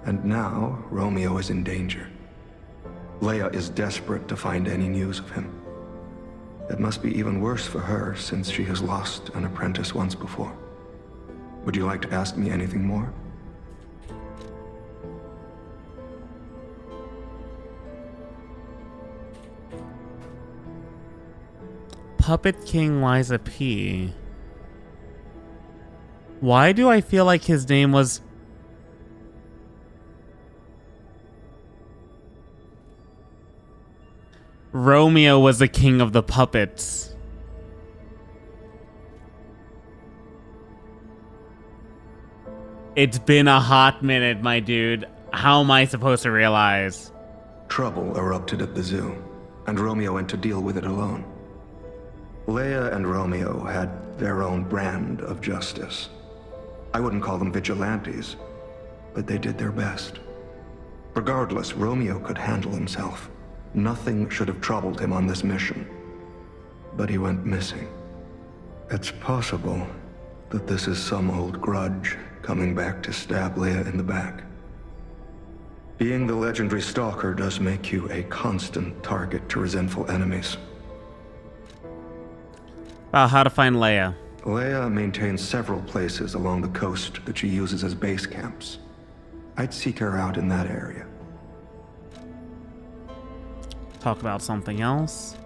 And now, Romeo is in danger. Leia is desperate to find any news of him. It must be even worse for her since she has lost an apprentice once before. Would you like to ask me anything more? Puppet King Liza P. Why do I feel like his name was... Romeo was the king of the puppets. It's been a hot minute, my dude. How am I supposed to realize? Trouble erupted at the zoo, and Romeo went to deal with it alone. Leia and Romeo had their own brand of justice. I wouldn't call them vigilantes, but they did their best. Regardless, Romeo could handle himself. Nothing should have troubled him on this mission. But he went missing. It's possible that this is some old grudge coming back to stab Leia in the back. Being the legendary stalker does make you a constant target to resentful enemies. How to find Leia. Leia maintains several places along the coast that she uses as base camps. I'd seek her out in that area. Talk about something else.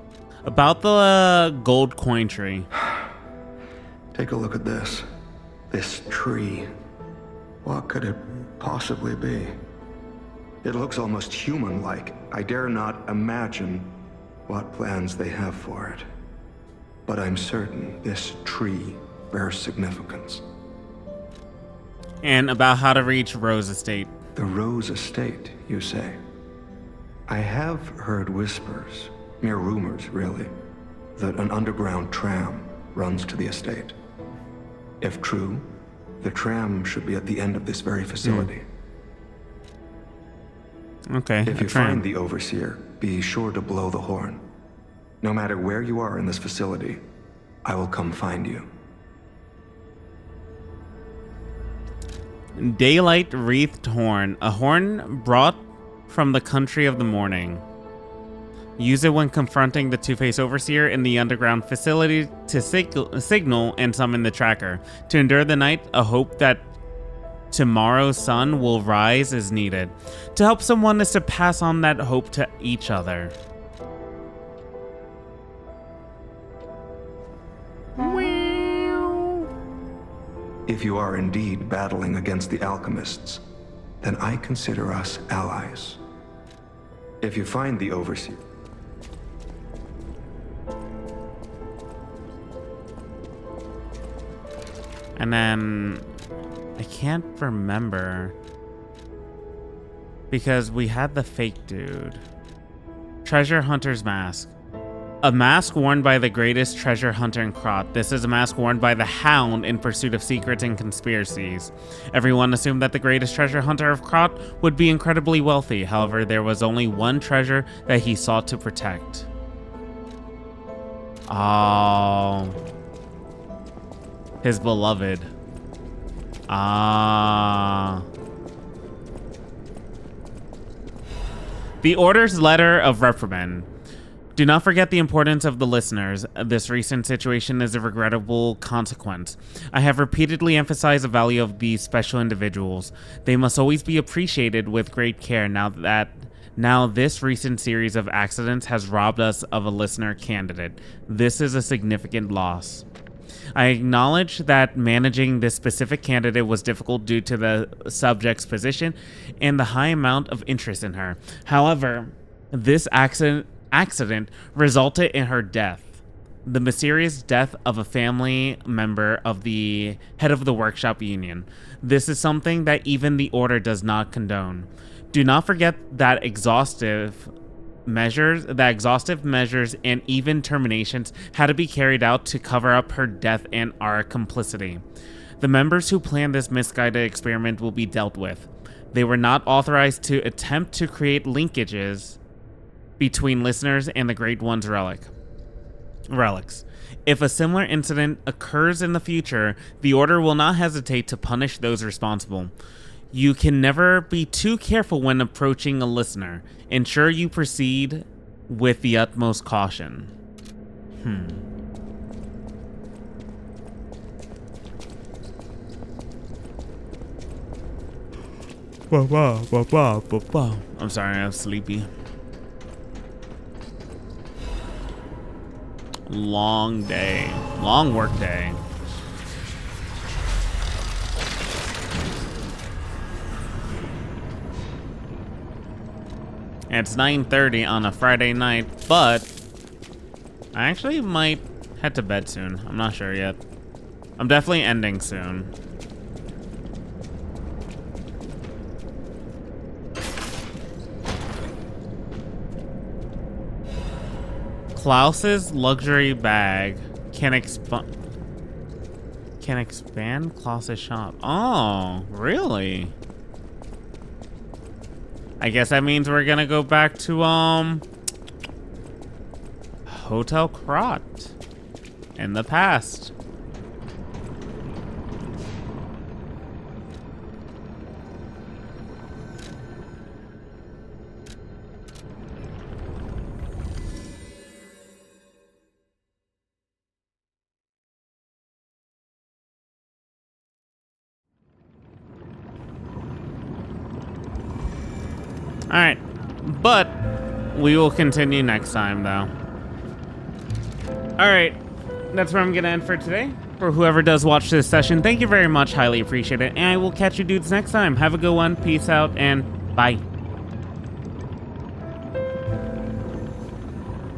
About the gold coin tree. Take a look at this. This tree. What could it possibly be? It looks almost human-like. I dare not imagine what plans they have for it. But I'm certain this tree bears significance. And about how to reach Rose Estate. The Rose Estate, you say? I have heard whispers, mere rumors really, that an underground tram runs to the estate. If true, the tram should be at the end of this very facility. Okay, If you find the Overseer, be sure to blow the horn. No matter where you are in this facility, I will come find you. Daylight wreathed horn. A horn brought from the country of the morning. Use it when confronting the Two-Faced Overseer in the underground facility to signal and summon the tracker. To endure the night, a hope that tomorrow's sun will rise is needed. To help someone is to pass on that hope to each other. If you are indeed battling against the alchemists, then I consider us allies. If you find the Overseer... And then I can't remember because we had the fake dude. Treasure Hunter's Mask. A mask worn by the greatest treasure hunter in Krot. This is a mask worn by the Hound in pursuit of secrets and conspiracies. Everyone assumed that the greatest treasure hunter of Krot would be incredibly wealthy. However, there was only one treasure that he sought to protect. Oh. His beloved. Ah. The Order's letter of reprimand. Do not forget the importance of the listeners. This recent situation is a regrettable consequence. I have repeatedly emphasized the value of these special individuals. They must always be appreciated with great care now Now, this recent series of accidents has robbed us of a listener candidate. This is a significant loss. I acknowledge that managing this specific candidate was difficult due to the subject's position and the high amount of interest in her. However, this accident resulted in her death. The mysterious death of a family member of the head of the workshop union. This is something that even the Order does not condone. Do not forget that exhaustive measures and even terminations had to be carried out to cover up her death and our complicity. The members who planned this misguided experiment will be dealt with. They were not authorized to attempt to create linkages between listeners and the Great One's relics. If a similar incident occurs in the future, the Order will not hesitate to punish those responsible. You can never be too careful when approaching a listener. Ensure you proceed with the utmost caution. I'm sorry, I'm sleepy. Long day. Long work day. And it's 9:30 on a Friday night, but I actually might head to bed soon. I'm not sure yet. I'm definitely ending soon. Klaus's luxury bag can expand Klaus's shop. Oh, really? I guess that means we're gonna go back to Hotel Krot in the past. Alright, but we will continue next time, though. Alright, that's where I'm going to end for today. For whoever does watch this session, thank you very much. Highly appreciate it. And I will catch you dudes next time. Have a good one. Peace out, and bye.